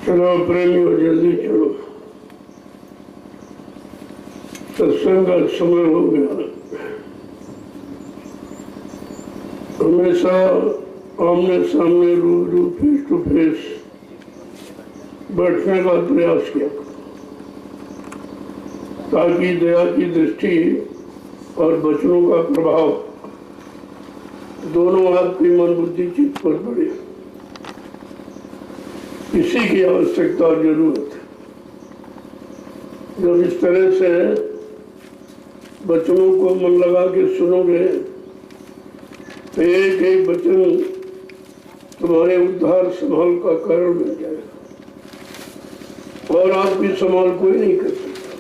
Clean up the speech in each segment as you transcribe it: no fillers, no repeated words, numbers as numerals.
चलो प्रेमियों, जल्दी चलो, सत्संग का समय हो गया। हमेशा आमने सामने रूबरू फेस टू फेस बैठने का प्रयास किया ताकि दया की दृष्टि और वचनों का प्रभाव दोनों आपकी मन बुद्धि चित्त पर पड़े। इसी की आवश्यकता और जरूरत है। जब इस तरह से वचनों को मन लगा के सुनोगे तो एक एक वचन तुम्हारे उद्धार संभाल का कारण बन जाएगा और आपकी संभाल कोई नहीं कर सकता।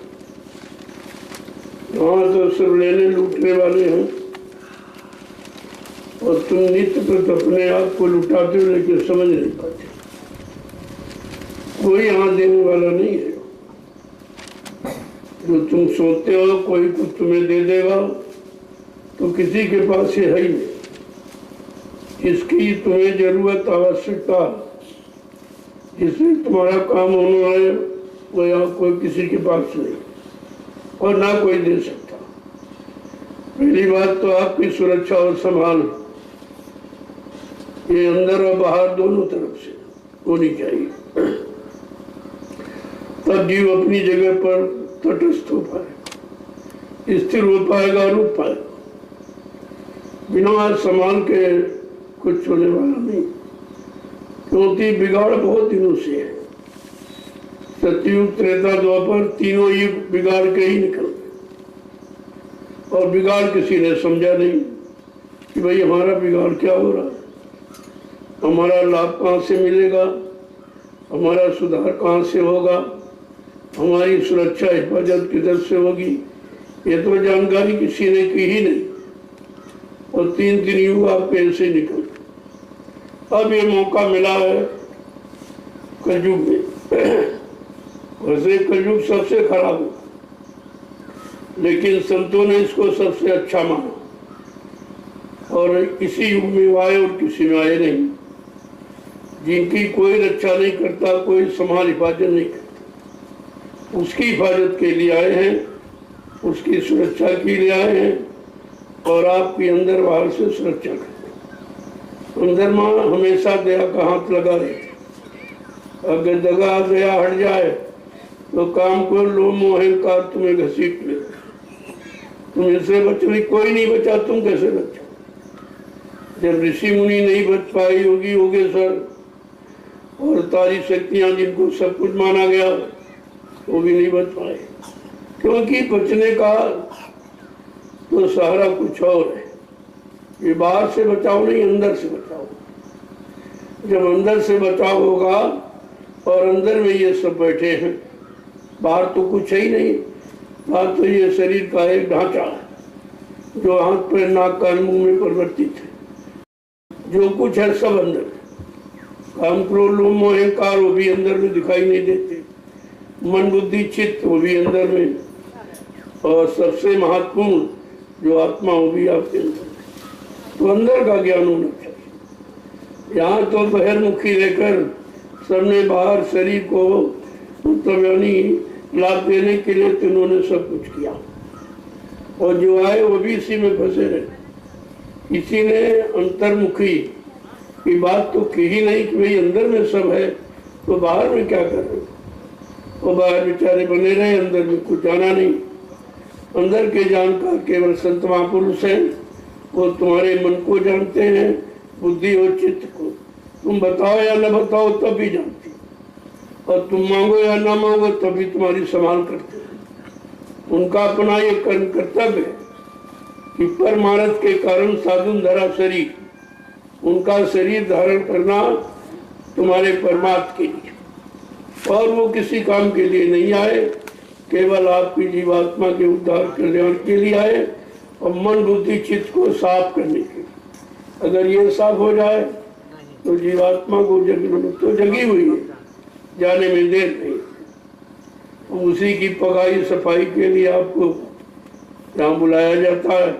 वहां तो सिर्फ लेने लूटने वाले हैं और तुम नित्य प्रति अपने आप को लुटाते हो लेकिन समझ नहीं पाते। कोई यहाँ देने वाला नहीं है। जो तुम सोचते हो कोई कुछ तुम्हें दे देगा तो किसी के पास ये है ही नहीं। इसकी तुम्हें जरूरत आवश्यकता जिससे तुम्हारा काम होने वाले वो यहाँ कोई किसी के पास नहीं और ना कोई दे सकता। पहली बात तो आपकी सुरक्षा और संभाल ये अंदर और बाहर दोनों तरफ से होनी चाहिए, तब जीव अपनी जगह पर तटस्थ हो पाए, स्थिर हो पाएगा, रुक पाएगा। बिना संभाल के कुछ होने वाला नहीं, क्योंकि बिगाड़ बहुत दिनों से है। सतयुग त्रेता द्वापर तीनों युग बिगाड़ के ही निकल गए और बिगाड़ किसी ने समझा नहीं कि भाई हमारा बिगाड़ क्या हो रहा है, हमारा लाभ कहाँ से मिलेगा, हमारा सुधार कहाँ से होगा, हमारी सुरक्षा हिफाजत किधर से होगी, ये तो जानकारी किसी ने की ही नहीं और तीन युग आपके ऐसे निकल। अब ये मौका मिला है कलयुग में। वैसे कलयुग सबसे खराब है लेकिन संतों ने इसको सबसे अच्छा माना और इसी युग में वो आए और किसी में आए नहीं, जिनकी कोई रक्षा नहीं करता, कोई संभाल हिफाजत नहीं करता, उसकी हिफाजत के लिए आए हैं, उसकी सुरक्षा के लिए आए हैं और आपकी अंदर बाहर से सुरक्षा करते। अंदर माँ हमेशा दया का हाथ लगा रहती। अगर दगा दया हट जाए तो काम को लोभ अहंकार तुम्हें घसीट ले, तुम इससे बचने कोई नहीं बचा, तुम कैसे बचो? जब ऋषि मुनि नहीं बच पाए, योगी योगेश्वर और तारी शक्तियां जिनको सब कुछ माना गया वो भी नहीं बच पाए, क्योंकि बचने का तो सहारा कुछ और है। ये बाहर से बचाओ नहीं, अंदर से बचाओ। जब अंदर से बचाव होगा और अंदर में ये सब बैठे हैं, बाहर तो कुछ है ही नहीं, बाहर तो ये शरीर का एक ढांचा है जो हाथ पैर नाक कान मुंह में परिवर्तित है। जो कुछ है सब अंदर, काम क्रोध लोभ मोह अहंकार वो भी अंदर में दिखाई नहीं देते, मन बुद्धि चित्त वो भी अंदर में, और सबसे महत्वपूर्ण जो आत्मा वो भी आपके अंदर। तो अंदर का ज्ञान होना चाहिए। यहाँ तो बहिर्मुखी रहकर सबने बाहर शरीर को मतलब यानी लाभ देने के लिए तो उन्होंने सब कुछ किया और जो आए वो भी इसी में फंसे रहे। किसी ने अंतर्मुखी की बात तो की ही नहीं कि भाई अंदर में सब है तो बाहर में क्या कर रहे, वो बाहर बेचारे बने रहे, अंदर में कुछ जाना नहीं। अंदर के जानकार केवल संत महापुरुष हैं, वो तुम्हारे मन को जानते हैं, बुद्धि और चित्त को। तुम बताओ या न बताओ तब भी जानते, और तुम मांगो या ना मांगो तभी तुम्हारी संभाल करते हैं। उनका अपना ये कर्म कर्तव्य है कि परमार्थ के कारण साधुन धरा शरीर, उनका शरीर धारण करना तुम्हारे परमार्थ के लिए, और वो किसी काम के लिए नहीं आए, केवल आपकी जीवात्मा के उद्धार कल्याण के लिए आए और मन बुद्धि चित्त को साफ करने के लिए। अगर ये साफ हो जाए तो जीवात्मा को तो जगी हुई है, जाने में देर नहीं। उसी की पगाई सफाई के लिए आपको यहाँ बुलाया जाता है।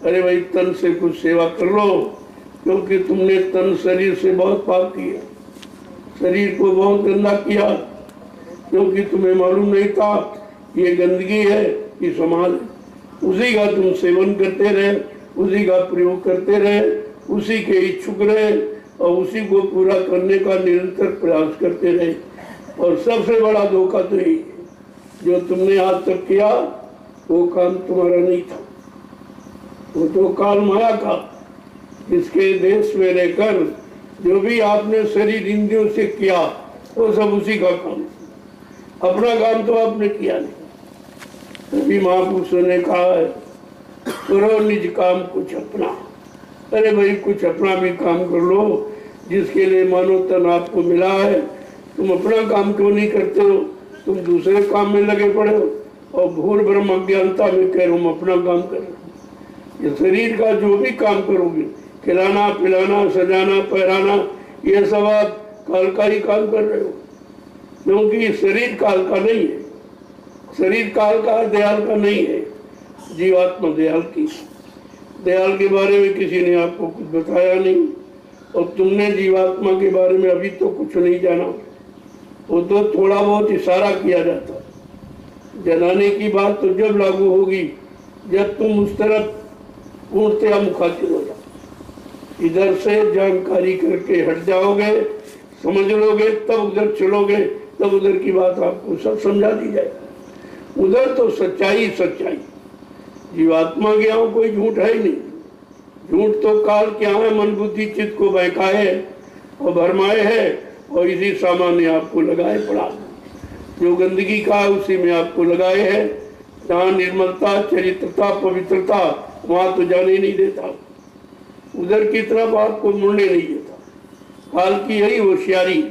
अरे भाई तन से कुछ सेवा कर लो, क्योंकि तुमने तन शरीर से बहुत पाप किया, शरीर को बहुत गंदा किया, क्योंकि तुम्हें मालूम नहीं था ये गंदगी है कि समाज है। उसी का तुम सेवन करते रहे, उसी का प्रयोग करते रहे, उसी के इच्छुक रहे और उसी को पूरा करने का निरंतर प्रयास करते रहे। और सबसे बड़ा धोखा तो यही है, जो तुमने आज तक किया वो काम तुम्हारा नहीं था, वो तो काल माया का। इसके देश में रहकर जो भी आपने शरीर इंद्रियों से किया वो सब उसी का काम, अपना काम तो आपने किया नहीं। तभी महापुरुषों ने कहा है, करो निज काम कुछ अपना। अरे भाई, कुछ अपना भी काम कर लो, जिसके लिए मानो तन आपको मिला है। तुम अपना काम क्यों नहीं करते हो? तुम दूसरे काम में लगे पड़े हो और भूल ब्रह्म अज्ञानता में कह रहे हो हम अपना काम कर रहे हो। ये शरीर का जो भी काम करोगे, खिलाना पिलाना सजाना पहराना, ये सब आप काल का ही काम कर रहे हो, क्योंकि शरीर काल का नहीं है। शरीर काल का दयाल का नहीं है, जीवात्मा दयाल की। दयाल के बारे में किसी ने आपको कुछ बताया नहीं, और तुमने जीवात्मा के बारे में अभी तो कुछ नहीं जाना। वो तो थोड़ा बहुत इशारा किया जाता, जनाने की बात तो जब लागू होगी जब तुम उस तरफ पूर्णतया मुखातिब हो जाओ। इधर से जानकारी करके हट जाओगे, समझ लोगे, तब उधर चलोगे, तब उधर की बात आपको सब समझा दी जाएगी। उधर तो सच्चाई सच्चाई, जीवात्मा के यहाँ कोई झूठ है ही नहीं। झूठ तो काल क्या है, मन बुद्धि चित्त को बहकाए और भरमाए है, और इसी सामान्य आपको लगाए पड़ा। जो गंदगी का है उसी में आपको लगाए है। जहाँ निर्मलता चरित्रता पवित्रता, वहाँ तो जाने नहीं देता, उधर की तरफ आपको मुड़ने नहीं देता। काल की यही होशियारी,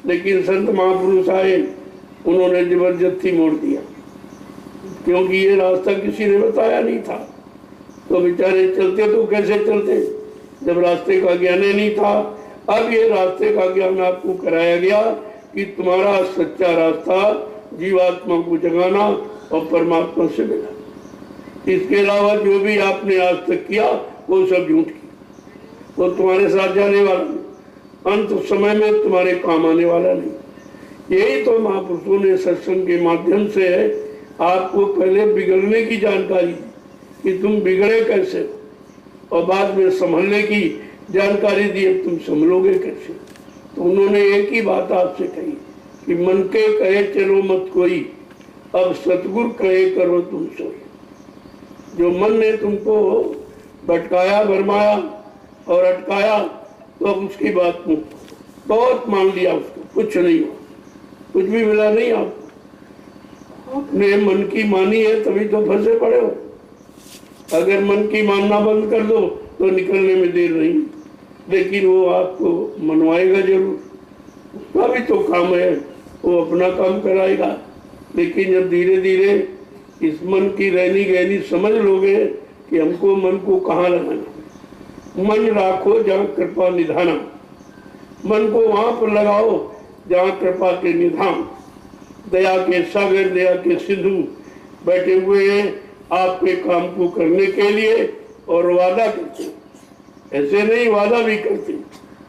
लेकिन संत महापुरुष आए, उन्होंने जबरदस्ती मोड़ दिया, क्योंकि ये रास्ता किसी ने बताया नहीं था। तो बेचारे चलते तो कैसे चलते जब रास्ते का ज्ञान ही नहीं था। अब ये रास्ते का ज्ञान आपको कराया गया कि तुम्हारा सच्चा रास्ता जीवात्मा को जगाना और परमात्मा से मिला। इसके अलावा जो भी आपने आज तक किया वो सब झूठ किया, वो तुम्हारे साथ जाने वाला नहीं, अंत समय में तुम्हारे काम आने वाला नहीं। यही तो महापुरुषों ने सत्संग के माध्यम से आपको पहले बिगड़ने की जानकारी दी कि तुम बिगड़े कैसे, और बाद में संभलने की जानकारी दी, अब तुम संभलोगे कैसे। तो उन्होंने एक ही बात आपसे कही कि मन के कहे चलो मत कोई, अब सतगुरु कहे करो तुम सोई। जो मन ने तुमको भटकाया भरमाया और अटकाया, तो अब उसकी बात में बहुत मान लिया, उसको कुछ नहीं हुआ, कुछ भी मिला नहीं आपको। अपने मन की मानी है तभी तो फंसे पड़े हो। अगर मन की मानना बंद कर दो तो निकलने में देर नहीं, लेकिन वो आपको मनवाएगा जरूर, उसका भी तो काम है, वो अपना काम कराएगा। लेकिन जब धीरे धीरे इस मन की रहनी गहनी समझ लोगे कि हमको मन को कहाँ लगाना, मन राखो जहाँ कृपा निधाना, मन को वहां पर लगाओ जहाँ कृपा के निधान, दया के सागर दया के सिंधु बैठे हुए हैं आपके काम को करने के लिए, और वादा करते हैं। ऐसे नहीं, वादा भी करते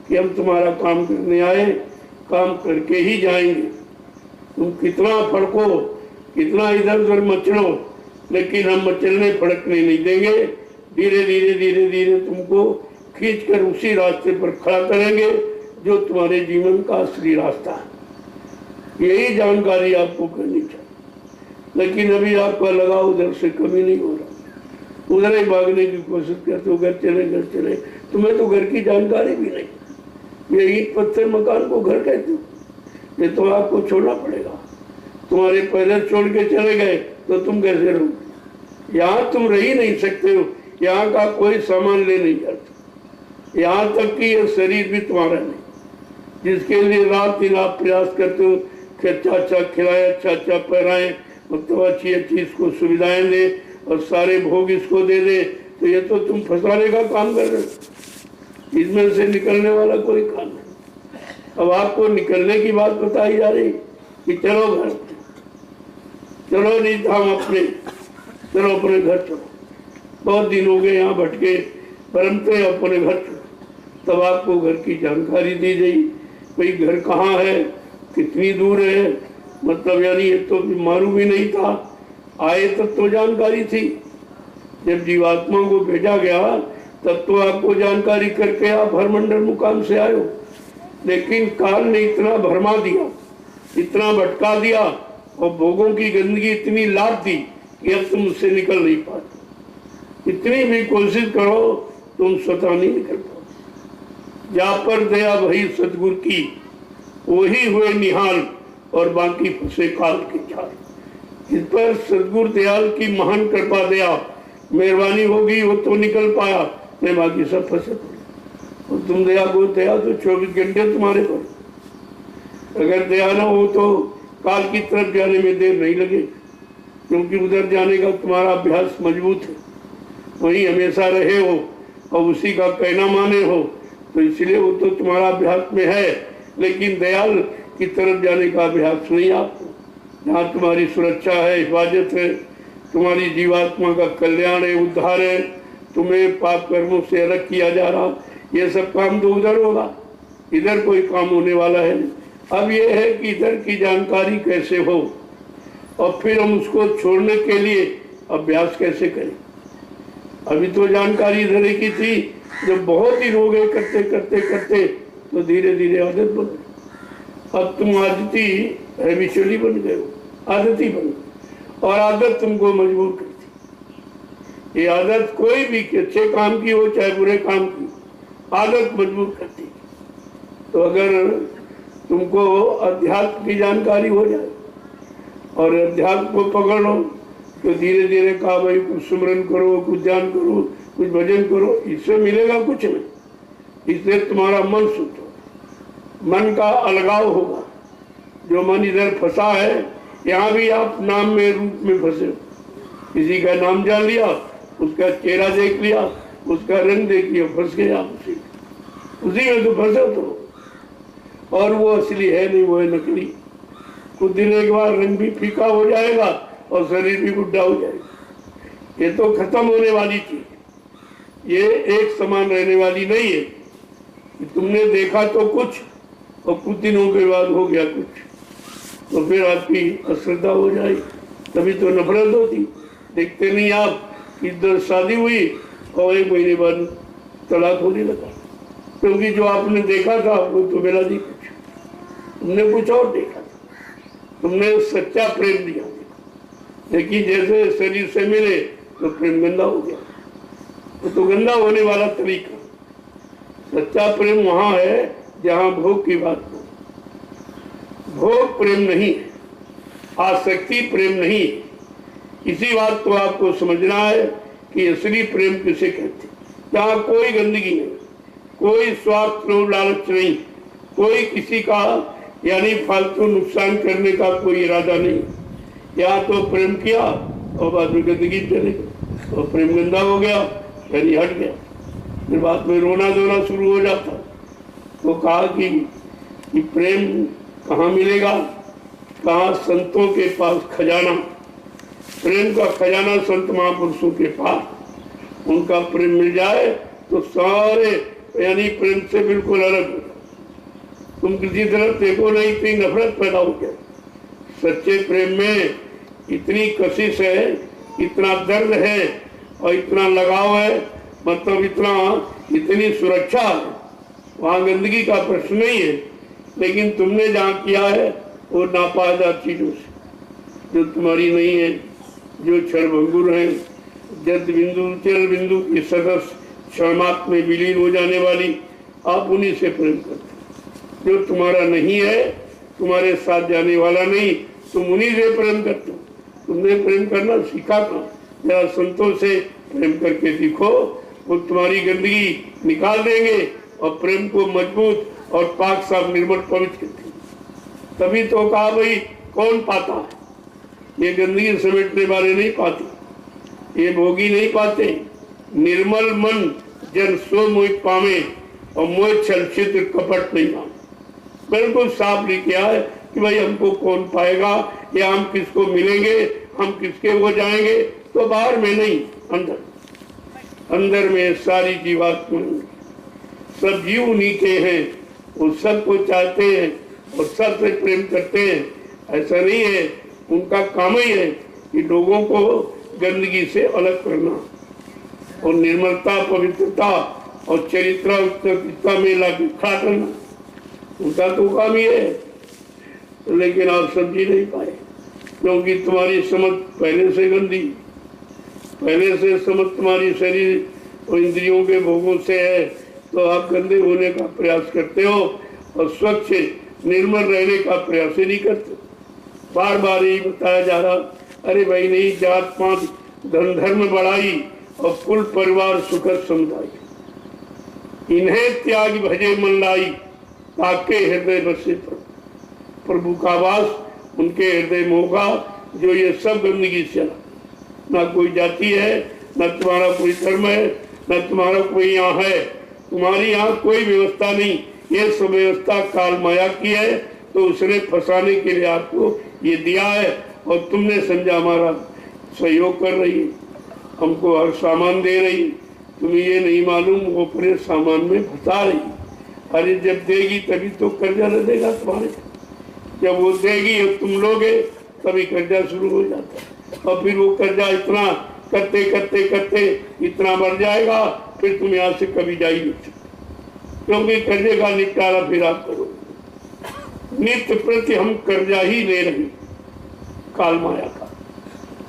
कि हम तुम्हारा काम करने आए, काम करके ही जाएंगे। तुम कितना फड़को, कितना इधर उधर मचलो, लेकिन हम मचलने फड़कने नहीं देंगे। धीरे धीरे धीरे धीरे तुमको खींचकर उसी रास्ते पर खड़ा करेंगे जो तुम्हारे जीवन का असली रास्ता है। यही जानकारी आपको करनी चाहिए। लेकिन अभी आपका लगाव उधर से कमी नहीं हो रहा, उधर ही भागने की कोशिश करते हो, घर चले। तुम्हें तो घर की जानकारी भी नहीं। ये ईंट पत्थर मकान को घर कहते हो, ये तो आपको छोड़ना पड़ेगा। तुम्हारे पहले छोड़ के चले गए तो तुम कैसे रहोगे? यहाँ तुम रह ही नहीं सकते हो, यहाँ का कोई सामान ले नहीं जाता, यहाँ तक कि ये शरीर भी तुम्हारा नहीं, जिसके लिए रात दिन आप प्रयास करते हो कि अच्छा अच्छा खिलाए, अच्छा अच्छा पहराएं, मतलब अच्छी अच्छी इसको सुविधाएं दे और सारे भोग इसको दे दे, तो ये तो तुम फंसाने का काम कर रहे हो। इसमें से निकलने वाला कोई काम नहीं। अब आपको निकलने की बात बताई जा रही कि चलो घर, चलो नहीं धाम अपने, चलो अपने घर चलो। बहुत दिन हो गए यहाँ भटके परमते, अपने घर चलो। तब आपको घर की जानकारी दी गई भाई घर कहाँ है, कितनी दूर है, मतलब यानी ये तो मालूम ही नहीं था। आए तब तो जानकारी थी, जब जीवात्मा को भेजा गया तब तो आपको जानकारी करके आप हरमंडल मुकाम से आए हो। लेकिन काल ने इतना भरमा दिया, इतना भटका दिया और भोगों की गंदगी इतनी लाद दी कि अब तुम उससे निकल नहीं पाते। इतनी भी कोशिश करो तुम स्वतः नहीं निकल पाओ। जा पर दया भई सतगुरु की, वही हुए निहाल और बाकी फंसे काल के जाल। इस पर सतगुरु दयाल की महान कृपा दया मेहरबानी होगी, वो तो निकल पाया, मैं बाकी सब फंसे पड़े। और तुम दया को दया तो 24 घंटे तुम्हारे पर। अगर दया ना हो तो काल की तरफ जाने में देर नहीं लगे, क्योंकि उधर जाने का तुम्हारा अभ्यास मजबूत है, वहीं हमेशा रहे हो और उसी का कहना माने हो, तो इसलिए वो तो तुम्हारा अभ्यास में है। लेकिन दयाल की तरफ जाने का अभ्यास नहीं आपको। जहाँ तुम्हारी सुरक्षा है, हिफाजत है, तुम्हारी जीवात्मा का कल्याण है, उद्धार है, तुम्हें पाप कर्मों से अलग किया जा रहा, ये सब काम तो उधर होगा, इधर कोई काम होने वाला है नहीं। अब ये है कि इधर की जानकारी कैसे हो और फिर हम उसको छोड़ने के लिए अभ्यास कैसे करें। अभी तो जानकारी इधर की थी, जब बहुत ही हो गए करते करते करते तो धीरे धीरे आदत बन गई। अब तुम आदती हैबिचुअली बन गए हो, आदती बन गई, और आदत तुमको मजबूर करती। ये आदत कोई भी अच्छे काम की हो चाहे बुरे काम की, आदत मजबूर करती। तो अगर तुमको अध्यात्म की जानकारी हो जाए और अध्यात्म को पकड़ लो तो धीरे धीरे कहा भाई कुछ सुमरन करो, कुछ ध्यान करो, कुछ भजन करो, इससे मिलेगा कुछ नहीं। इससे तुम्हारा मन शुद्ध होगा, मन का अलगाव होगा। जो मन इधर फंसा है, यहाँ भी आप नाम में रूप में फंसे हो, किसी का नाम जान लिया, उसका चेहरा देख लिया, उसका रंग देख लिया, फंस गए आप उसी में तो फंसे तो। और वो असली है नहीं, वो है नकली। कुछ दिन एक बार रंग भी फीका हो जाएगा और शरीर भी बुढ़ा हो जाएगा। ये तो खत्म होने वाली चीज, ये एक समान रहने वाली नहीं है कि तुमने देखा तो कुछ और कुछ दिनों के बाद हो गया कुछ, तो फिर आपकी अश्रद्धा हो जाएगी। तभी तो नफरत होती। देखते नहीं आप कि इधर शादी हुई और 1 महीने बाद तलाक होने लगा, क्योंकि जो आपने देखा था वो तो मिला नहीं कुछ, तुमने कुछ और देखा था, तुमने सच्चा प्रेम दिया। लेकिन जैसे शरीर से मिले तो प्रेम गंदा हो गया। तो गंदा होने वाला तरीका, सच्चा प्रेम वहां है जहां भोग की बात हो। भोग प्रेम नहीं है, आसक्ति प्रेम नहीं है। इसी बात को आपको समझना है कि असली प्रेम किसे कहते। जहाँ कोई गंदगी नहीं, कोई स्वार्थ लोभ लालच नहीं, कोई किसी का यानी फालतू नुकसान करने का कोई इरादा नहीं। यहाँ तो प्रेम किया और बाद में गंदगी चले गई और प्रेम गंदा हो गया, यानी हट गया। फिर बाद में रोना धोना शुरू हो जाता। तो कहा कि प्रेम कहाँ मिलेगा, कहाँ संतों के पास खजाना, प्रेम का खजाना संत महापुरुषों के पास। उनका प्रेम मिल जाए तो सारे यानी प्रेम से बिल्कुल अलग हो। तुम किसी तरफ देखो नहीं, इतनी नफरत पैदा हो गया। सच्चे प्रेम में इतनी कशिश है, इतना दर्द है और इतना लगाव है, मतलब इतनी सुरक्षा है। वहाँ गंदगी का प्रश्न नहीं है, लेकिन तुमने जहाँ किया है वो नापायदार चीजों से, जो तुम्हारी नहीं है, जो क्षणभंगुर है, जद बिंदु चल बिंदु की सदस्य क्षणमात्र में विलीन हो जाने वाली, आप उन्हीं से प्रेम करते। जो तुम्हारा नहीं है, तुम्हारे साथ जाने वाला नहीं, तुम उन्हीं से प्रेम करते हो। तुमने प्रेम करना सीखा था, जरा संतों से प्रेम करके दिखो, वो तुम्हारी गंदगी निकाल देंगे और प्रेम को मजबूत और पाक साफ निर्मल पवित्र करते। तभी तो कहा भाई कौन पाता है, ये गंदगी समेटने वाले नहीं पाते, ये भोगी नहीं पाते। निर्मल मन जन सो मोह पावे और मोह छल छिद्र कपट नहीं माने। बिल्कुल साफ लिख किया है कि भाई हमको कौन पाएगा या हम किसको मिलेंगे, हम किसके हो जाएंगे। तो बाहर में नहीं, अंदर में सारी जीवात्मा, सब जीव उन्हीं के हैं, वो सबको चाहते हैं और सबसे प्रेम करते हैं, ऐसा नहीं है। उनका काम ही है कि लोगों को गंदगी से अलग करना और निर्मलता, पवित्रता और चरित्र में लाके खड़ा करना, उनका तो काम ही है। लेकिन आप समझ नहीं पाए, क्योंकि तुम्हारी समझ पहले से गंदी, पहले से समझ तुम्हारी शरीर और इंद्रियों के भोगों से है, तो आप गंदे होने का प्रयास करते हो और स्वच्छ निर्मल रहने का प्रयास ही नहीं करते। बार बार यही बताया जा रहा, अरे भाई नहीं, जात पात धन धर्म बढ़ाई और कुल परिवार सुखद समुदाय, इन्हें त्याग भजे मन लाई, ताके हृदय बसे प्रभु का वास उनके हृदय में होगा, जो ये सब गंदगी से ना कोई जाति है, न तुम्हारा कोई धर्म है, न तुम्हारा कोई यहाँ है, तुम्हारी यहाँ कोई व्यवस्था नहीं, ये सब व्यवस्था काल माया की है। तो उसने फंसाने के लिए आपको ये दिया है और तुमने समझा हमारा सहयोग कर रही है, हमको हर सामान दे रही, तुम्हें ये नहीं मालूम वो पूरे सामान में फंसा रही। अरे जब देगी तभी तो कर्जा न देगा तुम्हारे, जब वो देगी और तुम लोगे तभी कर्जा शुरू हो जाता है, और फिर वो कर्जा इतना करते करते करते इतना बढ़ जाएगा, फिर तुम यहाँ से कभी जा ही नहीं सकते, क्योंकि कर्जे का निपटारा फिर आप करो। नित्य प्रति हम कर्जा ही ले रहे काल माया का,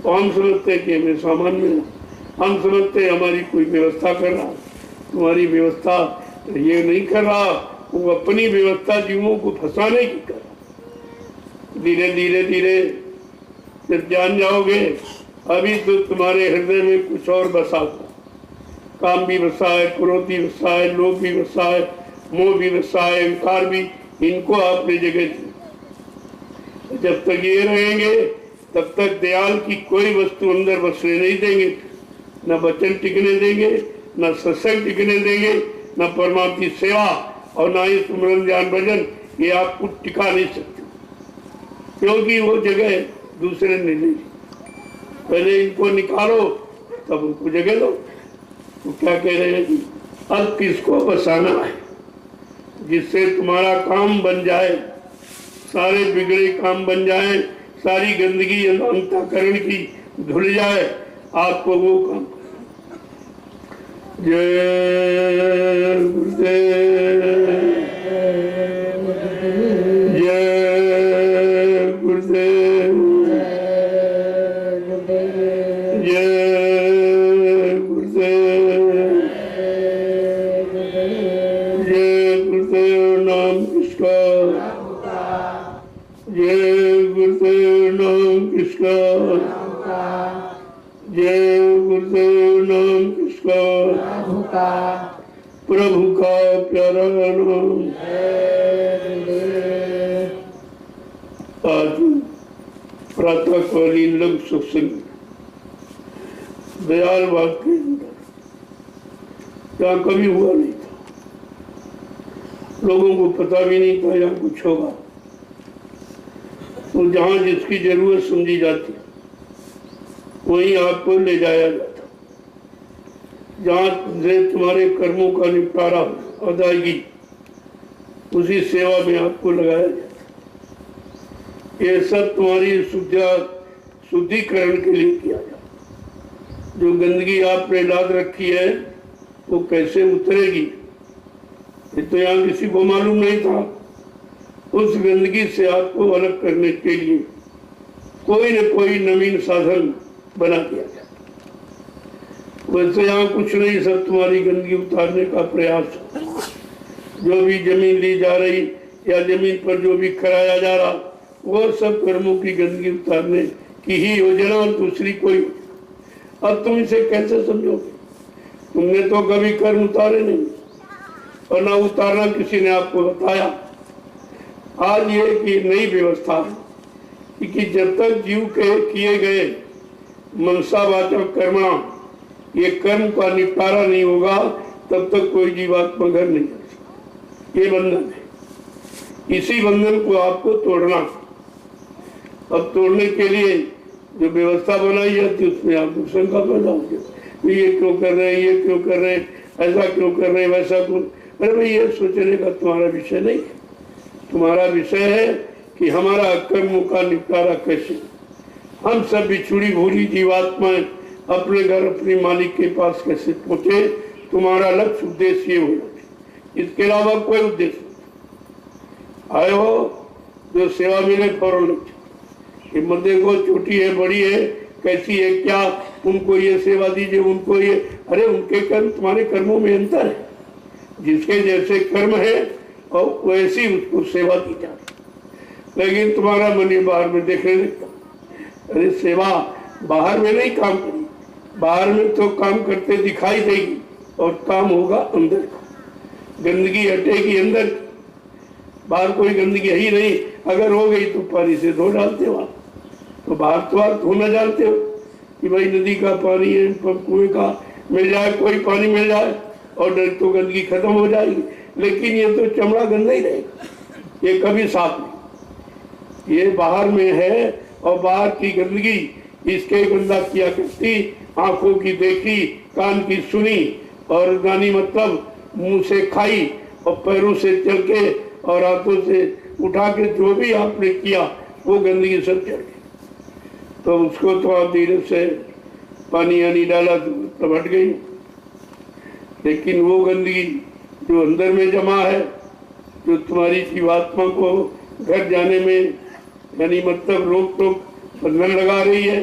तो हम समझते कि हमें सामान मिला, हम समझते हमारी कोई व्यवस्था कर रहा, तुम्हारी व्यवस्था ये नहीं कर रहा, वो अपनी व्यवस्था जीवों को फंसाने की कर रहा। धीरे धीरे धीरे जब जान जाओगे, अभी तो तुम्हारे हृदय में कुछ और बसा हुआ, काम भी बसा है, क्रोध भी बसा है, लोभ भी बसा है, मोह भी बसा है, अहंकार भी, इनको आपने जगह दी। जब तक ये रहेंगे तब तक दयाल की कोई वस्तु अंदर बसने नहीं देंगे, न वचन टिकने देंगे, न सत्संग टिकने देंगे, न परमात्मा की सेवा और न ही सुमरन ध्यान भजन, ये आपको टिका नहीं सकते, क्योंकि वो जगह दूसरे ने ली। पहले इनको निकालो तब उनको जगह लो। तो क्या कह रहे हैं जी, अब किसको बसाना है जिससे तुम्हारा काम बन जाए, सारे बिगड़े काम बन जाए, सारी गंदगी अंतःकरण की धुल जाए, आपको वो काम। जय गुरुदेव, जय गुरुदेव, जय गुरुदेव, जय गुरुदेव नाम किसका, जय गुरुदेव नाम किसका, जय गुरुदेव नाम किसका, प्रभु का प्यारा नाम। आज प्रातःकालीन लघु सत्संग दयाल बाग के अंदर, यहाँ कभी हुआ नहीं था, लोगों को पता भी नहीं था यहाँ कुछ होगा। तो जहाँ जिसकी जरूरत समझी जाती वहीं आपको ले जाया जाता, जहाँ से तुम्हारे कर्मों का निपटारा अदायगी, उसी सेवा में आपको लगाया जाता। ये सब तुम्हारी शुद्धिकरण के लिए किया जाता। जो गंदगी आपने लाद रखी है वो कैसे उतरेगी, ये तो यहाँ किसी को मालूम नहीं था। उस गंदगी से आपको अलग करने के लिए कोई न कोई नवीन साधन बना दिया जाता। वैसे यहाँ कुछ नहीं, सब तुम्हारी गंदगी उतारने का प्रयास। जो भी जमीन ली जा रही या जमीन पर जो भी कराया जा रहा, वो सब कर्मों की गंदगी उतारने की ही योजना, और दूसरी कोई। अब तुम इसे कैसे समझोगे? तुमने तो कभी कर्म उतारे नहीं और ना उतारना किसी ने आपको बताया। आज ये कि नई व्यवस्था है कि जब तक जीव के किए गए मनसा वाचा कर्मणा, ये कर्म का निपटारा नहीं होगा, तब तक कोई जीवात्मा घर नहीं जा सकता। ये बंधन है, इसी बंधन को आपको तोड़ना। अब तोड़ने के लिए जो व्यवस्था बनाई जाती है उसमें आपको शंका पैदा हो जाती है, ये क्यों कर रहे हैं, ये क्यों कर रहे हैं, ऐसा क्यों कर रहे हैं, वैसा क्यों। अरे भाई ये सोचने का तुम्हारा विषय नहीं है। तुम्हारा विषय है कि हमारा कर्मों का निपटारा कैसे। हम सब बिछुड़ी भूली जीवात्माएं अपने घर अपने मालिक के पास कैसे पहुंचे। तुम्हारा लक्ष्य उद्देश्य ये होना चाहिए, इसके अलावा कोई उद्देश्य नहीं। आए हो जो सेवा मिले फौरन लग जाओ। हिम्मत देखो छोटी है बड़ी है कैसी है क्या, उनको ये सेवा दीजिए उनको ये। अरे उनके कर्म तुम्हारे कर्मों में अंतर है। जिसके जैसे कर्म है और वैसी उसको सेवा की जाती। लेकिन तुम्हारा मन ये बाहर में देखने लगता। अरे सेवा बाहर में नहीं काम करी, बाहर में तो काम करते दिखाई देगी और काम होगा अंदर का। गंदगी हटेगी अंदर की, बाहर कोई गंदगी है ही नहीं। अगर हो गई तो पानी से धो डालते हो आप, तो बाहर तो आप धोना जानते हो कि भाई नदी का पानी है कुएं का मिल जाए, कोई पानी मिल जाए और तो गंदगी खत्म हो जाएगी। लेकिन ये तो चमड़ा गंदा ही रहेगा, ये कभी साफ नहीं। ये बाहर में है और बाहर की गंदगी इसके गंदा किया करती। आंखों की देखी कान की सुनी और गानी मतलब मुंह से खाई और पैरों से चल के और हाथों से उठा के जो भी आपने किया वो गंदगी सब चढ़ गई। तो उसको तो आप धीरे से पानी आनी डाला तो हट गई। लेकिन वो गंदगी जो अंदर में जमा है, जो तुम्हारी जीवात्मा को घर जाने में यानी मतलब रोक टोक बंधन लगा रही है,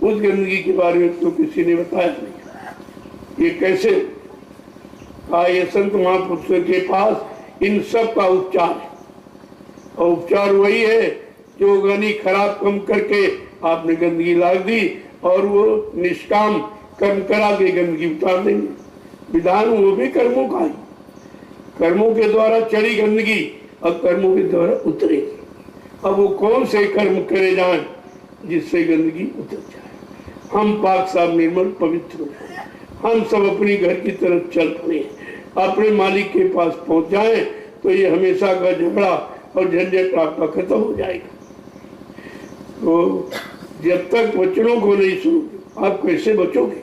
उस गंदगी के बारे में तो किसी ने बताया नहीं। ये कैसे ये संत महापुरुषों के पास इन सब का उपचार है। और उपचार वही है जो गनी खराब कम करके आपने गंदगी ला दी और वो निष्काम कर्म करा के गंदगी उतार देंगे। विधान वो भी कर्मों का ही, कर्मों के द्वारा चढ़ी गंदगी और कर्मों के द्वारा उतरेगी। अब वो कौन से कर्म करे जाएं जिससे गंदगी उतर जाए। हम पाक साफ निर्मल पवित्र हो जाए, हम सब अपनी घर की तरफ चल पड़े, अपने मालिक के पास पहुंच जाएं, तो ये हमेशा का झगड़ा और झंझट आपका खत्म हो जाएगा। तो जब तक वचनों को नहीं सुनोगे आप कैसे बचोगे?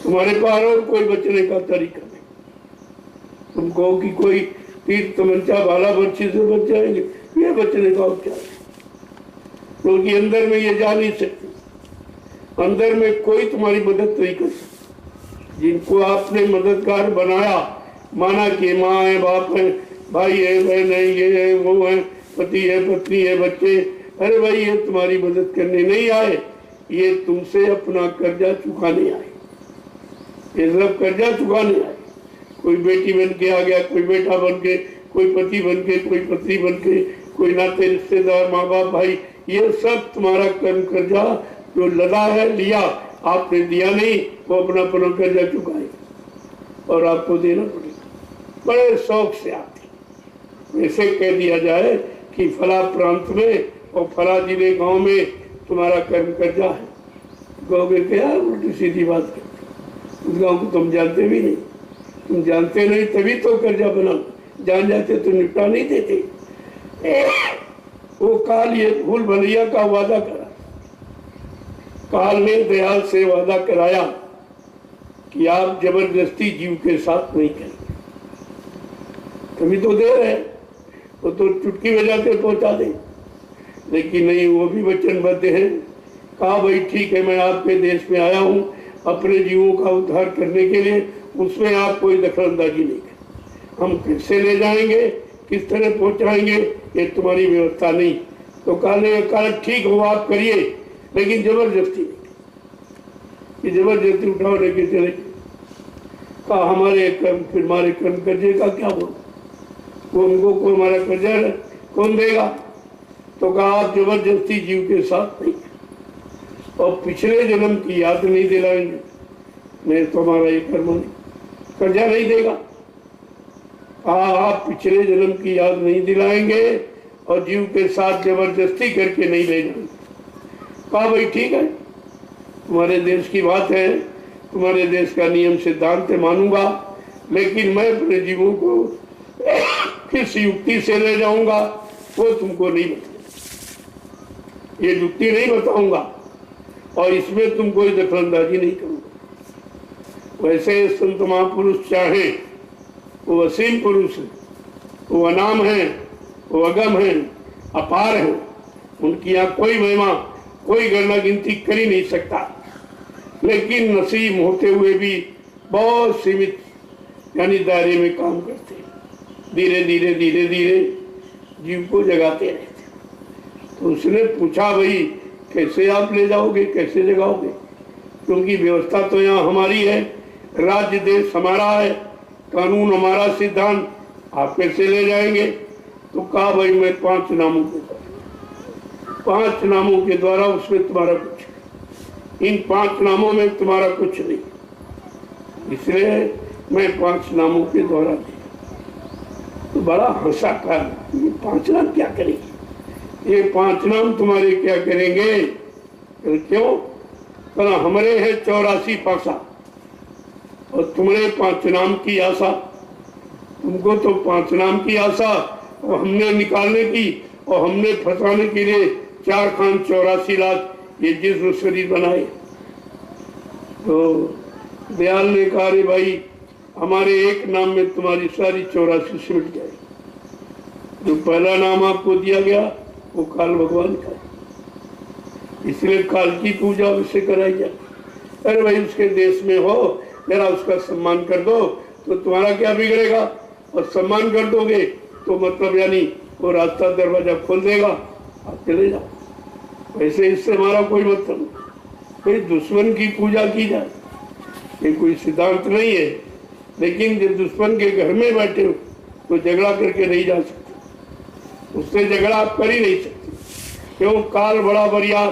तुम्हारे पास और कोई बचने का तरीका नहीं। तुम कहो कि कोई तीर तमंचा भाला बर्छी से बच जाएंगे, ये बचने का उपचार है। क्योंकि अंदर में ये जा नहीं सकती, अंदर में कोई तुम्हारी मदद नहीं कर सकता। जिनको आपने मददगार बनाया, माना कि माँ है बाप है भाई है बहन है ये है वो है पति है पत्नी है बच्चे, अरे भाई ये तुम्हारी मदद करने नहीं आए, ये तुमसे अपना कर्जा चुकाने आए। ये सब कर्जा चुकाने आए। कोई बेटी बन के आ गया, कोई बेटा बन के, कोई पति बन के, कोई पत्नी बन के, कोई नाते रिश्तेदार माँ बाप भाई, ये सब तुम्हारा कर्म कर्जा जो लदा है लिया, आपने दिया नहीं, वो अपना अपना कर्जा चुकाएगा और आपको देना पड़ेगा। बड़े शौक से आते ऐसे कह दिया जाए कि फला प्रांत में और फला जिले गांव में तुम्हारा कर्म कर्जा है, कहोगे क्या उल्टी सीधी बात करते, उस गाँव को तुम जानते भी नहीं। तुम जानते नहीं तभी तो कर्जा बना, जान जाते तो निपटा नहीं देते। वो काल ये भूल भलैया का वादा करा, काल ने दयाल से वादा कराया कि आप जबरदस्ती जीव के साथ नहीं करेंगे। तभी तो दे रहे, वो तो चुटकी बजाते पहुंचा दे, लेकिन नहीं, वो भी वचनबद्ध है। कहा भाई ठीक है, मैं आपके देश में आया हूँ अपने जीवों का उद्धार करने के लिए, उसमें आप कोई दखलंदाजी नहीं करें। हम कैसे ले जाएंगे, किस तरह पहुंचाएंगे, ये तुम्हारी व्यवस्था नहीं। तो कहा ठीक हो आप करिए, लेकिन जबरदस्ती नहीं, ये जबरदस्ती उठाओ लेके चले। कहा हमारे कर्म फिर हमारे कर्म कर्जे का क्या हो, वो उनको को हमारा कर्जा कौन देगा? तो कहा आप जबरदस्ती जीव के साथ नहीं और पिछले जन्म की याद नहीं दिलाएंगे, नहीं तो हमारा ये कर्म नहीं, कर्जा नहीं देगा। कहा आप पिछले जन्म की याद नहीं दिलाएंगे और जीव के साथ जबरदस्ती करके नहीं ले जाएंगे। कहा भाई ठीक है, तुम्हारे देश की बात है, तुम्हारे देश का नियम सिद्धांत मानूंगा, लेकिन मैं अपने जीवों को किस युक्ति से ले जाऊंगा वो तुमको नहीं बताऊंगा, ये युक्ति नहीं बताऊंगा और इसमें तुम कोई दखलंदाजी नहीं करूंगा। वैसे संत महापुरुष चाहे वो असीम पुरुष है, वो अनाम है, वो अगम है, अपार है। उनकी यहाँ कोई महिमा, कोई गणना गिनती कर ही नहीं सकता। लेकिन नसीब होते हुए भी बहुत सीमित यानी दायरे में काम करते हैं। धीरे धीरे धीरे धीरे जीव को जगाते रहते। तो उसने पूछा, भाई कैसे आप ले जाओगे, कैसे जगाओगे? क्योंकि व्यवस्था तो यहाँ हमारी है, राज्य देश हमारा है, कानून हमारा, सिद्धांत, आप कैसे ले जाएंगे? तो कहा, भाई मैं 5 नामों के द्वारा, 5 नामों के द्वारा उसमें तुम्हारा कुछ, इन 5 नामों में तुम्हारा कुछ नहीं, इसलिए मैं 5 नामों के द्वारा दिया। तो बड़ा हंसा कर, ये 5 नाम क्या करेंगे? ये 5 नाम तुम्हारे क्या करेंगे? क्यों? कहना हमारे है 84 पासा और तुम्हारे 5 नाम की आशा। तुमको तो 5 नाम की आशा और हमने निकालने की और हमने फंसाने के लिए 4 खान 84 लाख ये जिस्म शरीर बनाए। तो दयाल ने कहा, रे भाई हमारे एक नाम में तुम्हारी सारी 84 सिमट जाए। जो पहला नाम आपको दिया गया वो काल भगवान का है, इसलिए काल की पूजा उससे कराई जाए। अरे भाई उसके देश में हो, जरा उसका सम्मान कर दो तो तुम्हारा क्या बिगड़ेगा, और सम्मान कर दोगे तो मतलब यानी वो रास्ता दरवाजा खोल देगा, आप चले जाओ। वैसे इससे हमारा कोई मतलब नहीं। कोई दुश्मन की पूजा की जाए ये कोई सिद्धांत नहीं है, लेकिन जब दुश्मन के घर में बैठे हो तो झगड़ा करके नहीं जा सकते, उससे झगड़ा आप कर ही नहीं सकते। क्यों? काल बड़ा बरियार,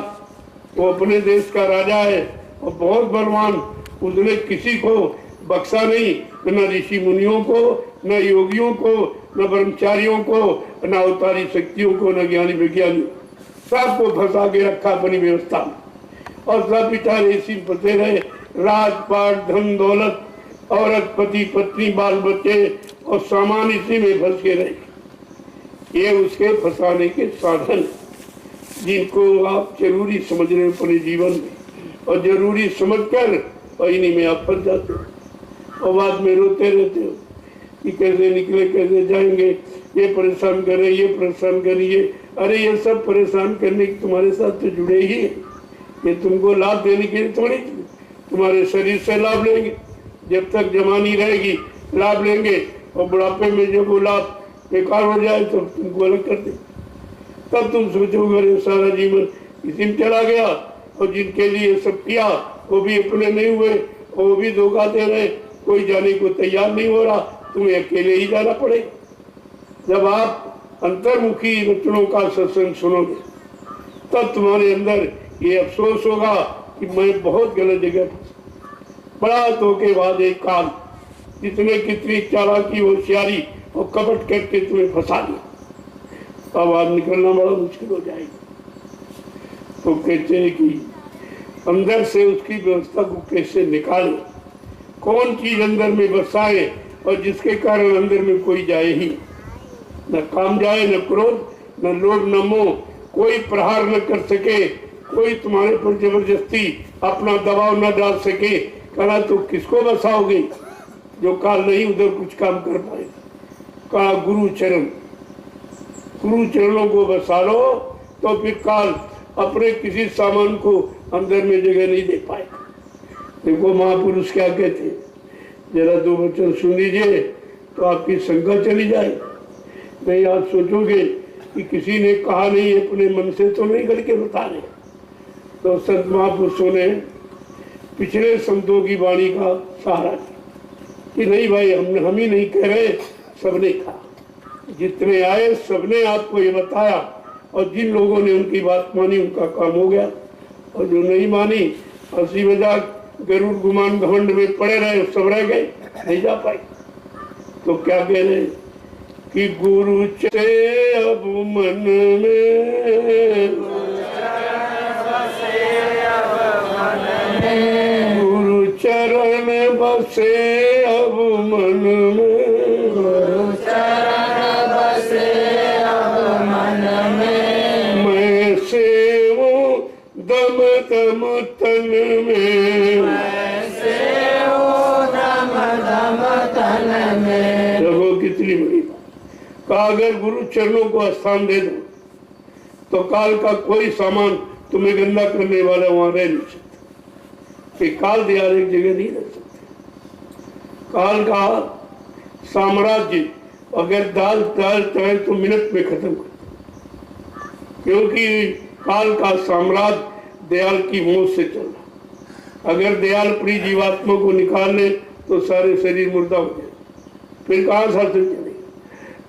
वो अपने देश का राजा है और बहुत बलवान, उसने किसी को बख्शा नहीं, न ऋषि मुनियों को, न योगियों को, न ब्रह्मचारियों को, न अवतारी शक्तियों को, न ज्ञानी विज्ञानी, सबको फंसा के रखा अपनी व्यवस्था में। और सब बेचारे इसी फंसे रहे, राजपाट, धन दौलत, औरत, पति पत्नी, बाल बच्चे और सामान इसी में फंस के रहे। ये उसके फंसाने के साधन जिनको आप जरूरी समझ रहे हो अपने जीवन में, और जरूरी समझकर और इन्हीं में आप फंस जाते हो और बाद में रोते रहते हो कि कैसे निकले, कैसे जाएंगे, ये परेशान कर रहे, ये परेशान करिए। अरे ये सब परेशान करने के तुम्हारे साथ तो जुड़े ही है, ये तुमको लाभ देने के लिए थोड़ी, तुम्हारे शरीर से लाभ लेंगे, जब तक जवानी रहेगी लाभ लेंगे, और बुढ़ापे में जब वो लाभ बेकार हो जाए तो तुमको अलग कर दे। तब तुम सोचोगे अरे सारा जीवन इसी में चला गया, और जिनके लिए सब किया वो भी अपने नहीं हुए, और वो भी धोखा दे रहे, कोई जाने को तैयार नहीं हो रहा, तुम्हें अकेले ही जाना पड़ेगा। जब आप अंतर्मुखी रचनों का सत्संग सुनोगे तब तुम्हारे अंदर ये अफसोस होगा कि मैं बहुत गलत जगह फंसा। बड़ा धोखेबाज एक काल, जितने कितनी चालाकी, होशियारी और कपट करके तुम्हें फंसा दिया, अब आज निकलना बड़ा मुश्किल हो जाएगा। तो कहते हैं कि अंदर से उसकी व्यवस्था को कैसे निकाले, कौन चीज अंदर में बसाए और जिसके कारण अंदर में कोई जाए ही न काम जाए, न क्रोध, न लोभ, न मोह, कोई प्रहार न कर सके, कोई तुम्हारे पर जबरदस्ती अपना दबाव न डाल सके। कहा तो किसको बसाओगे जो काल नहीं उधर कुछ काम कर पाएगा। कहा गुरु चरण, गुरु चरणों को बसा लो तो फिर काल अपने किसी सामान को अंदर में जगह नहीं दे पाएगा। देखो महापुरुष क्या कहते, जरा 2 वचन सुन लीजिए तो आपकी शंका चली जाए। नहीं आप सोचोगे कि किसी ने कहा नहीं, अपने मन से तो नहीं करके बता रहे। तो संत महापुरुषों ने पिछले संतों की वाणी का सहारा किया कि नहीं भाई हम ही नहीं कह रहे, सबने कहा, जितने आए सबने आपको ये बताया, और जिन लोगों ने उनकी बात मानी उनका काम हो गया, और जो नहीं मानी हंसी मजाक गरुड़ गुमान घमंड में पड़े रहे, सब रह गए, नहीं जा पाए। तो क्या कह रहे कि गुरु चले अब मन में, गुरु चरण बसे अब मन में, गुरु चरण बसे अब मन में, मैं सेवूं दम दम तन में, मैं सेवूं दम दम तन में, कहा अगर गुरु चरणों को स्थान दे दो तो काल का कोई सामान तुम्हें गंदा करने वाला वहां रह नहीं सकता। कि काल दयाल एक जगह नहीं रह सकते। काल का साम्राज्य अगर दाल चाहे तो मिनट में खत्म कर, क्योंकि काल का साम्राज्य दयाल की मौत से चल रहा। अगर दयाल प्रिय जीवात्मा को निकाल ले तो सारे शरीर मुर्दा हो जाए, फिर कहाँ शासन चलेगा।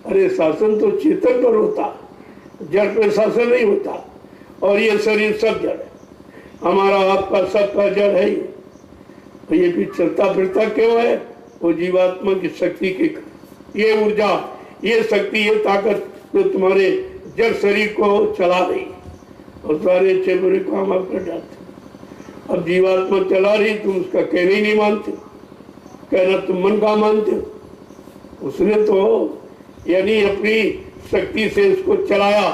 अरे शासन तो चेतन पर होता, जड़ पर शासन नहीं होता। और ये शरीर सब जड़ है, हमारा आपका सबका जड़ है ही। तो ये भी चलता फिरता क्यों है? वो जीवात्मा की शक्ति के, ये ऊर्जा, ये शक्ति, ये ताकत जो तुम्हारे जड़ शरीर को चला रही और सारे अच्छे बुरे काम आप कर जाते। अब जीवात्मा चला रही, तुम उसका कहना ही नहीं मानते, कहना तुम मन का मानते हो। उसने तो यानी अपनी शक्ति से उसको चलाया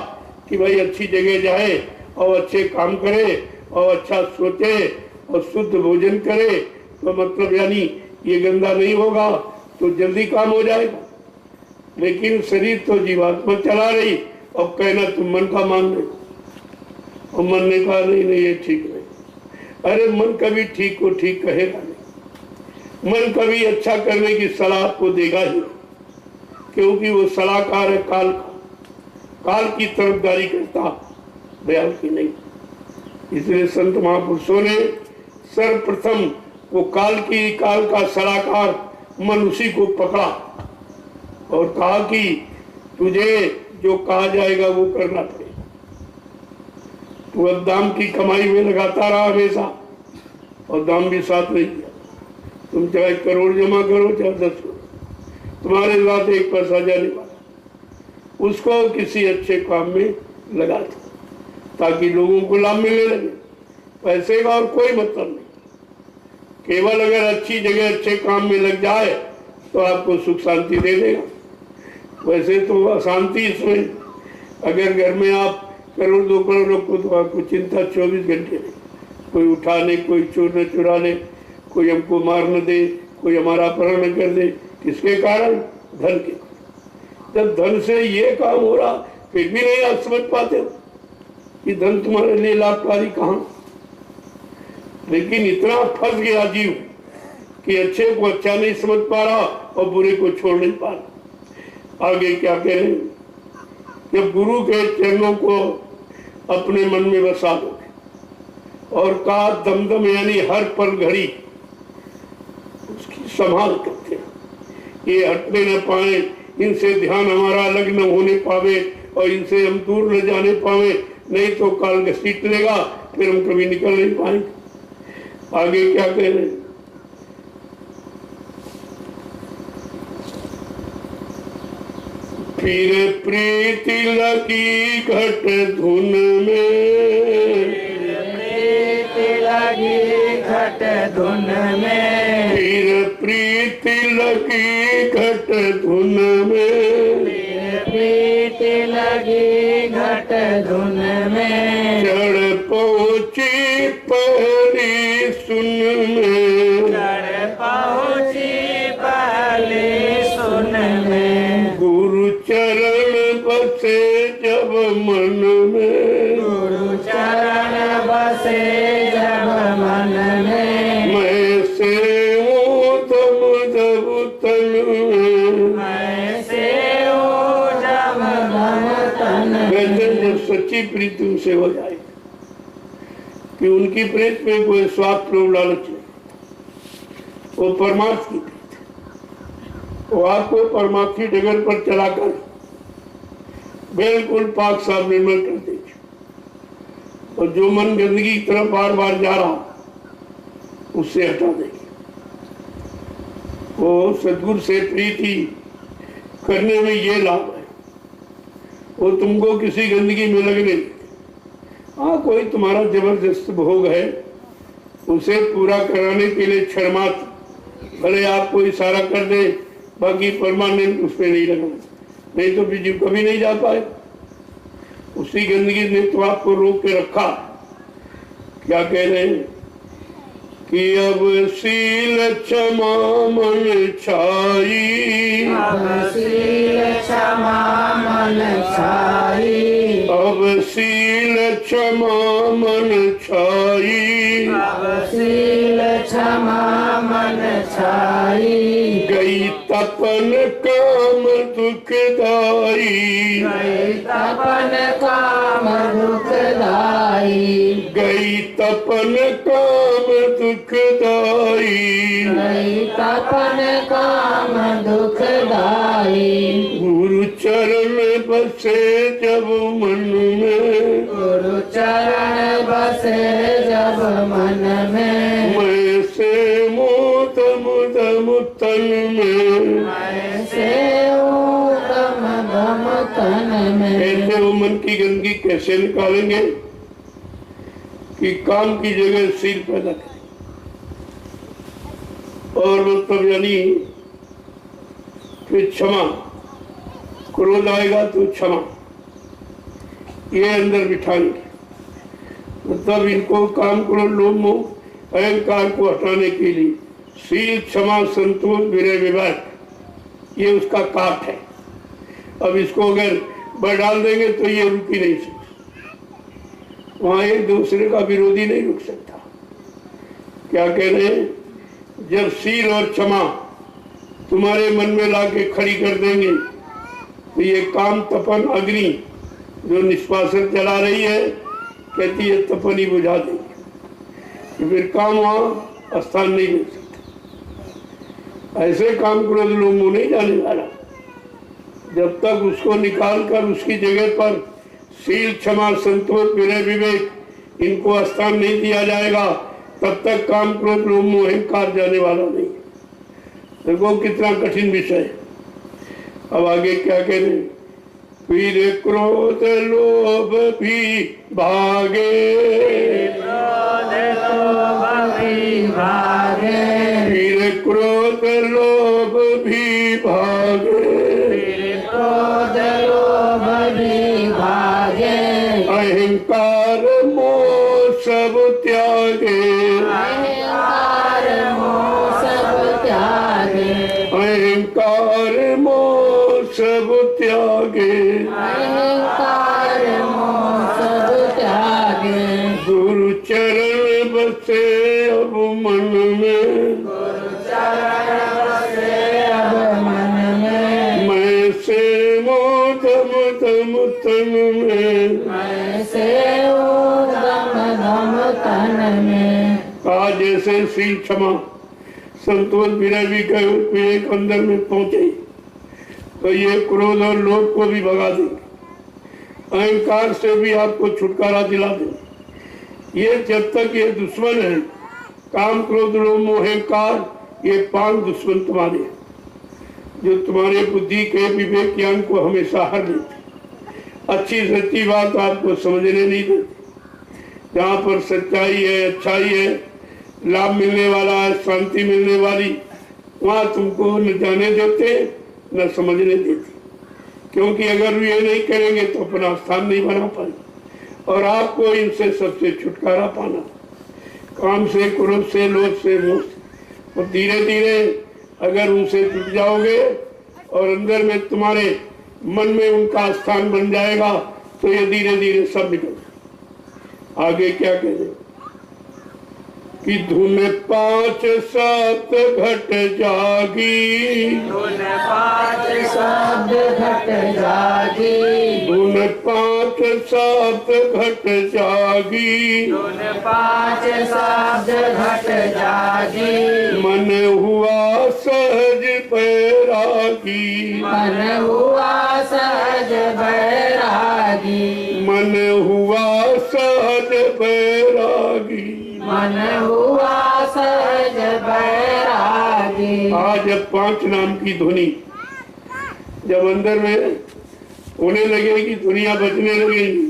कि भाई अच्छी जगह जाए और अच्छे काम करे और अच्छा सोचे और शुद्ध भोजन करे, तो मतलब यानी ये गंदा नहीं होगा तो जल्दी काम हो जाएगा। लेकिन शरीर तो जीवात्मा चला रही और कहना तुम मन का मान रहे, और मन ने कहा नहीं नहीं ये ठीक नहीं। अरे मन कभी ठीक को ठीक कहेगा नहीं, मन कभी अच्छा करने की सलाह आपको देगा ही, क्योंकि वो सलाहकार है काल का, काल की तरफदारी करता, दयाल की नहीं। इसलिए संत महापुरुषों ने सर्वप्रथम वो काल का सलाहकार मन उसी को पकड़ा और कहा कि तुझे जो कहा जाएगा वो करना पड़ेगा। तू अब दाम की कमाई में लगाता रहा हमेशा, और दाम भी साथ नहीं दिया। तुम चाहे करोड़ जमा करो चाहे 10 करोड़, तुम्हारे साथ 1 पैसा जाने वाला, उसको किसी अच्छे काम में लगा दो ताकि लोगों को लाभ मिलने लगे। पैसे का और कोई मतलब नहीं, केवल अगर अच्छी जगह अच्छे काम में लग जाए तो आपको सुख शांति दे देगा। वैसे तो अशांति इसमें, अगर घर में आप करोड़ 2 करोड़ रखो तो आपको चिंता 24 घंटे नहीं, कोई उठा ले, कोई चोर न चुरा ले, कोई हमको मार न दे, कोई हमारा अपहरण न कर दे। किसके कारण? धन के। जब धन से ये काम हो रहा फिर भी नहीं आप समझ पाते हो कि धन तुम्हारे लिए लाभकारी कहाँ। लेकिन इतना फंस गया जीव कि अच्छे को अच्छा नहीं समझ पा रहा और बुरे को छोड़ नहीं पा रहा। आगे क्या करें? जब गुरु के चरणों को अपने मन में बसा दोगे और कहा दमदम यानी हर पल घड़ी उसकी संभाल करते हैं, ये हटने न पाए, इनसे ध्यान हमारा अलग न होने पावे और इनसे हम दूर न जाने पावे, नहीं तो काल घसीट लेगा, फिर हम कभी निकल नहीं पाएंगे। आगे क्या कह रहे हैं? फिर प्रीति लगी घट धुन में, प्रीति लगी घट धुन में, फिर प्रीति लगी घट धुन में, प्रीति लगी घट धुन में, चढ़ पहुँची पहली सुन में, चढ़ पहुँची पहली सुन में, गुरु चरण बसे जब मन में, गुरु चरण बसे जब मन में, मैं सेऊं दम दब तन में, मैं सेऊं जब दम तन में। जब सच्ची प्रीति तुमसे हो जाए कि उनकी प्रीति में कोई स्वार्थ लोभ लालच नहीं, वो परमार्थ की प्रीति, वो आपको परमार्थ की डगर पर चलाकर बिल्कुल पाक साफ निर्मल कर देगी। और जो मन गंदगी की तरफ बार बार जा रहा उससे हटा देगी। वो सदगुरु से प्रीति करने में ये लाभ है, वो तुमको किसी गंदगी में लगने नहीं। हाँ, कोई तुम्हारा जबरदस्त भोग है, उसे पूरा कराने के लिए क्षणमात्र भले आपको इशारा कर दे, बाकी परमानेंट उसमें नहीं लगना, नहीं तो जीव कभी नहीं जा पाए। उसी गंदगी ने तो आपको रोक के रखा। क्या कह रहे हैं कि अब शील क्षमा मन छाई, अब शील क्षमा मन छाई, अब शील क्षमा मन छाई, अब शील क्षमा मन छाई, गई तपन काम दुखदाई, गई तपन काम दुखदाई, गई तपन काम दुखदाई, गई तपन काम दुखदाई, गुरु चरण बसे जब मन में, गुरु चरण बसे जब मन में, मैं से मोद मुदम तन में, ऐसे दम दम तन में। ऐसे वो मन की गंदगी कैसे निकालेंगे कि काम की जगह शील पैदा करें। और मतलब यानी फिर क्षमा, क्रोध आएगा तो क्षमा, ये अंदर बिठाएंगे। मतलब इनको काम, क्रोध, लोभ, मोह, अहंकार को हटाने के लिए शील, क्षमा, संतोष, विनय, विवेक, ये उसका काट है। अब इसको अगर बढ़ डाल देंगे तो ये रुक ही नहीं सकता, वहां एक दूसरे का विरोधी नहीं रुक सकता। क्या कह रहे हैं? जब शील और क्षमा तुम्हारे मन में लाके खड़ी कर देंगे तो ये काम, तपन, अग्नि जो निष्पासन चला रही है, कहती है तपन ही बुझा देंगे, तो फिर काम वहां स्थान नहीं मिल सकता। ऐसे काम क्रोध, लोभ, मोह नहीं जाने वाला। जब तक उसको निकाल कर उसकी जगह पर शील, क्षमा, संतोष, विनय, विवेक इनको स्थान नहीं दिया जाएगा, तब तक काम, क्रोध, लोभ, मोह, अहंकार जाने वाला नहीं। देखो कितना कठिन विषय है। अब आगे क्या कह रहे हैं? फिर क्रोध लोभ भी भागे, क्रोध लोभ भी भागे, फिर क्रोध लोभ भी भागे, क्रोध लोभ भी भागे, अहंकार मोह सब त्यागे, अहंकार मोह सब त्यागे, अहंकार मोह सब त्यागे, अहंकार मोह सब त्यागे, गुरु चरण बसे अब मन में, गुरु चरण बसे अब मन में, मैं से मोदम तम तन में, मैं से दम दम तन में। आज जैसे शील, क्षमा, संतोष, विनय, विवेक अंदर में पहुंचे तो ये क्रोध और लोभ को भी भगा देंगे, अहंकार से भी आपको छुटकारा दिला देंगे। ये जब तक ये दुश्मन है, काम, क्रोध, लोभ, मोह, अहंकार, ये 5 दुश्मन तुम्हारे हैं, जो तुम्हारे बुद्धि के विवेक ज्ञान को हमेशा हर देते, अच्छी सच्ची बात आपको समझने नहीं देते। जहाँ पर सच्चाई है, अच्छाई है, लाभ मिलने वाला है, शांति मिलने वाली, वहाँ तुमको न जाने देते न समझने देते। क्योंकि अगर ये नहीं करेंगे तो अपना स्थान नहीं बना पाएंगे। और आपको इनसे सबसे छुटकारा पाना, काम से, क्रोध से, लोभ से, मोह से। और धीरे धीरे अगर उनसे जुट जाओगे और अंदर में तुम्हारे मन में उनका स्थान बन जाएगा तो ये धीरे धीरे सब निकल। आगे क्या कह रहे कि धुन 5 7 घट जागी, धुन 5 शब्द घट जागी, धुन 5 7 घट जागी, धुन 5 शब्द घट जागी, मन हुआ सहज बैरागी, मन हुआ सहज बैरागी, मन हुआ सहज बैरागी। मन हुआ सहज बैरागी। आज जब 5 नाम की ध्वनि जब अंदर में होने लगेगी, दुनिया बचने लगेगी,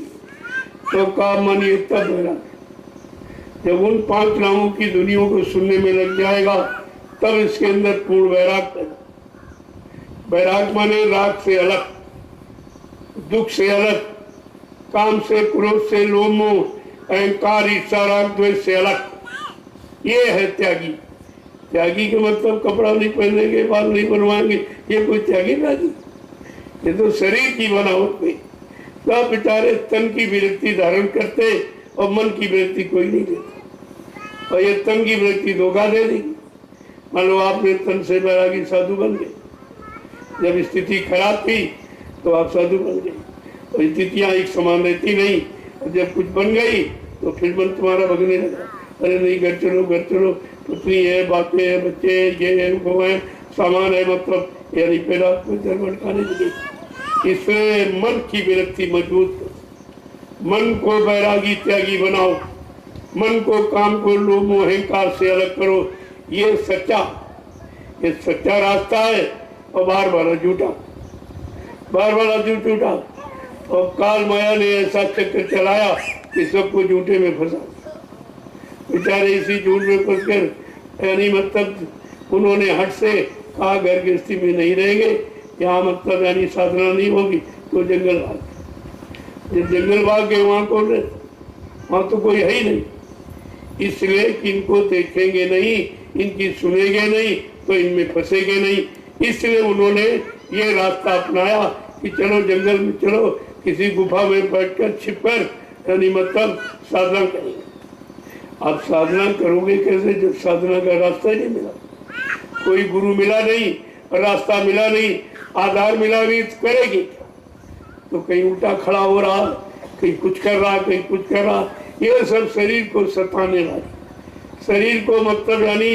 तो का मन ये तब बैराग। जब उन 5 नामों की ध्वनियों को सुनने में लग जाएगा तब इसके अंदर पूर्ण वैराग पैदा। वैराग माने राग से अलग, दुख से अलग, काम से, क्रोध से, लोभ, मोह, अहंकार, ईर्ष्या, राग, द्वेष से अलग। ये है त्यागी। त्यागी के मतलब कपड़ा नहीं पहनेंगे, बाल नहीं बनवाएंगे, ये कोई त्यागी नहीं। ये तो शरीर की बनावट में सब बेचारे तन की विरक्ति धारण करते और मन की विरक्ति कोई नहीं देता। और ये तन की विरक्ति धोखा दे देगी। मान लो आपने तन से बैरागी साधु बन गए, जब स्थिति खराब थी तो आप साधु बन गए, और स्थितियां एक समान रहती नहीं। और जब कुछ बन गई तो फिर मन तुम्हारा भगने लगा, अरे नहीं घर चलो, घर चलो, पुतली है, बातें है, बच्चे ये है, वो है, सामान है, मतलब यानी पहला आपको डर भटकाने लगे। इसलिए मन की विरक्ति मजबूत करो, मन को बैरागी त्यागी बनाओ, मन को काम को लोभ अहंकार से अलग करो। ये सच्चा रास्ता है। और बार बार झूठा और काल माया ने ऐसा चक्कर चलाया कि सबको झूठे में फंसा। बेचारे इसी झूठ में फंसकर यानी मतलब उन्होंने हट से कहा घर गृहस्थी में नहीं रहेंगे, यहाँ मतलब यानी साधना नहीं होगी तो जंगल भाग। जब जंगल भाग गए वहाँ कौन रहे? वहाँ तो कोई है ही नहीं। इसलिए कि इनको देखेंगे नहीं, इनकी सुनेंगे नहीं तो इनमें फंसेंगे नहीं। इसलिए उन्होंने ये रास्ता अपनाया कि चलो जंगल में चलो, किसी गुफा में बैठकर छिपकर यानी मतलब साधना करेंगे। आप साधना करोगे कैसे जब साधना का रास्ता ही नहीं मिला, कोई गुरु मिला नहीं, रास्ता मिला नहीं, आधार मिला नहीं, तो करेगी क्या? तो कहीं उल्टा खड़ा हो रहा, कहीं कुछ कर रहा, कहीं कुछ कर रहा। ये सब शरीर को सताने वाले, शरीर को मतलब यानी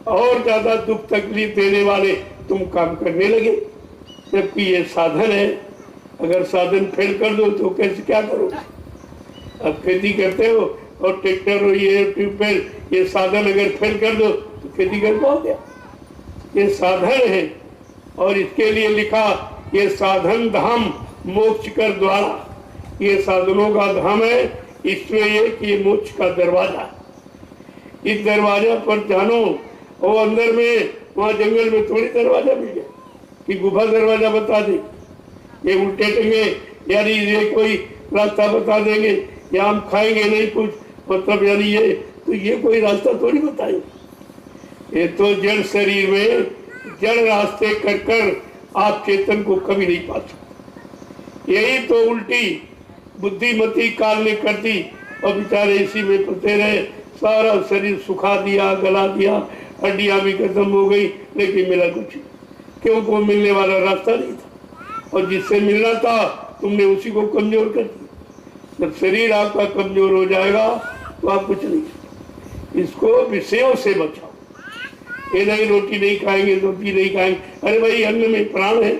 और ज्यादा दुख तकलीफ देने वाले तुम काम करने लगे, जबकि ये साधन है। अगर साधन फेल कर दो तो कैसे क्या करोगे? अब खेती करते हो और ट्रैक्टर और ये ट्यूबवेल, ये साधन अगर फेल कर दो तो खेती कर पाओगे? ये साधन है और इसके लिए लिखा ये साधन धाम मोक्ष कर द्वारा। ये साधनों का धाम है, इसमें ये कि ये मोक्ष का दरवाजा। इस दरवाजा पर जानो, और अंदर में वहाँ जंगल में थोड़ी दरवाजा मिल गया कि गुफा दरवाजा बता दे, ये उल्टे टंगे यानी ये कोई रास्ता बता देंगे, या हम खाएंगे नहीं कुछ मतलब यानी ये, तो ये कोई रास्ता थोड़ी बताएंगे। ये तो जड़ शरीर में जड़ रास्ते कर कर आप चेतन को कभी नहीं पा सकते। यही तो उल्टी बुद्धिमती काल ने कर दी और बेचारे इसी में फंसे रहे। सारा शरीर सुखा दिया, गला दिया, हड्डियां भी खत्म हो गई, लेकिन मिला कुछ क्यों? को मिलने वाला रास्ता नहीं था, और जिससे मिलना था तुमने उसी को कमजोर कर दिया। जब शरीर आपका कमजोर हो जाएगा तो आप कुछ नहीं। इसको विषयों से बचाओ। ये नहीं रोटी नहीं खाएंगे, रोटी नहीं खाएंगे, अरे भाई अन्न में प्राण है,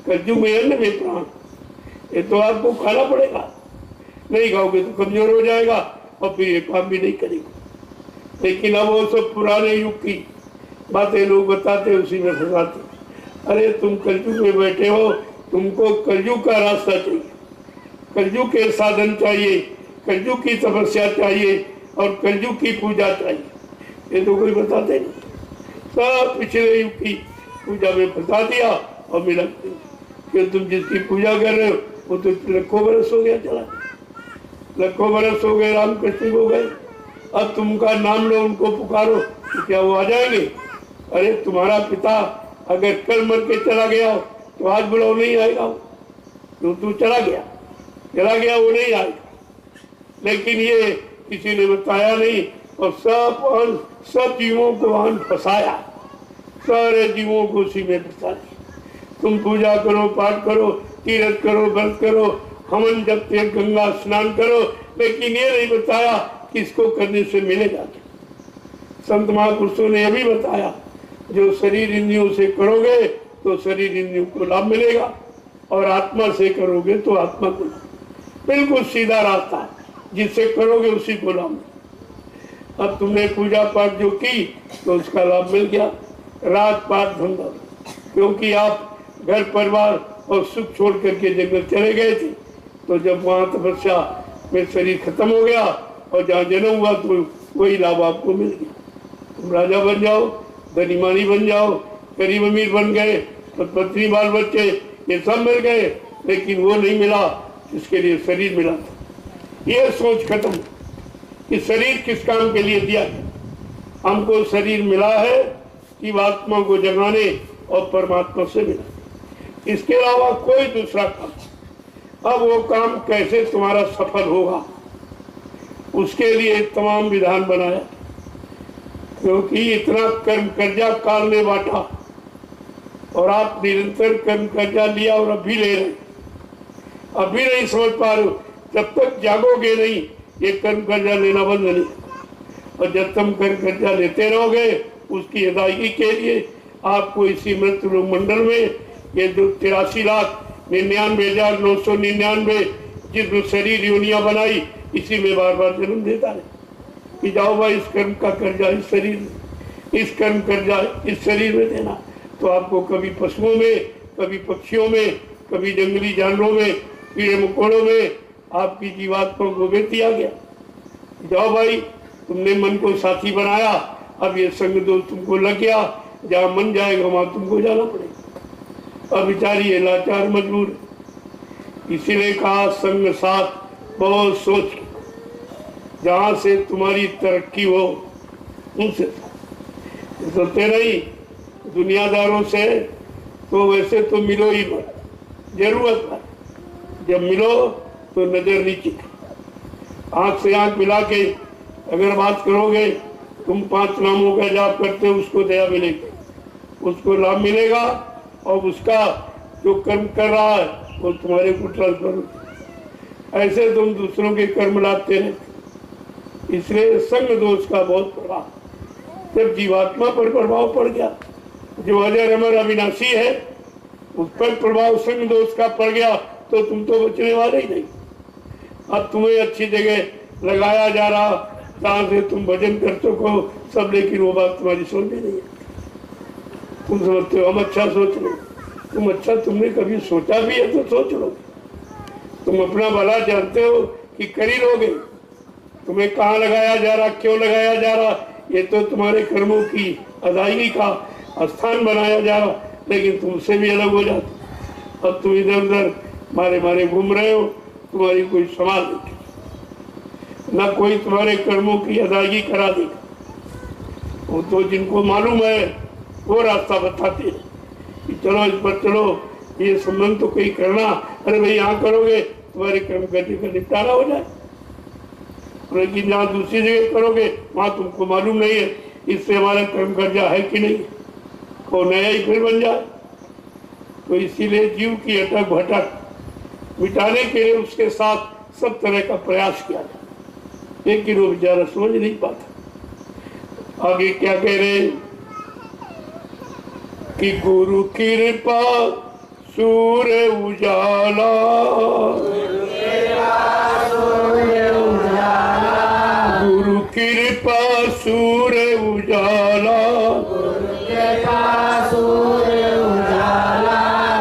कद्दू में अन्न में प्राण, ये तो आपको खाना पड़ेगा। नहीं खाओगे तो कमजोर हो जाएगा और फिर ये काम भी नहीं करेगा। लेकिन अब वो सब पुराने युग की बातें लोग बताते, उसी में फंसाते। अरे तुम कलयुग में बैठे हो, तुमको कलयुग का रास्ता चाहिए, कलयुग के साधन चाहिए, कलयुग की तपस्या चाहिए और कलयुग की पूजा चाहिए। ये तो कोई बताते नहीं, सब पिछले युग की पूजा में फंसा दिया और मिला कि तुम जिसकी पूजा कर रहे हो वो तो लाखों बरस हो गया, चला लाखों बरस हो गए, रामकृष्ण हो गए। अब तुमका नाम लो, उनको पुकारो तो क्या वो आ जाएंगे? अरे तुम्हारा पिता अगर कल मर के चला गया तो आज बुलाओ नहीं आएगा, तो तू चला गया वो नहीं आएगा। लेकिन ये किसी ने बताया नहीं और सब जीवों को वहां फंसाया, सारे जीवों को उसी में फंसा दिया। तुम पूजा करो, पाठ करो, तीर्थ करो, व्रत करो, हवन जपते, गंगा स्नान करो, लेकिन ये नहीं बताया कि इसको करने से मिलेगा। संत महापुरुषों ने यह भी बताया, जो शरीर इंद्रियों से करोगे तो शरीर इंद्रियों को लाभ मिलेगा, और आत्मा से करोगे तो आत्मा को लाभ। बिल्कुल सीधा रास्ता है, जिससे करोगे उसी को लाभ। अब तुमने पूजा पाठ जो की तो उसका लाभ मिल गया, रात पाठ धंधा, क्योंकि आप घर परिवार और सुख छोड़ करके जंगल चले गए थे। तो जब वहाँ तपस्या में शरीर खत्म हो गया और जहाँ जन्म हुआ तो वही लाभ आपको मिल गया। तुम राजा बन जाओ, धनी मानी बन जाओ, गरीब अमीर बन गए, तो पत्नी बाल बच्चे ये सब मिल गए, लेकिन वो नहीं मिला जिसके लिए शरीर मिला था। ये सोच खत्म कि शरीर किस काम के लिए दिया है। हमको शरीर मिला है जीवात्मा को जगाने और परमात्मा से मिला, इसके अलावा कोई दूसरा काम। अब वो काम कैसे तुम्हारा सफल होगा, उसके लिए तमाम विधान बनाया, क्योंकि इतना कर्म कर्जा काल ने बांटा और आप निरंतर कर्म कर्जा लिया और अभी ले रहे, अभी नहीं समझ पा रहे हो। जब तक जागोगे नहीं ये कर्म कर्जा लेना बंद नहीं, और जब तुम कर्म कर्जा लेते रहोगे उसकी अदायगी के लिए आपको इसी मृत्यु लोक मंडल में ये 83,99,999 जिस शरीर योनिया बनाई इसी में बार बार जन्म देता है कि जाओ भाई इस कर्म का कर्जा इस शरीर में, इस कर्म कर्जा इस शरीर में देना। तो आपको कभी पशुओं में, कभी पक्षियों में, कभी जंगली जानवरों में, कीड़े मकोड़ों में आपकी जीवात्मा को भी दिया गया। जाओ भाई तुमने मन को साथी बनाया, अब ये संग दोष तुमको लग गया, जहाँ मन जाएगा वहां तुमको जाना पड़ेगा। अब बेचारी ये लाचार मजबूर, इसीलिए कहा संग साथ बहुत सोच, जहाँ से तुम्हारी तरक्की हो उनसे सोचते नहीं। दुनियादारों से तो वैसे तो मिलो ही मत, जरूरत है जब मिलो तो नजर नीचे, आंख से आंख मिला के अगर बात करोगे, तुम 5 नामों का जाप करते हो उसको दया मिलेगी, उसको लाभ मिलेगा, और उसका जो कर्म कर रहा है वो तुम्हारे को ट्रांसफर। ऐसे तुम दूसरों के कर्म लाते रहते, इसलिए संग दोष का बहुत प्रभाव जब जीवात्मा पर प्रभाव पड़ गया, जो अजर अमर अविनाशी है उस पर प्रभाव संग दोष का पड़ गया तो तुम तो बचने वाले ही नहीं। अब तुम्हें अच्छी जगह लगाया जा रहा जहाँ से तुम भजन कर सको सब, लेकिन वो बात तुम्हारी समझ में नहीं है। तुम समझते हो हम अच्छा सोच रहे, तुम अच्छा तुमने कभी सोचा भी है तो सोच लो, तुम अपना भला जानते हो कि कर ही लोगे। तुम्हें कहाँ लगाया जा रहा, क्यों लगाया जा रहा, ये तो तुम्हारे कर्मों की अदायगी का स्थान बनाया जा रहा, लेकिन तुमसे भी अलग हो जाते। अब तुम इधर उधर मारे मारे घूम रहे हो, तुम्हारी कोई समाज नहीं, ना कोई तुम्हारे कर्मों की अदायगी करा देगा। वो तो जिनको मालूम है वो रास्ता बताते हैं कि चलो इस पर चलो, ये संबंध तो कोई करना, अरे भाई यहाँ करोगे तुम्हारे कर्म करने का निपटारा हो जाए, लेकिन जहाँ दूसरी जगह करोगे वहाँ तुमको मालूम नहीं है इससे हमारा कर्म कर्जा है कि नहीं, वो नया ही फिर बन जाए। तो इसीलिए जीव की अटक भटक मिटाने के लिए उसके साथ सब तरह का प्रयास किया जाए, लेकिन वो बेचारा समझ नहीं पाता। आगे क्या कह रहे हैं कि गुरु कृपा सूर्य उजाला, गुरु कृपा सूर्य उजाला,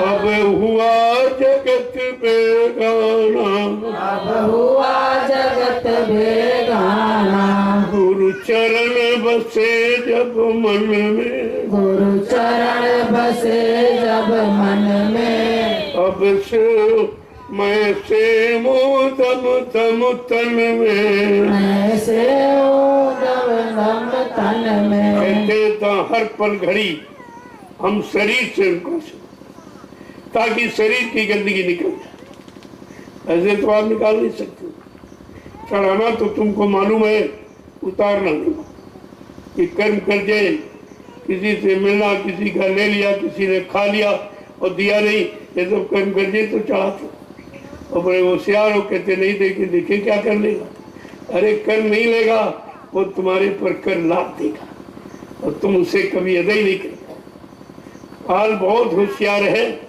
अब हुआ जगत बेगाना, अब हुआ जगत बेगाना, गुरु चरण बसे जब मन में, गुरु चरण बसे जब मन में, अब से मैं से मोदम तम तन में, मैं से दम दम तन में। कहते तो हर पल घड़ी हम शरीर से उनको ताकि शरीर की गंदगी निकल जाए। ऐसे तो आप निकाल नहीं सकते, चढ़ाना तो तुमको मालूम है, उतारना नहीं। कि कर्म कर जाए, किसी से मिलना, किसी का ले लिया, किसी ने खा लिया और दिया नहीं, ये सब कर्म कर जाए तो चढ़ाते। और बड़े होशियार हो कहते नहीं देखे देखे क्या कर लेगा, अरे कर नहीं लेगा, वो तुम्हारे पर कर लाद देगा और तुम उसे कभी अदा ही नहीं करेगा। हाल बहुत होशियार है,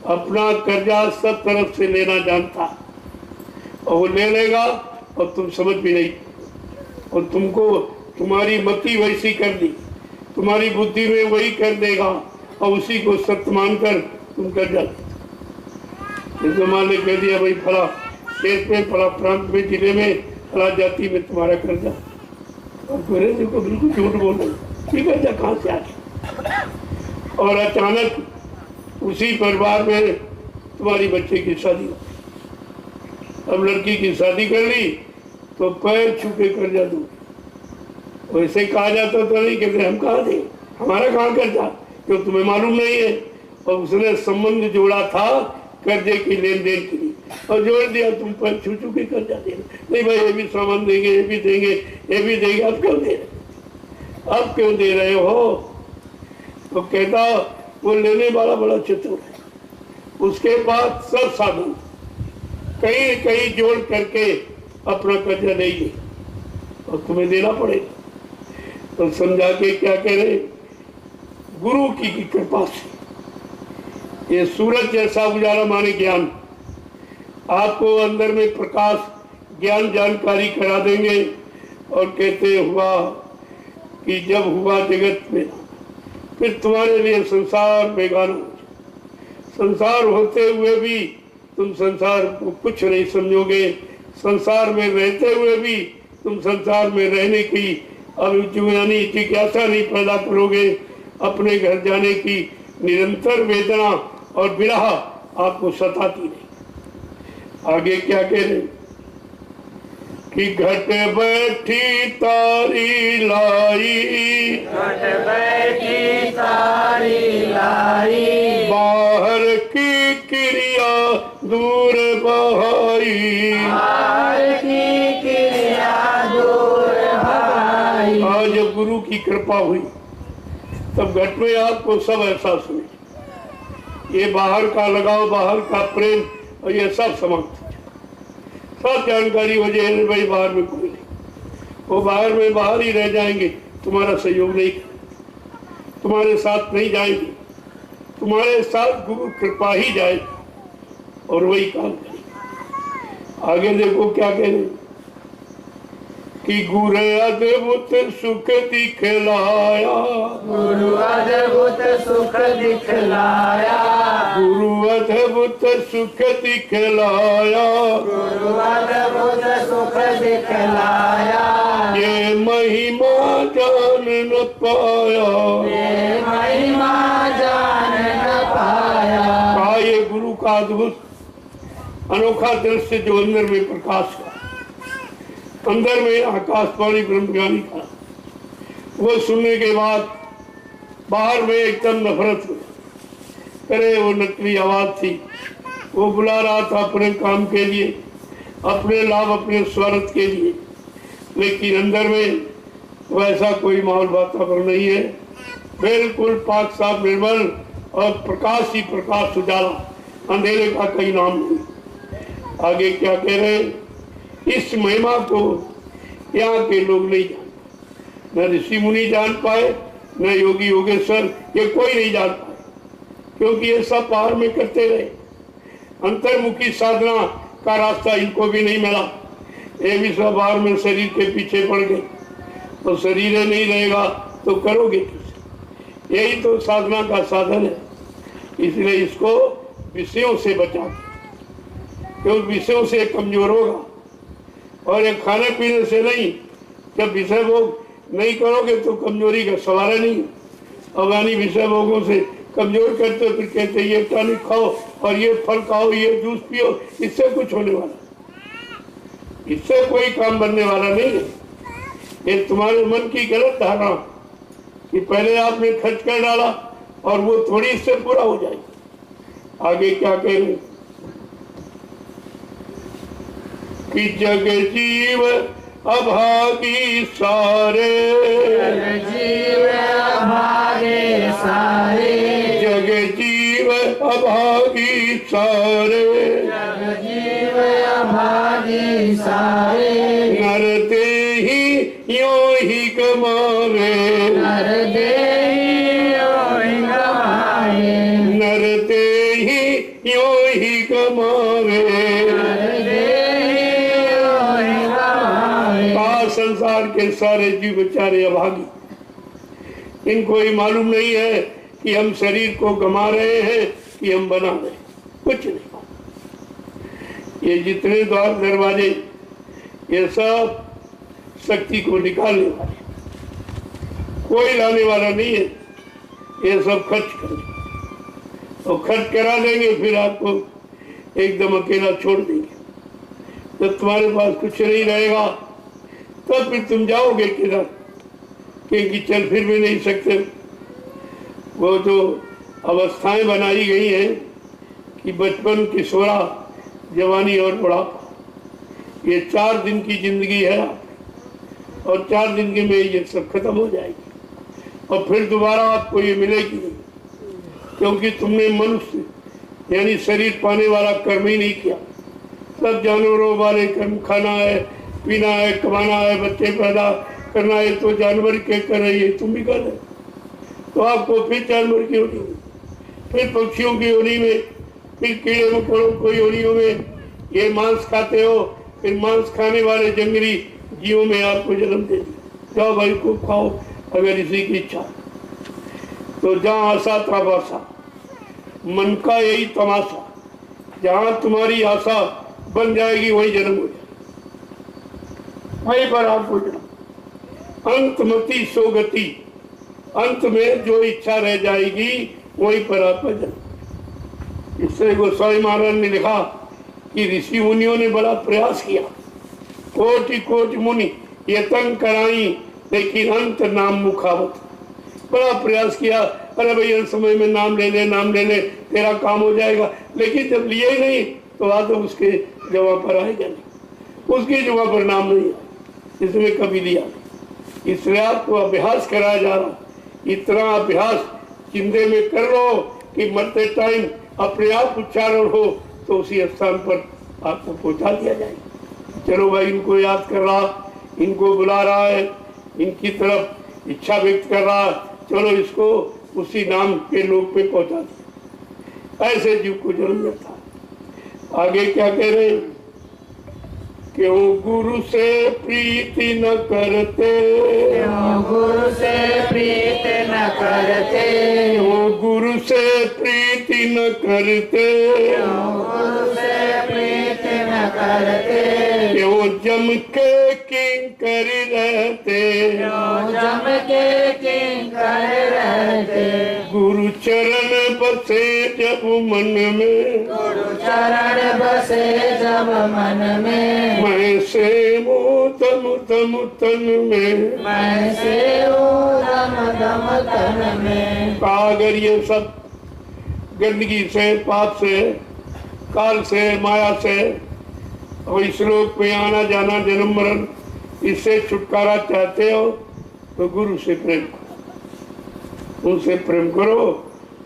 अपना कर्जा सब तरफ से लेना जानता, और वो ले लेगा और तुम समझ भी नहीं, और तुमको तुम्हारी मति वैसी कर दी, तुम्हारी बुद्धि में वही कर देगा और उसी को सत्य मानकर तुम कर जाते। जैसे मान ले कह दिया भाई फला देश में, फला प्रांत में, जिले में, फला जाति में तुम्हारा कर्जा, और मेरे देखो बिल्कुल झूठ बोल रहे, ठीक है जा कहाँ से आ गया। और अचानक उसी परिवार में तुम्हारी बच्चे की शादी हो, अब लड़की की शादी कर ली तो पैर छू के कर्जा दो, वैसे कहा जाता तो नहीं कहते हम कहाँ थे, हमारा कहाँ कर्जा, क्यों तुम्हें मालूम नहीं है। और उसने संबंध जोड़ा था कर्जे की लेन देन के लिए और जोड़ दिया तुम पर छू छू के कर्जा देना, नहीं भाई ये भी सामान देंगे, ये भी देंगे, ये भी देंगे, अब क्यों दे रहे, अब क्यों दे रहे हो। तो कहता वो लेने वाला बड़ा चतुर है, उसके बाद सब साधन कहीं कहीं जोड़ करके अपना कर्जा लेंगे और तुम्हें देना पड़ेगा। तो समझा के क्या कह रहे, गुरु की कृपा से ये सूरज जैसा उजाला माने ज्ञान, आपको अंदर में प्रकाश ज्ञान जानकारी करा देंगे। और कहते हुआ कि जब हुआ जगत में फिर तुम्हारे लिए संसार बेगाना हो जाए। संसार होते हुए भी तुम संसार को कुछ नहीं समझोगे, संसार में रहते हुए भी तुम संसार में रहने की अभिजुआनी जिज्ञासा नहीं पैदा करोगे, अपने घर जाने की निरंतर वेदना और विरह आपको सताती नहीं। आगे क्या कह रहे कि घट बैठी तारी लाई, घट बैठी तारी लाई, बाहर की क्रिया दूर बहाई, बाहर की क्रिया दूर बहाई। आज जब गुरु की कृपा हुई तब घट में आपको सब एहसास हुई, ये बाहर का लगाव, बाहर का प्रेम और ये सब समाप्त, सब जानकारी हो जाए भाई बाहर में कोई नहीं, वो बाहर में बाहर ही रह जाएंगे, तुम्हारा सहयोग नहीं, तुम्हारे साथ नहीं जाएंगे, तुम्हारे साथ गुरु कृपा ही जाए और वही काम करें। आगे देखो क्या कह रहे कि गुरु अद्भुत सुख दिखलाया, गुरु अद्भुत सुख दिखलाया, गुरु अद्भुत सुख दिखलाया, गुरु अद्भुत सुख दिखलाया, ये महिमा जान न पाया, ये महिमा जान न पाया। कहा ये गुरु का अद्भुत अनोखा दृश्य जो अंदर में प्रकाश का, अंदर में आकाशवाणी ब्रह्मज्ञानी का, वो सुनने के बाद बाहर में एकदम नफरत हुई। अरे वो नकली आवाज थी, वो बुला रहा था अपने काम के लिए, अपने लाभ, अपने स्वार्थ के लिए, लेकिन अंदर में वैसा कोई माहौल वातावरण नहीं है, बिल्कुल पाक साफ निर्मल और प्रकाश ही प्रकाश, उजाला, अंधेरे का कहीं नाम नहीं। आगे क्या कह रहे हैं, इस महिमा को यहाँ के लोग नहीं जानते, न ऋषि मुनि जान पाए, न योगी योगेश्वर, ये कोई नहीं जान पाए, क्योंकि ये सब बाहर में करते रहे। अंतर्मुखी साधना का रास्ता इनको भी नहीं मिला, ये भी सब बाहर में शरीर के पीछे पड़ गए। तो शरीर नहीं रहेगा तो करोगे कैसे, यही तो साधना का साधन है। इसलिए इसको विषयों से बचा, क्योंकि विषयों से कमजोर होगा, और ये खाने पीने से नहीं। जब विषय भोग नहीं करोगे तो कमजोरी का सवाल नहीं। अफगानी विषय भोगों से कमजोर करते हो, फिर कहते ये टॉनिक खाओ और ये फल खाओ, ये जूस पियो, इससे कुछ होने वाला, इससे कोई काम बनने वाला नहीं है। ये तुम्हारे मन की गलत धारणा कि पहले आपने खर्च कर डाला और वो थोड़ी इससे पूरा हो जाएगी। आगे क्या कह रहे कि जग जीव अभागी सारे, जग जीव अभागे सारे, जग जीव अभागी सारे, जग जीव अभागे सारे, नर देहि यो ही गमावे, नर देहि योहि गवाए, नर देहि यो ही गमावे। संसार के सारे जीव बेचारे अभागी, इनको ये मालूम नहीं है कि हम शरीर को गमा रहे हैं कि हम बना रहे हैं, कुछ नहीं। ये जितने द्वार दरवाजे, ये सब शक्ति को निकालने वाले, कोई लाने वाला नहीं है। ये सब खर्च करेंगे और खर्च करा देंगे, फिर आपको एकदम अकेला छोड़ देंगे। जब तुम्हारे पास कुछ नहीं रहेगा तब फिर तुम जाओगे किधर, क्योंकि चल फिर भी नहीं सकते। वो जो अवस्थाएं बनाई गई हैं कि बचपन, किशोरा, जवानी और बुढ़ापा, ये 4 दिन की जिंदगी है और 4 दिन के में ये सब खत्म हो जाएगी और फिर दोबारा आपको ये मिलेगी नहीं, क्योंकि तुमने मनुष्य यानी शरीर पाने वाला कर्म ही नहीं किया। सब जानवरों वाले कर्म, खाना है, पीना है, कमाना है, बच्चे पैदा करना है, तो जानवर के कर रही है, तुम भी कर रहे। तो आपको फिर जानवर की होनी में, फिर पक्षियों की होनी में, फिर कीड़े मकोड़ों की योनियों में, ये मांस खाते हो, फिर मांस खाने वाले जंगली जीवों में आपको जन्म दे दिया। जाओ भाई को खाओ अगर इसी की इच्छा। तो जहाँ आशा था वासा, मन का यही तमाशा, जहाँ तुम्हारी आशा बन जाएगी वही जन्म हो जाए, वहीं पर आपको जन्म। अंतमति सोगति, अंत में जो इच्छा रह जाएगी वहीं पर आपका जन्म। इससे गोस्वामी महाराज ने लिखा कि ऋषि मुनियों ने बड़ा प्रयास किया, कोटि कोटि मुनि यतन कराई, लेकिन अंत नाम मुखावत। बड़ा प्रयास किया, अरे भैया समय में नाम ले ले तेरा काम हो जाएगा, लेकिन जब लिए ही नहीं तो आ तो उसके जवाब पर आएगा नहीं, उसके जवाब पर नाम नहीं आए, इसमें कभी लिया नहीं। इसलिए आपको अभ्यास कराया जा रहा, इतना अभ्यास चिंदे में कर लो कि मरते टाइम अपने आप उच्चारण हो तो उसी स्थान पर आपको पहुंचा दिया जाएगा। चलो भाई, इनको याद कर रहा, इनको बुला रहा है, इनकी तरफ इच्छा व्यक्त कर रहा, चलो इसको उसी नाम के लोग पे पहुंचा दिया। ऐसे जीव को जन्म मिलता है। आगे क्या कह रहे हैं? क्यों गुरु से प्रीति न करते, क्यों गुरु से प्रीति न करते, क्यों गुरु से प्रीति न करते, क्यों गुरु से प्रीति न करते, क्यों जम के किंकर रहते, क्यों जम के किंकर रहते, गुरु चरण बसे जब मन में, गुरु चरण बसे जब मन में, मैं से तम तम तन में, मैं से दम दम तन में। अगर ये सब गंदगी से, पाप से, काल से, माया से और इस लोक में आना जाना, जन्म मरण, इससे छुटकारा चाहते हो तो गुरु से प्रेम करो, उनसे प्रेम करो।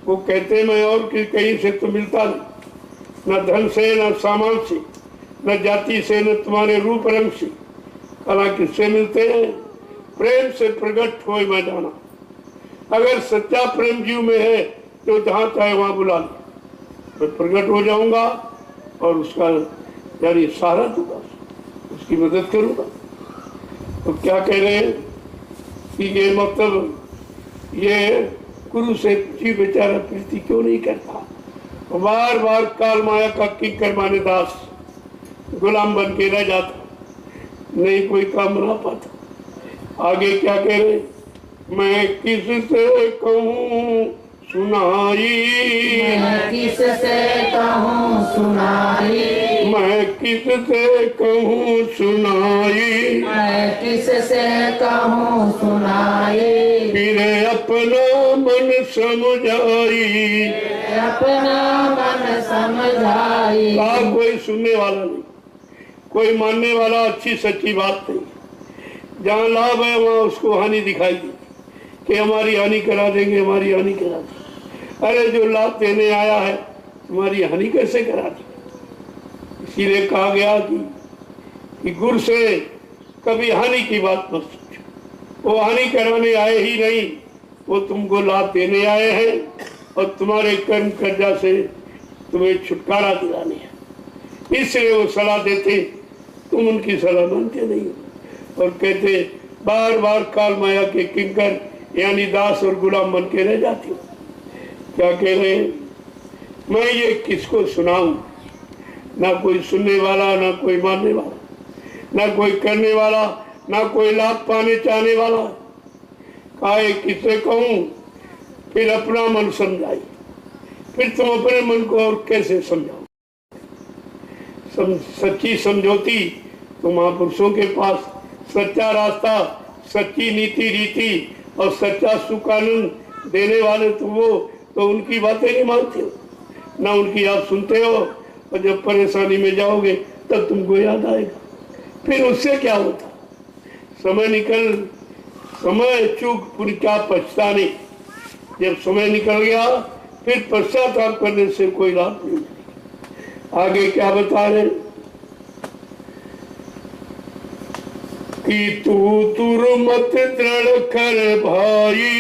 वो कहते मैं और कहीं से तो मिलता नहीं, न धन से, न सामान से, न जाति से, न तुम्हारे रूप रंग से, कला किससे मिलते हैं? प्रेम से प्रकट हो मैं जाना। अगर सच्चा प्रेम जीव में है तो जहाँ चाहे वहाँ बुला ले, मैं प्रकट हो जाऊंगा और उसका यानी सहारा दूंगा, उसकी मदद करूंगा। तो क्या कह रहे हैं कि ये मतलब ये गुरु से जीव बेचारा प्रीति क्यों नहीं करता? बार बार काल माया का किंकर माने दास गुलाम बन के रह जाता, नहीं कोई काम बना पाता। आगे क्या कह रहे? मैं किससे कहूँ सुनाई, मैं किससे कहूँ सुनाई, मैं किससे कहूँ सुनाई, मैं किससे कहूँ सुनाई, फिर अपना मन समझाई, अपना मन समझाई। आप कोई सुनने वाला नहीं, कोई मानने वाला अच्छी सच्ची बात नहीं। जहाँ लाभ है वहाँ उसको हानि दिखाई दी कि हमारी हानि करा देंगे, हमारी हानि करा देंगे। अरे जो लाभ देने आया है तुम्हारी हानि कैसे करा दी? इसीलिए कहा गया कि गुरु से कभी हानि की बात मत सोचो। वो हानि कराने आए ही नहीं, वो तुमको लाभ देने आए हैं और तुम्हारे कर्म कर्जा से तुम्हें छुटकारा दिलाने है। इसलिए वो सलाह देते, तुम उनकी सलाह मानते नहीं और कहते बार बार काल माया के किंकर यानी दास और गुलाम बन के रह जाती हो। क्या कह रहे हैं? मैं ये किसको सुनाऊं? ना कोई सुनने वाला, ना कोई मानने वाला, ना कोई करने वाला, ना कोई लाभ पाने चाहने वाला। काहे किससे कहूं? फिर अपना मन समझाई। फिर तुम अपने मन को और कैसे समझाओ? सच्ची समझौती तो महापुरुषों के पास, सच्चा रास्ता सच्ची नीति रीति और सच्चा सुख आनंद देने वाले तुम हो, तो उनकी बातें नहीं मानते हो, ना उनकी आप सुनते हो। और जब परेशानी में जाओगे तब तुमको याद आएगा, फिर उससे क्या होता? समय चूक पुण्य क्या पछताने। जब समय निकल गया फिर पश्चाताप करने से कोई लाभ नहीं। आगे क्या बता रहे कि तू दुर्मत दृढ़ कर भाई,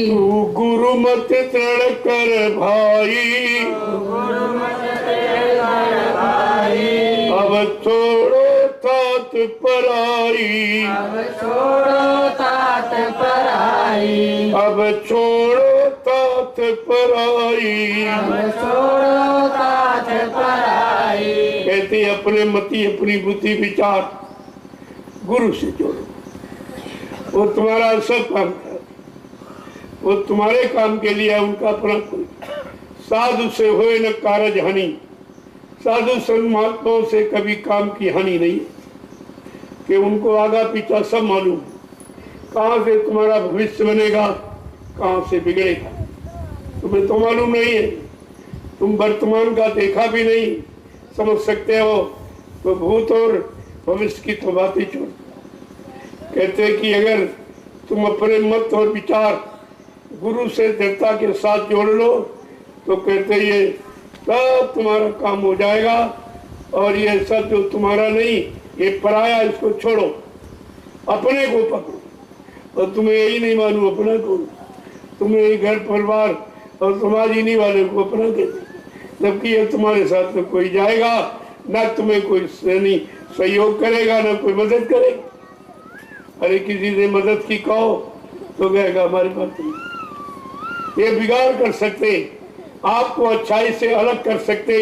तू गुरुमत दृढ़ कर भाई, अब छोड़ो तात पराई, अब छोड़ो तात पराई, अब छोड़ो तात पराई। अब छोड़ो तात पराई। कहते अपने मति अपनी बुद्धि विचार गुरु से जोड़ो, वो तुम्हारा सब काम कर, वो तुम्हारे काम के लिए उनका अपना कोई। साधु से होए न कारज हानि, साधु संत से कभी काम की हानि नहीं, कि उनको आगा पीछा सब मालूम, कहाँ से तुम्हारा भविष्य बनेगा, कहाँ से बिगड़ेगा तुम्हें तो मालूम नहीं है। तुम वर्तमान का देखा भी नहीं समझ सकते हो, तो भूत और भविष्य की तो बातें छोड़। कहते कि अगर तुम अपने मत और विचार गुरु से दृढ़ता के साथ जोड़ लो, तो कहते ये सब तुम्हारा काम हो जाएगा। और ये सब जो तुम्हारा नहीं, ये पराया, इसको छोड़ो, अपने को पकड़ो। और तुम्हें यही नहीं मालूम अपना कौन, तुम्हें यही घर परिवार और समाज ही नहीं वाले को अपना कहते, जबकि ये तुम्हारे साथ में कोई जाएगा ना, तुम्हें कोई सहयोग करेगा ना कोई मदद करेगा। अरे किसी ने मदद की कहो तो कहेगा हमारी बात नहीं। ये बिगाड़ कर सकते, आपको अच्छाई से अलग कर सकते,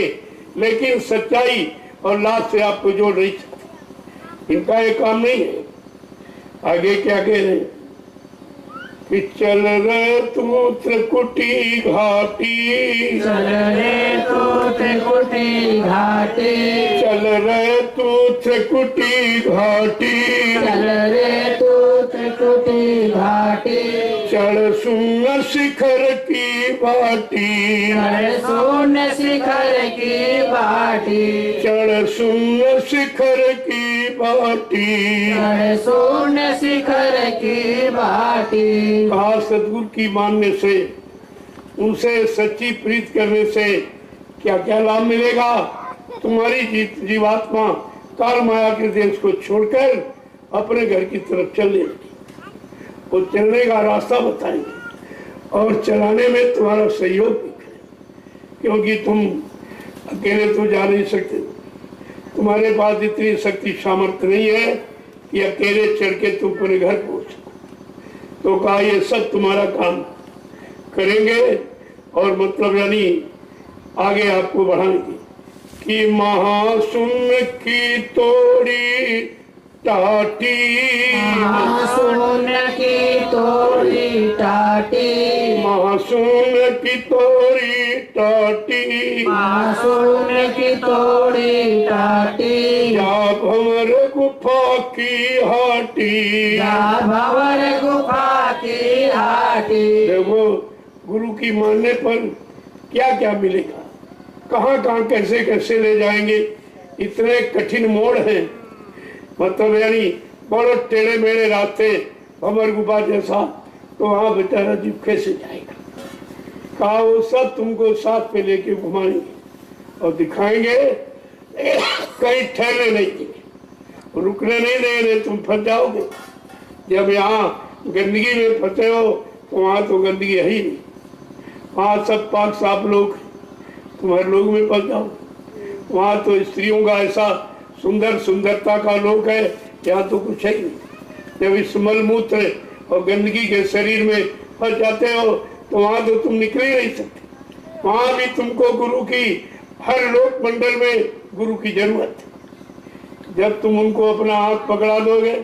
लेकिन सच्चाई और लाज से आपको जोड़ नहीं सकते। इनका ये काम नहीं है। आगे क्या कह रहे कि चल रहे तू त्रिकुटी घाटी, चल रे तू त्रिकुटी घाटी, चल रहे तू त्रिकुटी घाटी, चल रे तू त्रिकुटी घाटी, चढ़ सुन शिखर की बाटी, चढ़ शून्य शिखर की बाटी, चढ़ सुन शिखर की बाटी। चढ़ शून्य शिखर की बाटी। कहा सदगुरु की मानने से, उनसे सच्ची प्रीत करने से क्या क्या लाभ मिलेगा? तुम्हारी जीवात्मा काल माया के देश को छोड़कर अपने घर की तरफ चलने लगी। वो चलने का रास्ता बताएंगे और चलाने में तुम्हारा सहयोग भी करें, क्योंकि तुम अकेले तो जा नहीं सकते। तुम्हारे पास इतनी शक्ति सामर्थ्य नहीं है कि अकेले चढ़ के तुम अपने घर पहुंच सको। तो कहा ये सब तुम्हारा काम करेंगे, और मतलब यानी आगे आपको बढ़ाएंगे कि महासुन की तोड़ी टाटी, महासुन की तोड़ी टाटी, महासुन की तोड़ी टाटी, महासुन की तोड़ी टाटी, जा भंवर गुफा की हाटी, जा भंवर गुफा की हाटी। देखो गुरु की मानने पर क्या क्या मिलेगा, कहाँ कहाँ कैसे कैसे ले जाएंगे। इतने कठिन मोड़ हैं, मतलब यानी बड़े टेढ़े मेढ़े रास्ते, भंवर गुफा जैसा, तो वहाँ बेचारा जीव कैसे जाएगा। कहा वो सब तुमको साथ पे लेके घुमाएंगे और दिखाएंगे, कहीं ठहरने नहीं देंगे, रुकने नहीं देंगे, तुम फंस जाओगे। जब यहाँ गंदगी में फंसे हो तो वहाँ तो गंदगी है ही नहीं, वहाँ सब पाक साफ लोग, तुम्हारे लोग में फंस जाओ। वहाँ तो स्त्रियों का ऐसा सुंदरता का लोक है, यहाँ तो कुछ है ही नहीं। जब इस मलमूत्र और गंदगी के शरीर में फंस जाते हो तो वहाँ तो तुम निकल ही नहीं सकते। वहाँ भी तुमको गुरु की, हर लोक मंडल में गुरु की जरूरत है। जब तुम उनको अपना हाथ पकड़ा दोगे,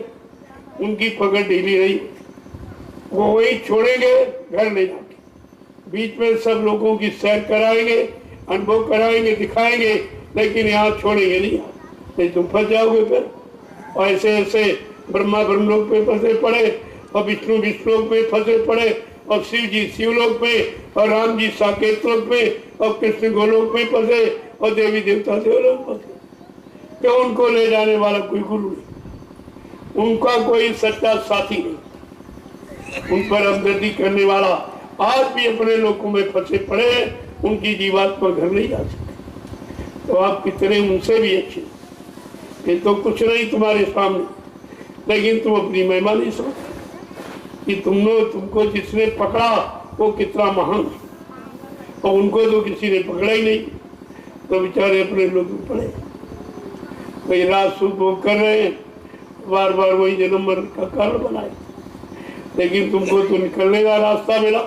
उनकी पकड़ ढीली रही, वो वही छोड़ेंगे घर ले जाके, बीच में सब लोगों की सैर कराएंगे, अनुभव कराएंगे, दिखाएंगे, लेकिन यहाँ छोड़ेंगे नहीं, नहीं तुम फंस जाओगे फिर। और ऐसे ऐसे ब्रह्मा ब्रह्मलोक पे फंसे पड़े, और विष्णु विष्णुलोक पे फंसे पड़े, और शिव जी शिवलोक पे, और राम जी साकेत लोक पे, और कृष्ण गोलोक में फंसे, और देवी देवता देवलोक फंसे। क्यों? उनको ले जाने वाला कोई गुरु नहीं, उनका कोई सच्चा साथी नहीं, उन पर हमदर्दी करने वाला आज भी अपने लोकों में फंसे पड़े, उनकी जीवात्मा घर नहीं जा सकती। तो आप कितने उनसे भी अच्छे, ये तो कुछ नहीं तुम्हारे सामने, लेकिन तुम अपनी महिमा नहीं समझते कि तुमको जिसने पकड़ा वो कितना महान है, और उनको तो किसी ने पकड़ा ही नहीं, तो बेचारे अपने लोग पड़े, कई रात सुख कर रहे हैं, बार बार वही जन्म मरण का कारण बनाए। लेकिन तुमको तो निकलने का रास्ता मिला।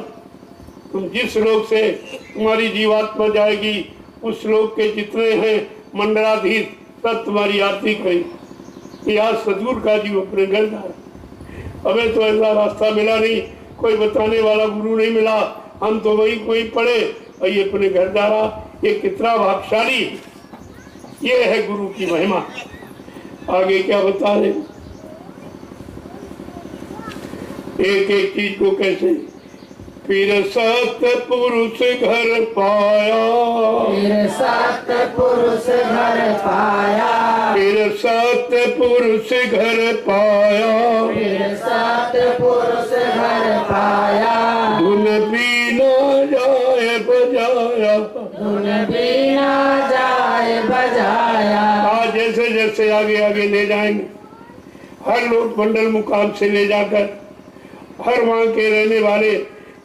तुम जिस लोक से तुम्हारी जीवात्मा जाएगी, उस लोक के जितने हैं मंडलाधीश सब तुम्हारी आरती करेंगे। आज सदगुरु का जीव अपने घर जा रहा, हमें तो ऐसा रास्ता मिला नहीं, कोई बताने वाला गुरु नहीं मिला, हम तो वही कोई पढ़े और ये अपने घर जा रहा। ये कितना भाग्यशाली, ये है गुरु की महिमा। आगे क्या बता रहे, एक एक चीज को कैसे, फिर सतपुरुष घर पाया, फिर सतपुरुष घर पाया, फिर सतपुरुष घर पाया, फिर सतपुरुष घर पाया, धुन बीना जाए बजाया, धुन बीना जाए बजाया। आज जैसे जैसे आगे आगे ले जाएंगे, हर लोक मंडल मुकाम से ले जाकर हर वहाँ के रहने वाले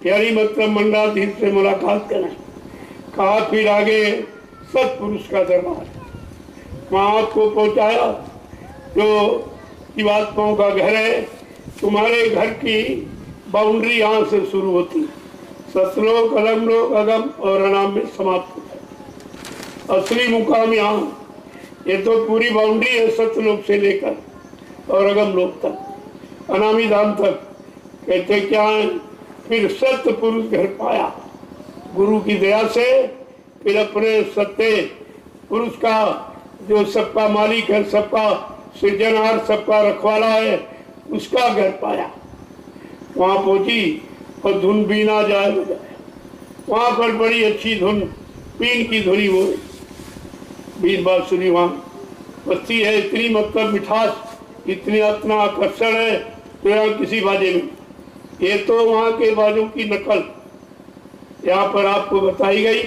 यानी मतलब मंडलाधीश से मुलाकात करें। कहा फिर आगे सतपुरुष का दरबार, वहाँ आपको पहुँचाया जो जीवात्माओं का घर है। तुम्हारे घर की बाउंड्री यहाँ से शुरू होती, सतलोक अलमलोक अगम और अनाम में समाप्त होता है। असली मुकाम यहाँ, ये तो पूरी बाउंड्री है सतलोक से लेकर और अगम लोक तक, अनामी धाम तक। कहते क्या है, फिर सत्य पुरुष घर पाया, गुरु की दया से फिर अपने सत्य पुरुष का जो सबका मालिक है, सबका सृजनहार, सबका रखवाला है, उसका घर पाया। वहाँ पहुंची और धुन बीना जाए बजाया, वहाँ पर बड़ी अच्छी धुन पीन की धुनी वो बीन बांसुरी वहाँ बजती है। इतनी मतलब मिठास, इतनी अपना आकर्षण है तो यहाँ किसी बाजे में। ये तो वहाँ के बाजों की नकल यहाँ पर आपको बताई गई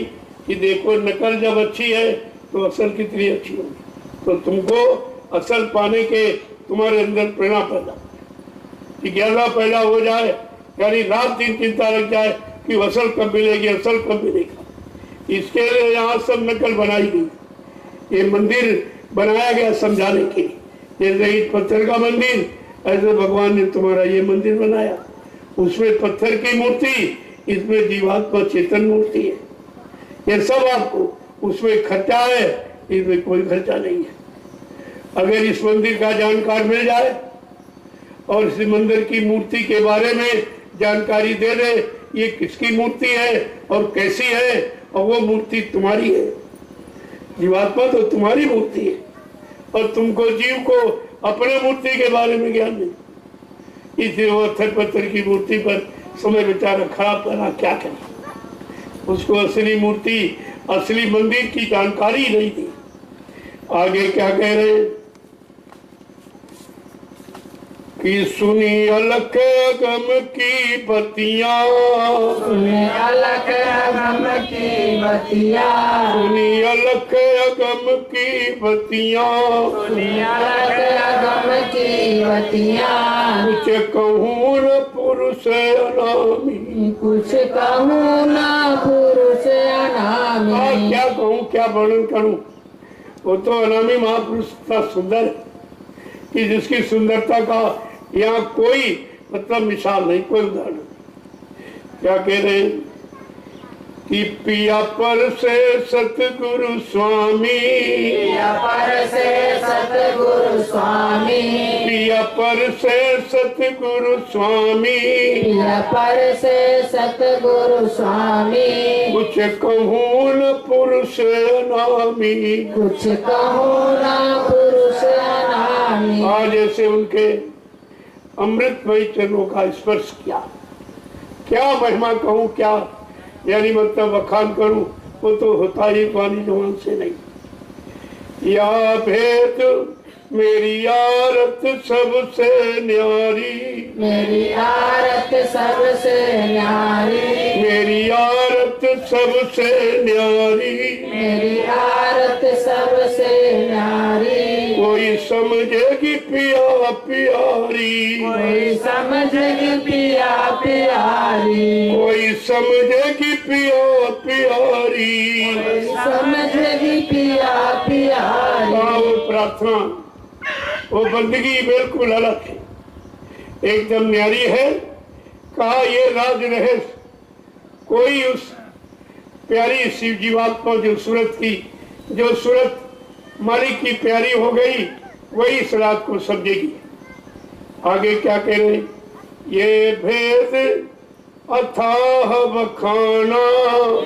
कि देखो नकल जब अच्छी है तो असल कितनी अच्छी होगी। तो तुमको असल पाने के तुम्हारे अंदर प्रेरणा पैदा, जिज्ञासा पैदा हो जाए, यानी रात दिन चिंता लग जाए कि असल कब मिलेगी, असल कब मिलेगा। इसके लिए यहाँ सब नकल बनाई गई। ये मंदिर बनाया गया समझाने के लिए, जैसे ईट पत्थर का मंदिर, ऐसे भगवान ने तुम्हारा ये मंदिर बनाया। उसमें पत्थर की मूर्ति, इसमें जीवात्मा चेतन मूर्ति है। ये सब आपको, उसमें खर्चा है, इसमें कोई खर्चा नहीं है। अगर इस मंदिर का जानकार मिल जाए और इस मंदिर की मूर्ति के बारे में जानकारी दे दे, ये किसकी मूर्ति है और कैसी है, और वो मूर्ति तुम्हारी है। जीवात्मा तो तुम्हारी मूर्ति है और तुमको जीव को अपने मूर्ति के बारे में ज्ञान नहीं। इसलिए वो पत्थर की मूर्ति पर समय बेचारा खराब करना क्या करें, उसको असली मूर्ति, असली मंदिर की जानकारी नहीं दी। आगे क्या कह रहे हैं कि सुनी अलख अगम की बतियां, सुनी अलख अगम की बतियां, सुनी अलख अगम की बतियां, सुनी अलख अगम की बतियां। कुछ कहूँ न पुरुष अनामी, कुछ कहूँ ना पुरुष अनामी। क्या कहूँ, क्या वर्णन करूँ। वो तो अनामी महापुरुष इतना सुंदर है कि जिसकी सुंदरता का यहाँ कोई मतलब मिसाल नहीं, कोई उदाहरण नहीं। क्या कह रहे हैं कि पिया पर से सतगुरु स्वामी, पिया पर से सतगुरु स्वामी, पिया पर से सतगुरु स्वामी, पिया पर से सतगुरु स्वामी। कुछ कहूँ न पुरुष अनामी, कुछ कहूँ ना पुरुष स्वामी। आज ऐसे उनके अमृतमय चरणों का स्पर्श किया, क्या महिमा कहूँ, क्या यानी मतलब बखान करूँ, वो तो होता ही पानी जवान से नहीं। या भेद मेरी आरत सबसे न्यारी, मेरी आरत सबसे न्यारी, मेरी आरत सबसे न्यारी, मेरी आरत सबसे न्यारी। कोई समझेगी पिया प्यारी, कोई समझेगी पिया प्यारी, कोई समझेगी पिया प्यारी। कोई समझेगी पिया प्यारी। वो प्रार्थना, वो बंदगी बिल्कुल अलग है, एकदम न्यारी है। कहा ये राज रहस्य कोई उस प्यारी शिव जीवात्मा जो सूरत की, जो सूरत मालिक की प्यारी हो गई, वही इस रात को समझेगी। आगे क्या कह रहे, ये भेद अथाह बखाना,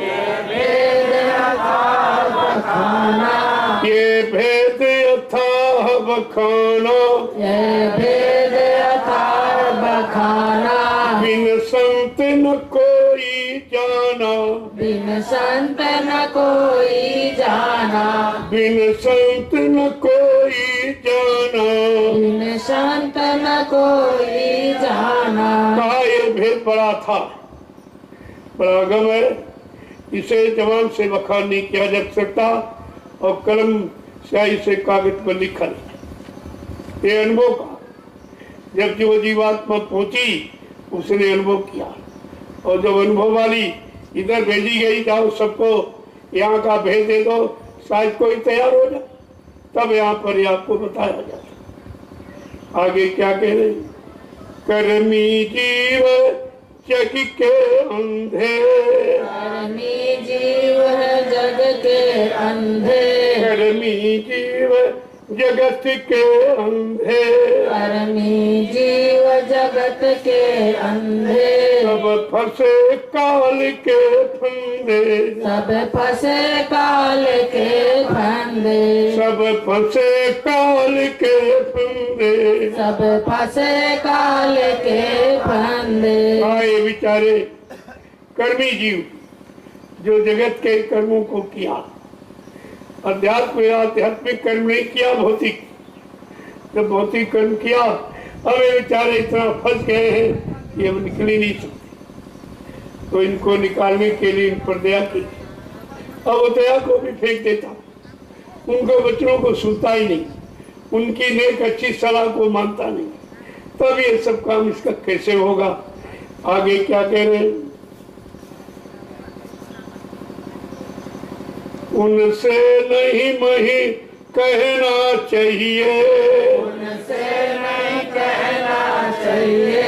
ये भेद अथाह बखाना, ये भेद अथाह बखाना, ये भेद अथाह बखाना। बिन संत न कोई जाना, बिन संत न कोई जाना, बिन संत न कोई जाना। बिन संत न कोई जाना। कहा ये भेद बड़ा था, बड़ा गम है, इसे जवान से बखान नहीं किया जा सकता और कलम स्याही से कागज पर लिखा नहीं। ये अनुभव का जब जो जीवात्मा पहुंची उसने अनुभव किया, और जब अनुभव वाली इधर भेजी गई, जाओ सबको यहाँ का भेज दे दो, शायद कोई तैयार हो जाए, तब यहाँ पर ये आपको बताया जाता। आगे क्या कह रहे, कर्मी जीव जग के अंधे, कर्मी जीव है जग के अंधे, कर्मी जीव जगत के अंधे, कर्मी जीव जगत के अंधे। सब फंसे काल के फंदे, सब फंसे काल के फंदे, सब फंसे काल के फंदे। सब फंसे काल के फंदे। आए बेचारे कर्मी जीव जो जगत के कर्मों को किया, आध्यात्मिक कर्म नहीं किया, भौतिक, जब भौतिक कर्म किया, अब ये बेचारे इतना फंस गए हैं कि अब निकल ही नहीं सकते। तो इनको निकालने के लिए इन पर दया की, अब वो दया को भी फेंक देता, उनको बच्चों को सुनता ही नहीं, उनकी नेक अच्छी सलाह को मानता नहीं, तब ये सब काम इसका कैसे होगा। आगे क्या कह रहे हैं, उनसे नहीं मही कहना चाहिए, उनसे नहीं कहना चाहिए,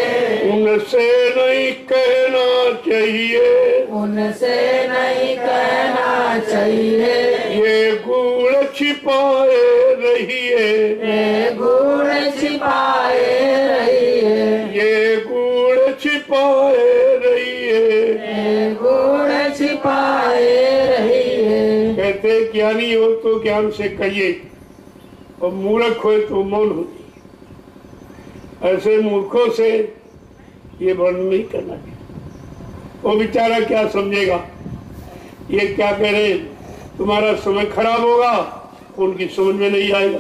उनसे नहीं कहना चाहिए, उनसे नहीं कहना चाहिए। ये गुण छिपाए रहिए, ये गुण छिपाए रहिए, ये गुण छिपाए रहिए। ये गुण छिपाए रहिए। कहते ज्ञानी हो तो ज्ञान से कहिए, और मूर्ख हो तो मौन हो जाइए। ऐसे मूर्खों से ये वर्णन नहीं करना चाहिए, वो बेचारा क्या समझेगा, ये क्या कह रहे, तुम्हारा समय खराब होगा, उनकी समझ में नहीं आएगा।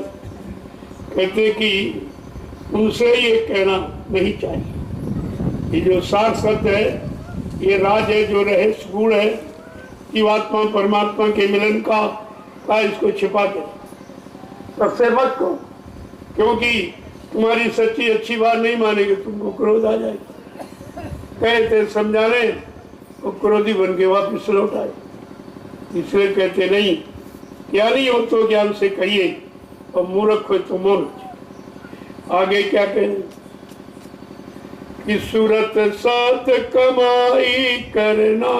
कहते कि उनसे ये कहना नहीं चाहिए। ये जो सार सत्य है, ये राज है, जो रहस्य गुण है जीवात्मा परमात्मा के मिलन का इसको छिपा दे, सबसे मत करो, क्योंकि तुम्हारी सच्ची अच्छी बात नहीं मानेंगे, तुमको क्रोध आ जाएगा। कहते समझाने वो क्रोधी बन के वापिस लौट आए। इसलिए कहते नहीं, ज्ञानी हो तो ज्ञान से कहिए, और मूर्ख हो तो मौन। आगे क्या कहें कि सूरत साथ कमाई करना,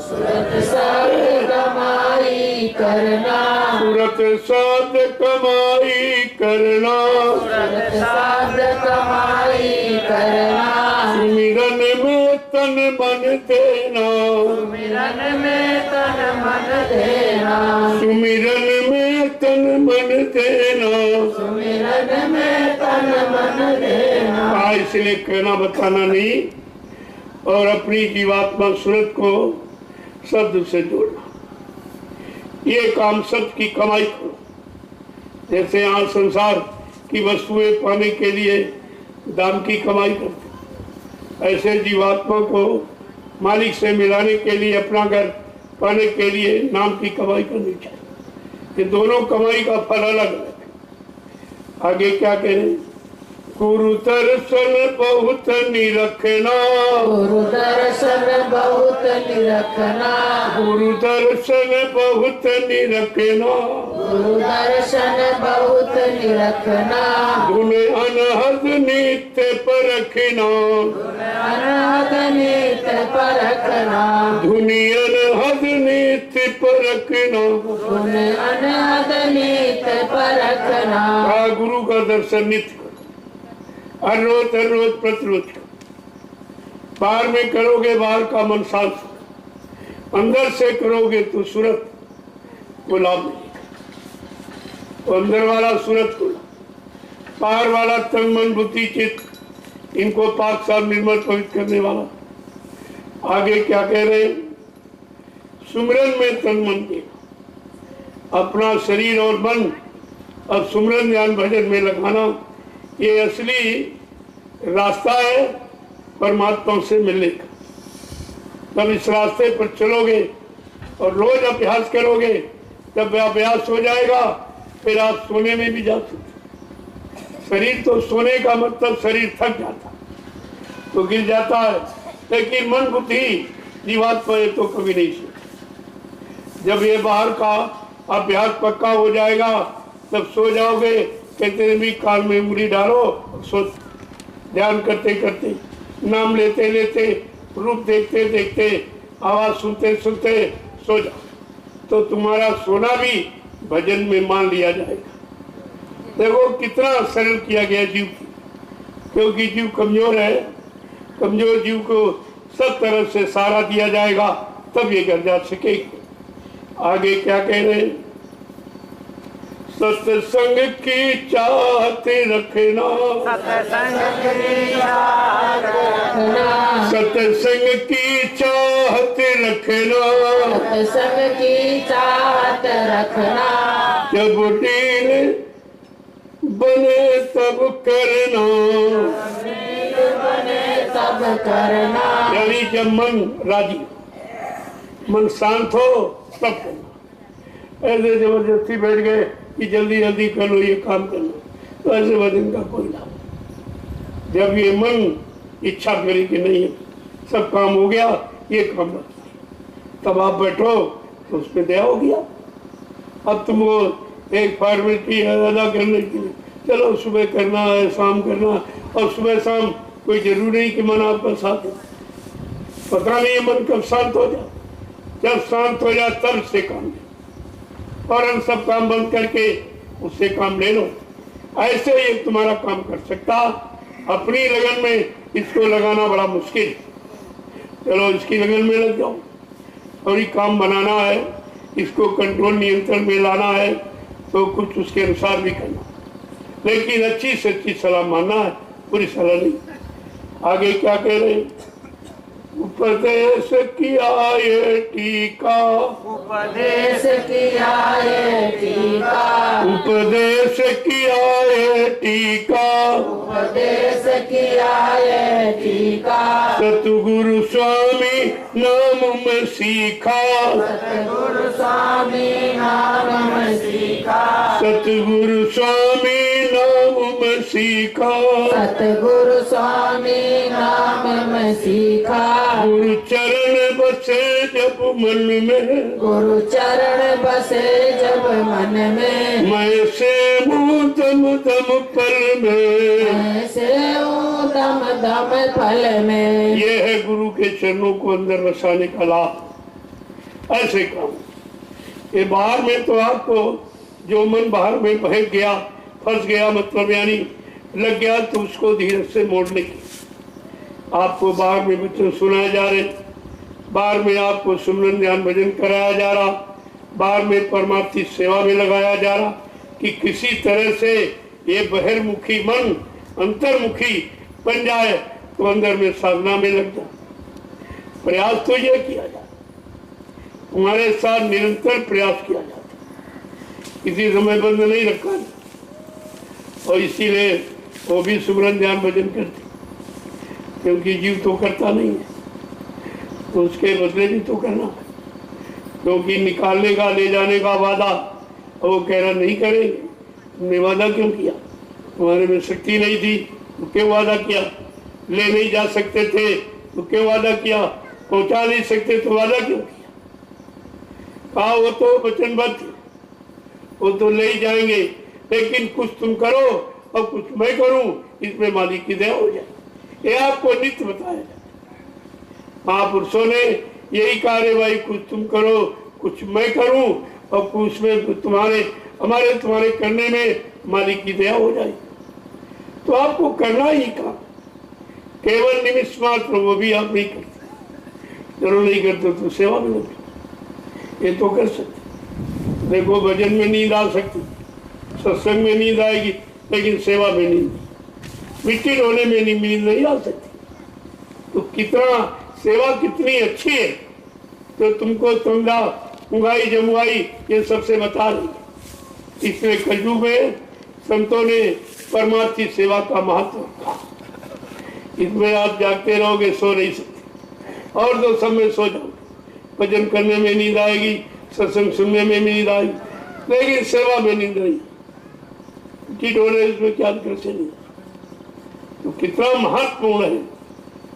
सूरत साथ कमाई करना, सूरत साथ कमाई करना, सूरत साथ कमाई करना। सुमिरन में तन मन देना, सुमिरन में तन मन देना, सुमिरन में तन मन देना। सुमिरन में तन मन देना। इसलिए कहना बताना नहीं और अपनी जीवात्मा सूरत को शब्द से जोड़ना। ये काम शब्द की कमाई करो। जैसे यहाँ संसार की वस्तुएं पाने के लिए दाम की कमाई करते, ऐसे जीवात्मा को मालिक से मिलाने के लिए, अपना घर पाने के लिए नाम की कमाई करनी चाहिए। ये दोनों कमाई का फल अलग है। आगे क्या कह रहे? गुरु दर्शन बहुत निरखना, गुरु दर्शन बहुत निरखना, गुरु दर्शन बहुत निरखना। गुरु दर्शन बहुत निरखना, धुन अनहद नित्य परखना, अनाद नित्य परखना, धुनि अनहद नित्य परखना। गुण अनाद नित्य परखना। गुरु का दर्शन नित्य हर रोज प्रतिरोध बाहर में करोगे बाहर का मन शांत, अंदर से करोगे तो सूरत को लाभ मिलेगा। तो अंदर वाला सूरत को, बाहर वाला तन मन बुद्धि चित्त, इनको पाक साफ निर्मल पवित्र करने वाला। आगे क्या कह रहे हैं? सुमिरन में तन मन देना, अपना शरीर और मन अब सुमिरन ध्यान भजन में लगाना। ये असली रास्ता है परमात्मा से मिलने का। तब इस रास्ते पर चलोगे और रोज अभ्यास करोगे, तब अभ्यास हो जाएगा, फिर आप सोने में भी जा सकते। शरीर तो सोने का मतलब शरीर थक जाता तो गिर जाता है, लेकिन मन बुद्धि जीवात्मा तो कभी नहीं सोता। जब ये बाहर का अभ्यास पक्का हो जाएगा तब सो जाओगे। कहते हैं भी कान में उंगली डालो, सो ध्यान करते करते, नाम लेते लेते, रूप देखते देखते, आवाज सुनते सुनते सो जाओ, तो तुम्हारा सोना भी भजन में मान लिया जाएगा। देखो कितना सरल किया गया जीव की, क्योंकि जीव कमजोर है। कमजोर जीव को सब तरफ से सहारा दिया जाएगा, तब ये घर जा सकेगी। आगे क्या कह रहे हैं? सत्संग की चाहत रखना, सत्संग की चाहत रखना, सत्संग की चाहत रखना, सत्संग की चाहत रखना। जब दिन बने तब करना, बने तब करना। यानी जब मन राजी, मन शांत हो तब करना। ऐसे जबरदस्ती बैठ गए कि जल्दी जल्दी कर लो ये काम कर लो, तो ऐसे वजन का कोई लाभ। जब ये मन इच्छा करी कि नहीं सब काम हो गया, ये काम बचा, तब आप बैठो तो उस पर दया हो गया। अब तुमको एक फॉर्मेलिटी है अदा करने के लिए, चलो सुबह करना है, शाम करना, और सुबह शाम कोई जरूरी नहीं कि मन आपका साथ हो। पता नहीं है मन कब शांत हो जाए। जब शांत हो जाए तब से काम ले, और हम सब काम बंद करके उससे काम ले लो। ऐसे ही तुम्हारा काम कर सकता। अपनी लगन में इसको लगाना बड़ा मुश्किल है। चलो इसकी लगन में लग जाओ, और ये काम बनाना है, इसको कंट्रोल नियंत्रण में लाना है, तो कुछ उसके अनुसार भी करना, लेकिन अच्छी से अच्छी सलाह मानना है, पूरी सलाह नहीं। आगे क्या कह रहे हैं? उपदेश किया ये टीका, उपदेश किया ये टीका, उपदेश किया ये टीका, उपदेश किया ये टीका। सतगुरु स्वामी नाम में सीखा, सतगुरु स्वामी नाम में सीखा, सतगुरु स्वामी नाम में सीखा, सतगुरु स्वामी नाम में सीखा। गुरु चरण बसे जब मन में, गुरु चरण बसे जब मन में, मैं से मुँह दम दम पल में, ऐसे दम दम फल में। ये है गुरु के चरणों को अंदर बसाने का लाभ। ऐसे काम ये बाहर में तो आपको जो मन बाहर में बह गया, फंस गया, मतलब यानी लग गया, तो उसको धीरे से मोड़ने की आपको बाहर में वचन सुनाए जा रहे, बाहर में आपको सुमरन ध्यान भजन कराया जा रहा, बाहर में परमार्थी सेवा में लगाया जा रहा कि किसी तरह से ये बहिर्मुखी मन अंतर्मुखी बन जाए तो अंदर में साधना में लग जाए। प्रयास तो यह किया जाए, तुम्हारे साथ निरंतर प्रयास किया जाता, किसी समय बंद नहीं रखा जाता। और इसीलिए वो भी सुमरन ध्यान भजन करते, क्योंकि जीव तो करता नहीं है तो उसके बदले भी तो करना है। क्योंकि निकालने का ले जाने का वादा और वो कह रहा नहीं करेंगे, तुमने वादा क्यों किया? तुम्हारे में शक्ति नहीं थी तो क्यों वादा किया? ले नहीं जा सकते थे तो क्यों वादा किया? पहुंचा नहीं सकते तो वादा क्यों किया? कहा वो तो वचनबद्ध थे, वो तो ले ही जाएंगे, लेकिन कुछ तुम करो और कुछ मैं करूं, इसमें मालिक की दया हो जाए। ये आपको नित्य बताया जाए। महापुरुषों ने यही कहा रे भाई, कुछ तुम करो कुछ मैं करूं और कुछ में तुम्हारे करने में मालिक की दया हो जाए। तो आपको करना ही काम, केवल निमित्त मात्र, वो भी आप नहीं करते, जरूर नहीं करते तो सेवा में लगे, ये तो कर सकते। देखो भजन में नींद आ सकती, सत्संग में नींद आएगी, लेकिन सेवा में नींद, मिट्टी ढोने में नींद नहीं आ सकती। तो कितना सेवा कितनी अच्छी है तो तुमको तंगा उंगाई जमुआई ये सबसे बता रही है। इसलिए कलयुग में संतों ने परमार्थी सेवा का महत्व रखा। इसमें आप जागते रहोगे, सो नहीं सकते, और तो सब में सो जाओ, भजन करने में नींद आएगी, सत्संग सुनने में नींद आएगी, लेकिन सेवा में नींद नहीं। किट होने इसमें क्या कैसे नहीं। तो कितना महत्वपूर्ण है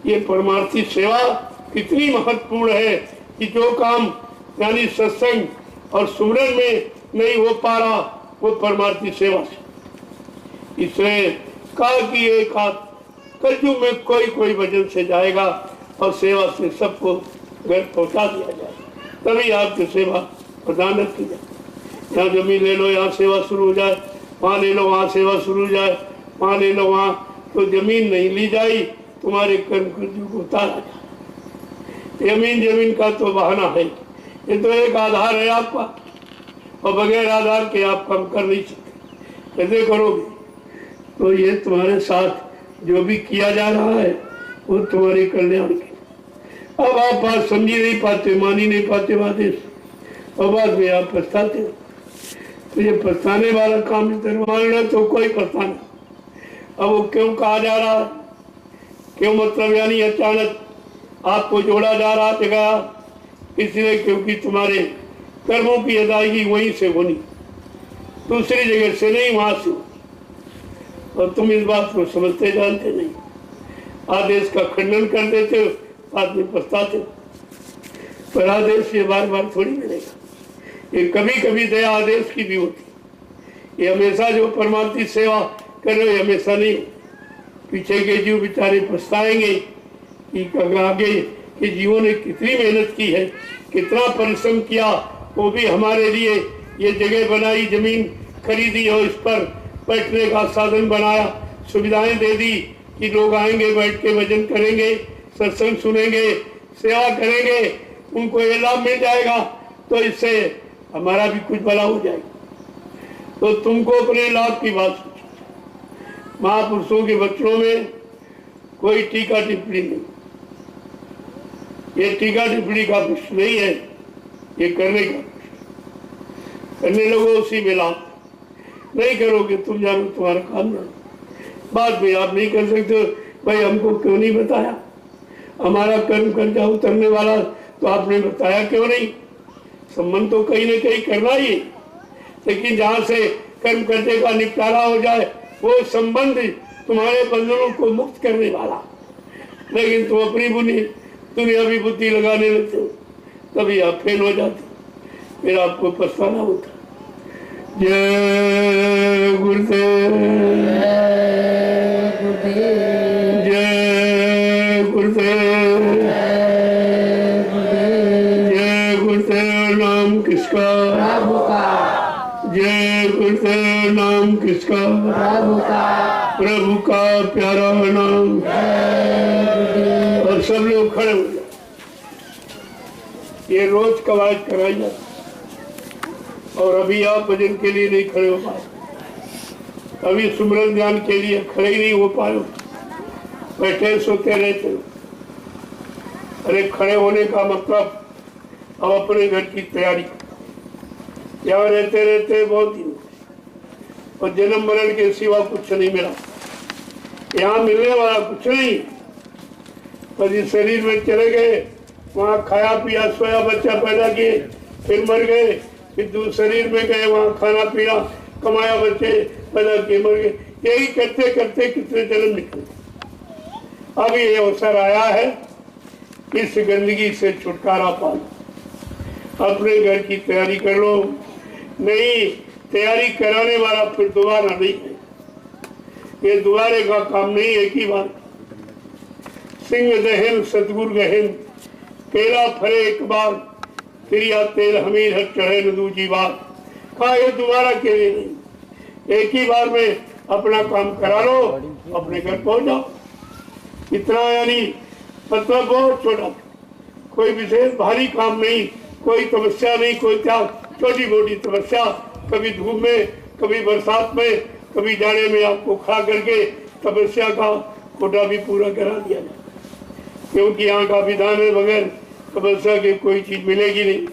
ये परमार्थी सेवा, कितनी महत्वपूर्ण है कि जो काम यानी सत्संग और सुमरन में नहीं हो पा रहा वो परमार्थी सेवा से। इसलिए कहा कि एक हाथ कलयुग में कोई भजन से जाएगा और सेवा से सबको घर पहुंचा दिया जाए, तभी आपकी सेवा प्रदान की जाए। यहाँ जमीन ले लो, यहाँ सेवा शुरू हो जाए, वहाँ ले लो, वहाँ सेवा शुरू हो जाए, वहाँ ले लो, वहाँ तो जमीन नहीं ली जाए, तुम्हारे कर्म कर्जों को उतारा जाए। जमीन का तो बहाना है, ये तो एक आधार है आपका, और बगैर आधार के आप काम कर नहीं सकते। कैसे करोगे? तो ये तुम्हारे साथ जो भी किया जा रहा है वो तुम्हारे कल्याण के। अब आप बात समझी नहीं पाते, मानी नहीं पाते आदेश, और बाद में आप पछताते हो। तो ये पछताने वाला काम मान तो कोई पछताना। अब वो क्यों कहा जा रहा है, क्यों मतलब यानी अचानक आपको जोड़ा जा रहा जगह, इसलिए क्योंकि तुम्हारे कर्मों की अदायगी वहीं से होनी, दूसरी जगह से नहीं, वहां से। और तुम इस बात को समझते जानते नहीं, आदेश का खंडन कर देते हो, बाद में पछताते हो। पर आदेश ये बार बार थोड़ी मिलेगा, ये कभी कभी दया आदेश की भी होती। ये हमेशा जो परमार्थी सेवा कर रहे हो हमेशा नहीं। पीछे के जीव बेचारे पछताएंगे कि आगे के जीवों ने कितनी मेहनत की है, कितना परिश्रम किया, वो भी हमारे लिए ये जगह बनाई, जमीन खरीदी और इस पर बैठने का साधन बनाया, सुविधाएं दे दी कि लोग आएंगे, बैठ के भजन करेंगे, सत्संग सुनेंगे, सेवा करेंगे, उनको ये लाभ मिल जाएगा, तो इससे हमारा भी कुछ भला हो जाएगा। तो तुमको अपने लाभ की बात सोचो। महापुरुषों के वचनों में कोई टीका टिप्पणी नहीं, ये टीका टिप्पणी का प्रश्न नहीं है, ये करने का प्रश्न। करने लगो उसी में लाभ, नहीं करोगे तुम जानो तुम्हारा काम जानो। बाद में आप नहीं कर सकते, भाई हमको क्यों नहीं बताया, हमारा कर्म कर्जा उतरने वाला तो आपने बताया क्यों नहीं। संबंध तो कहीं ना कहीं करना ही है, लेकिन जहाँ से कर्म कर्जे का निपटारा हो जाए वो संबंध तुम्हारे बंधनों को मुक्त करने वाला। लेकिन तुम अपनी दुनियावी बुद्धि लगाने लगते हो, तभी आप फेल हो जाते, फिर आपको पछताना होता। जय गुरुदेव, जय गुरुदेव, जय गुरुदेव। नाम किसका? प्रभु का। जय गुरुदेव। नाम किसका? प्रभु का। प्रभु का प्यारा नाम। और सब लोग खड़े हो जाए। ये रोज कवायद कराई जाती। और अभी आप भजन के लिए नहीं खड़े हो पाए, अभी सुमरन ध्यान के लिए खड़े ही नहीं हो पाए, बैठे सोते रहते हो। अरे खड़े होने का मतलब अब अपने घर की तैयारी। यहाँ रहते रहते बहुत दिन और जन्म मरण के सिवा कुछ नहीं मिला। यहाँ मिलने वाला कुछ नहीं। और जिस शरीर में चले गए वहाँ खाया पिया सोया बच्चा पैदा किए, फिर मर गए, फिर दूसरे शरीर में गए वहाँ खाना पीना कमाया बच्चे पैदा किए मर गए। यही करते करते कितने जन्म निकले। अब ये अवसर आया है इस गंदगी से छुटकारा पाना। अपने घर की तैयारी कर लो। नहीं तैयारी कराने वाला फिर दोबारा नहीं है। ये दोबारे का काम नहीं, एक ही बार। सिंह दहन सतगुरु गहन केला फरे एक बार, क्रिया तेल हमीर हर चढ़े न दूजी बार। कहा ये दोबारा के लिए नहीं, एक ही बार में अपना काम करा लो, अपने घर पहुंच जाओ। इतना यानी मतलब बहुत छोटा, कोई विशेष भारी काम नहीं, कोई तपस्या नहीं, कोई त्याग, छोटी मोटी तपस्या। कभी धूप में, कभी बरसात में, कभी जाड़े में आपको खड़ा करके तपस्या का कोटा भी पूरा करा दिया जाए। क्योंकि यहाँ का विधान है बगैर तपस्या के कोई चीज मिलेगी नहीं।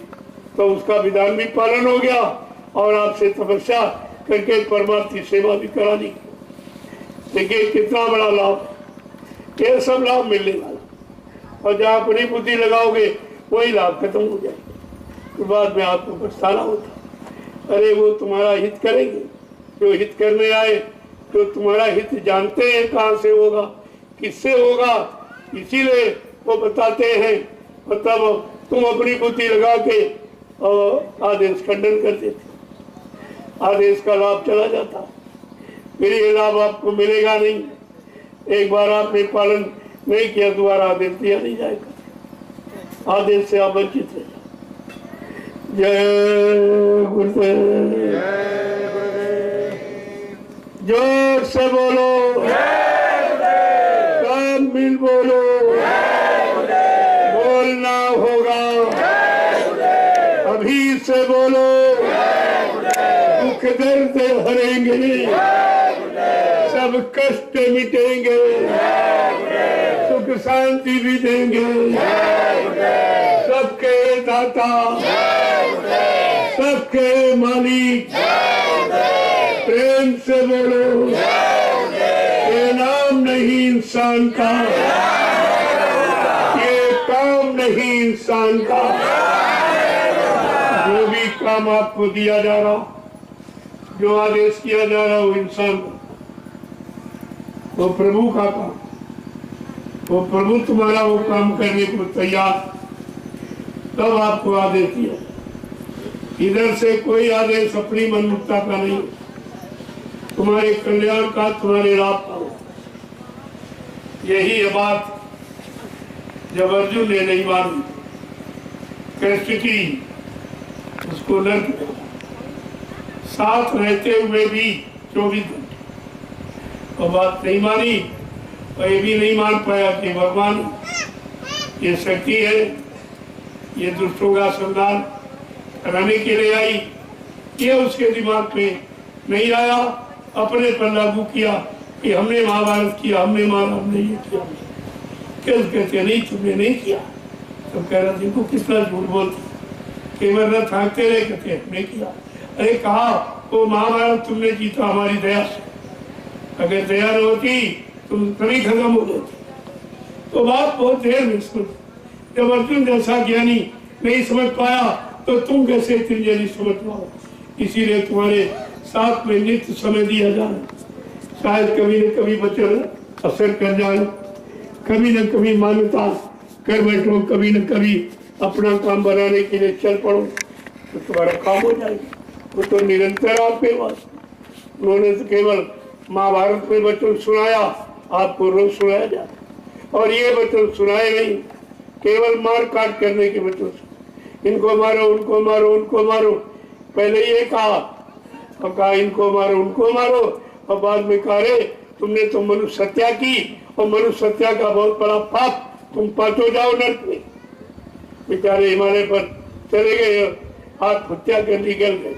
तो उसका विधान भी पालन हो गया और आपसे तपस्या करके परमार्थ की सेवा भी करा दी। देखिए कितना बड़ा लाभ, ये सब लाभ मिलने वाला। और जहाँ अपनी बुद्धि लगाओगे वही लाभ खत्म हो जाएगा। तो बाद में आपको पछताना होता, अरे वो तुम्हारा हित करेंगे, जो हित करने आए, जो तुम्हारा हित जानते हैं कहाँ से होगा, किससे होगा, इसीलिए वो बताते हैं। मतलब तुम अपनी बुद्धि लगा के आदेश खंडन कर देते, आदेश का लाभ चला जाता, फिर ये लाभ आपको मिलेगा नहीं। एक बार आपने पालन नहीं किया दोबारा आदेश दिया नहीं जाएगा, आदेश से आप वंचित रह जाओ। जय गुरुदेव, जोर से बोलो, काम मिल बोलो, बोलना होगा, अभी से बोलो, दुख दर्द हरेंगे, सब कष्ट मिटेंगे, सुख शांति भी देंगे, सबके दाता, सबके मालिक, प्रेम से बोलो, ये नाम नहीं इंसान का, ये काम नहीं इंसान का। जो भी काम आपको दिया जा रहा, जो आदेश किया जा रहा वो इंसान का, वो प्रभु का काम, वो प्रभु तुम्हारा वो काम करने को तैयार, तब आपको आदेश दिया। इधर से कोई आदेश अपनी मनमुक्ता का नहीं, तुम्हारे कल्याण का, तुम्हारे लाभ का। यही है बात जब अर्जुन ने नहीं मानी, कृष्ण की उसको नर्क में साथ रहते हुए भी 24 घंटे और बात नहीं मानी। और ये भी नहीं मान पाया कि भगवान ये शक्ति है, ये दुष्टों का संधान कराने के लिए आई, ये उसके दिमाग में नहीं आया। अपने पर लागू किया कि हमने महाभारत किया, हमने मारा, हमने ये किया। कैसे कहते नहीं तुमने नहीं किया, तो कह रहा देखो कितना झूठ बोलते, केवल न थाकते रहे, कहते हमने किया। अरे कहा वो महाभारत तुमने जीता हमारी दया से, अगर दया न होती तुम कभी खत्म हो जाती। तो बात बहुत देर में समझ, जब अर्जुन जैसा ज्ञानी नहीं समझ पाया तो तुम कैसे इतनी जल्दी समझ पाओ। इसीलिए तुम्हारे साथ में नित्य समय दिया जाए, शायद कभी न कभी वचन असर कर जाए, कभी न कभी मान्यता कर बैठो, कभी न कभी अपना काम बनाने के लिए चल पड़ो, तो तुम्हारा काम हो जाएगा। वो तो निरंतर आपके पास, उन्होंने तो केवल महाभारत में वचन सुनाया, आपको रोज सुनाया जाता। और ये वचन सुनाए नहीं, केवल मार काट करने के वचन, इनको मारो, उनको मारो, उनको मारो। पहले ये कहा और कहा इनको मारो उनको मारो, और बाद में कहा रे तुमने तो मनुष्य हत्या की, और मनुष्य हत्या का बहुत बड़ा पाप, तुम पाचो जाओ नर्क में। बेचारे हिमालय पर चले गए, आत्महत्या कर निकल गए।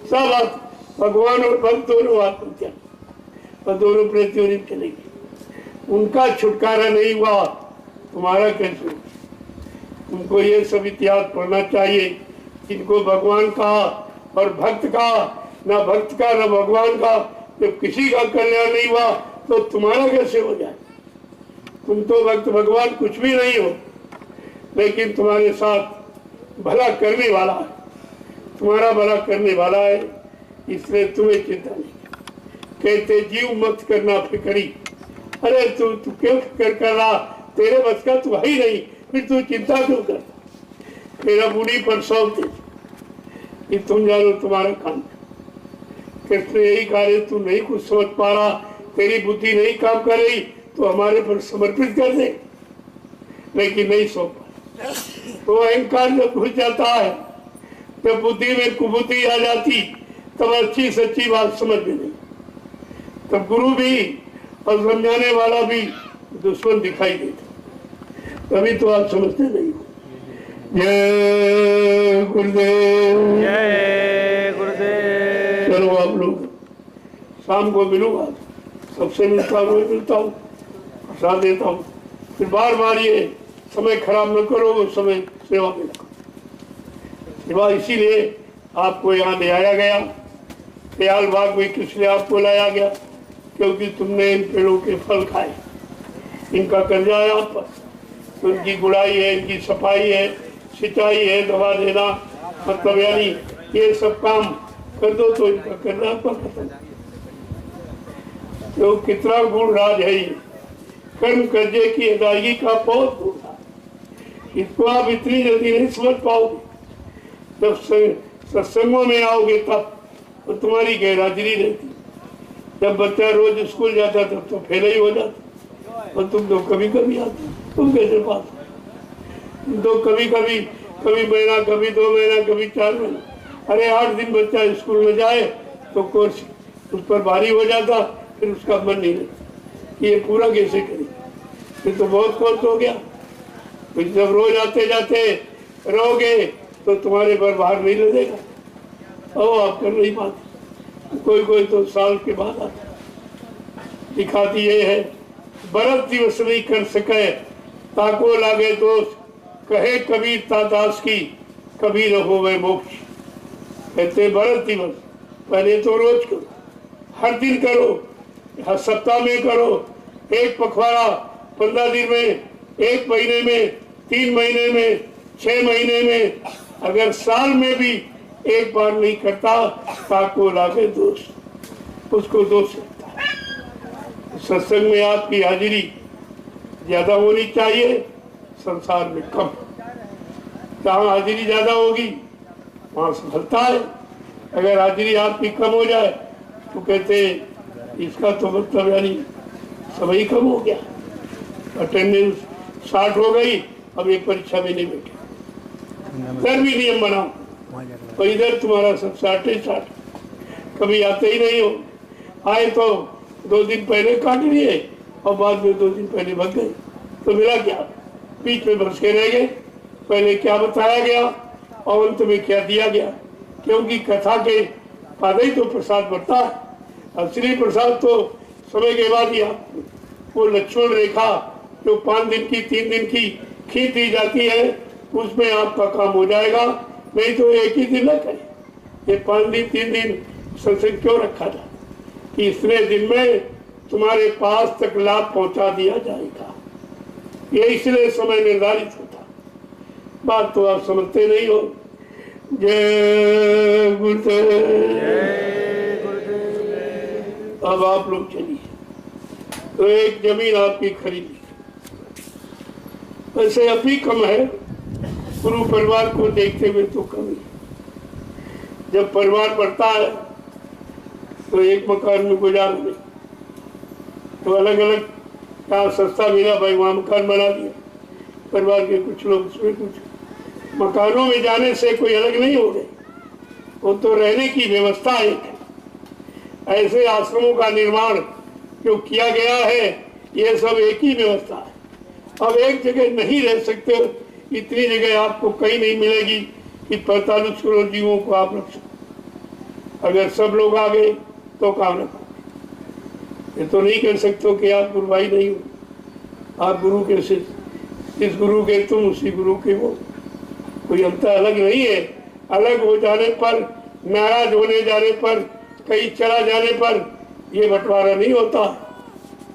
सब भगवान और भक्त दोनों आत्महत्या, और दोनों प्रेतियों में चले गए। उनका छुटकारा नहीं हुआ, तुम्हारा कैसे? तुमको ये सब इतिहास पढ़ना चाहिए, जिनको भगवान का और भक्त का, ना भक्त का ना भगवान का, जब किसी का कल्याण नहीं हुआ तो तुम्हारा कैसे हो जाए? तुम तो भक्त भगवान कुछ भी नहीं हो, लेकिन तुम्हारे साथ भला करने वाला है, तुम्हारा भला करने वाला है, इसलिए तुम्हें चिंता नहीं। कहते जीव मत करना फिक्री, अरे तू क्यों फिक्र कर रहा, तेरे बस का तू है ही नहीं, फिर तू चिंता क्यों कर? मेरा बूढ़ी पर सौंप दे कि तुम जानो तुम्हारा काम। कृष्ण यही कार्य तू नहीं कुछ समझ पा रहा, तेरी बुद्धि नहीं काम कर रही, तो हमारे पर समर्पित कर दे, लेकिन नहीं सौंप। तो अहंकार जब घुस जाता है, जब बुद्धि में कुबुद्धि आ जाती, तब अच्छी सच्ची बात समझ में नहीं, तब गुरु भी और समझाने वाला भी दुश्मन दिखाई देता। तभी तो आप समझते नहीं हो। जय गुरुदेव, जय गुरुदेव। चलो आप लोग, शाम को मिलूंगा, सबसे मिलता हूँ, प्रसाद देता हूँ, फिर बार बार ये समय खराब न करो, उस समय सेवा में लगो। सेवा इसीलिए आपको यहाँ ले आया गया, दयाल बाग में किस लिए आपको लाया गया? क्योंकि तुमने इन पेड़ों के फल खाए, इनका कर्जा है आप पर, तो इनकी गुड़ाई है, इनकी सफाई है, सिंचाई है, दवा देना, मतलब यानी ये सब काम कर दो तो इनका कर्जा आप पर खत्म। तो कितना गुण राज है ये, कर्म कर्जे की अदायगी का बहुत गुण है। इसको आप इतनी जल्दी नहीं समझ पाओगे, जब सत्संगों में आओगे तब तो तुम्हारी गैरहाजिरी रहती। जब बच्चा रोज स्कूल जाता तब तो फेल ही हो जाता, और तुम तो कभी कभी आते, तुम कैसे पास? तुम तो कभी कभी, कभी महीना, कभी 2 महीना, कभी 4 महीना। अरे 8 दिन बच्चा स्कूल में जाए तो कोर्स उस पर भारी हो जाता, फिर उसका मन नहीं रहता, ये पूरा कैसे करे, ये तो बहुत कोर्स हो गया। तो जब रोज आते जाते रहोगे तो तुम्हारे पर भार नहीं लगेगा, और आप कर नहीं पाते। कोई तो साल के बाद आता। दिखाती ये है, बरत दिवस नहीं कर सके, ताको लागे दोष, कहे कबीर तादास की, कभी रहो वह मोक्ष। कहते बरत दिवस, पहले तो रोज करो, हर दिन करो, हर सप्ताह में करो, एक पखवाड़ा 15 दिन में, 1 महीने में, 3 महीने में, 6 महीने में, अगर साल में भी एक बार नहीं करता, ताको लागे दोष, उसको दोष लगता है। सत्संग में आपकी हाजिरी ज्यादा होनी चाहिए, संसार में कम। जहाँ हाजिरी ज्यादा होगी वहाँ सफलता है। अगर हाजिरी आपकी कम हो जाए तो कहते इसका तो मतलब यानी समय कम हो गया, अटेंडेंस 60 हो गई, अब ये परीक्षा में नहीं बैठे। फिर भी नियम बनाओ, तो इधर तुम्हारा सब 60, कभी आते ही नहीं हो। आए तो 2 दिन पहले काट लिए और बाद में 2 दिन पहले भग गए, तो मिला क्या? बीच में बस के रह गए, पहले क्या बताया गया और अंत में क्या दिया गया। क्योंकि कथा के बाद ही तो प्रसाद बढ़ता है, असली प्रसाद तो समय के बाद ही वो लक्ष्मण रेखा जो 5 दिन की 3 दिन की खींच दी जाती है, उसमें आपका काम हो जाएगा। नहीं तो एक ही दिन न करें, ये 5 दिन 3 दिन सत्संग क्यों रखा था कि इतने दिन में तुम्हारे पास तक लाभ पहुंचा दिया जाएगा, ये इसलिए समय निर्धारित होता। बात तो आप समझते नहीं हो। जय गुरुदेव। अब आप लोग चलिए, तो एक जमीन आपकी खरीदी, वैसे अभी कम है, गुरु परिवार को देखते हुए तो कम है। जब परिवार बढ़ता है तो एक मकान में गुजारा नहीं, तो अलग अलग कहाँ सस्ता मिला भाई वहाँ मकान बना दिया। परिवार के कुछ लोग उसमें कुछ, मकानों में जाने से कोई अलग नहीं हो गए, वो तो रहने की व्यवस्था एक है। ऐसे आश्रमों का निर्माण जो किया गया है, ये सब एक ही व्यवस्था है। अब एक जगह नहीं रह सकते, इतनी जगह आपको कहीं नहीं मिलेगी कि 45 करोड़ जीवों को आप रख सकते। अगर सब लोग आ गए तो काम रखो। ये तो नहीं कह सकते कि आप गुरु भाई नहीं हो, आप गुरु के शिष्य, इस गुरु के तुम, उसी गुरु के वो, कोई अंतर अलग नहीं है। अलग हो जाने पर, नाराज होने जाने पर, कहीं चला जाने पर ये बंटवारा नहीं होता।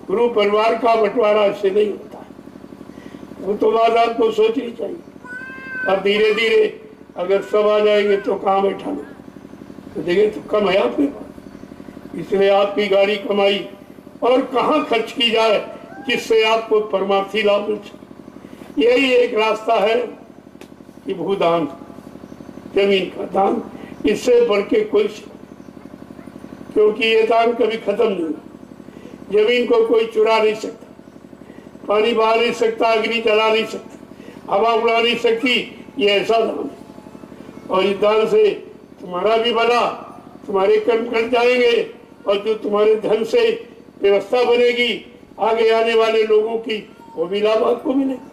गुरु परिवार का बंटवारा इससे नहीं होता। वो तो बात आपको सोचनी चाहिए। और धीरे धीरे अगर सब आ जाएंगे तो कहाँ बैठाना, तो देखिए तो कम है आपके पास। इसलिए आपकी गाड़ी कमाई और कहाँ खर्च की जाए जिससे आपको परमार्थी लाभ मिल सके। यही एक रास्ता है कि भूदान, जमीन का दान, इससे बढ़ के कोई, क्योंकि ये दान कभी खत्म नहीं होगा। जमीन को कोई चुरा नहीं सकता, पानी बहा नहीं सकता, अग्नि जला नहीं सकता, हवा उड़ा नहीं सकती। ये ऐसा दान है और इस दान से तुम्हारा भी भला, तुम्हारे कर्म कट जाएंगे और जो तुम्हारे धन से व्यवस्था बनेगी आगे आने वाले लोगों की, वो भी लाभ आपको मिलेगा।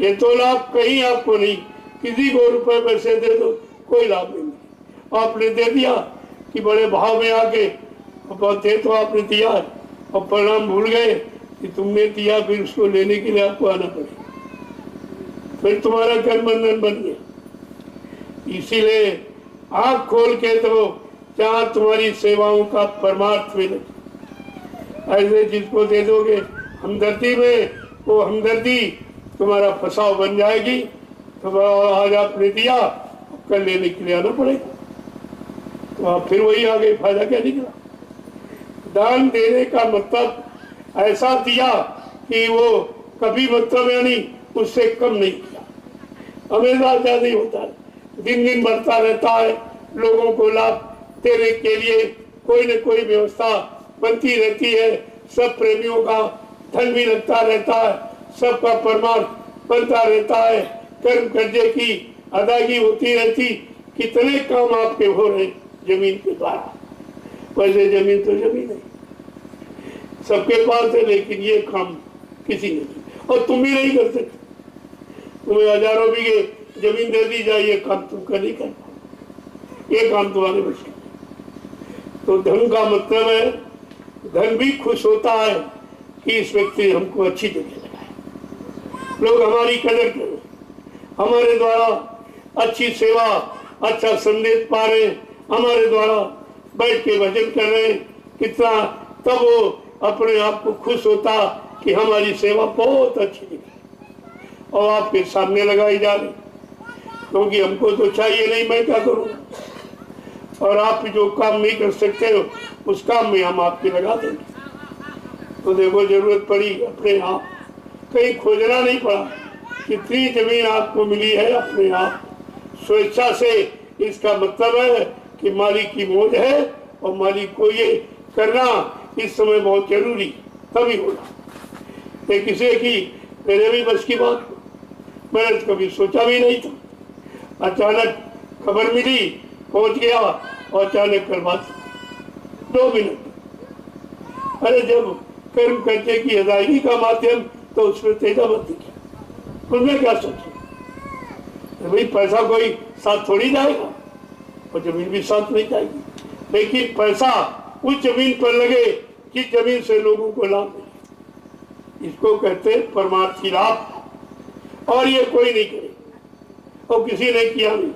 ये तो लाभ कहीं आपको नहीं, किसी को रुपए पैसे दे दो कोई लाभ नहीं। आपने दे दिया कि बड़े भाव में आके दे तो आपने दिया और परिणाम भूल गए कि तुमने दिया, फिर उसको लेने के लिए आपको आना पड़ेगा, फिर तुम्हारा घर बंधन बन गया। इसीलिए आँख खोल के दो जहाँ तुम्हारी सेवाओं का परमार्थ मिले। ऐसे जिसको दे दोगे हमदर्दी में, वो हमदर्दी तुम्हारा फसाव बन जाएगी। तो आज आपने दिया, कल लेने के लिए आना पड़ेगा, तो आप फिर वही आगे, फायदा क्या निकला। दान देने का मतलब ऐसा दिया कि वो कभी मतलब यानी उससे कम नहीं किया, हमेशा ज्यादा ही होता है, दिन दिन बढ़ता रहता है। लोगों को लाभ देने के लिए कोई न कोई व्यवस्था बनती रहती है। सब प्रेमियों का धन भी लगता रहता है, सबका परमार्थ बनता रहता है, कर्म कर्जे की अदायगी होती रहती। कितने काम आपके हो रहे जमीन के द्वारा। वैसे जमीन तो जमीन है, सबके पास है, लेकिन ये काम किसी ने नहीं, और तुम भी नहीं कर सकते। तुम्हें हजारों बीघे जमीन दे दी जाए, ये काम तुम कर नहीं कर पाओ, ये काम तुम्हारे बच का। तो धन का मतलब है, धन भी खुश होता है कि इस व्यक्ति हमको अच्छी जगह लगाए, लोग हमारी कदर करें, हमारे द्वारा अच्छी सेवा, अच्छा संदेश पा रहे, हमारे द्वारा बैठ के भजन कर रहे, कितना, तब वो अपने आप को खुश होता कि हमारी सेवा बहुत अच्छी जगह और आपके सामने लगाई जा रही। क्योंकि हमको तो चाहिए नहीं, मैं क्या करूँगा, और आप जो काम नहीं कर सकते हो उस काम में हम आपके लगा देंगे। तो देखो जरूरत पड़ी अपने आप, कहीं खोजना नहीं पड़ा, कितनी जमीन आपको मिली है अपने आप स्वेच्छा से। इसका मतलब है कि मालिक की मौज है और मालिक को ये करना इस समय बहुत जरूरी, तभी होगा। एक किसी की मेरे भी बस की बात, मैंने तो कभी सोचा भी नहीं था। अचानक खबर मिली, पहुंच गया और अचानक कर बात 2 मिनट। अरे जब कर्म कर्जे की अदायगी का माध्यम, तो उसमें तेजाबंदी की, उसमें क्या सोचे भाई, पैसा कोई साथ थोड़ी जाएगा और जमीन भी साथ नहीं जाएगी, लेकिन पैसा उस जमीन पर लगे जिस जमीन से लोगों को लाभ मिले। इसको कहते हैं परमार्थी लाभ। और ये कोई नहीं करे और किसी ने किया नहीं।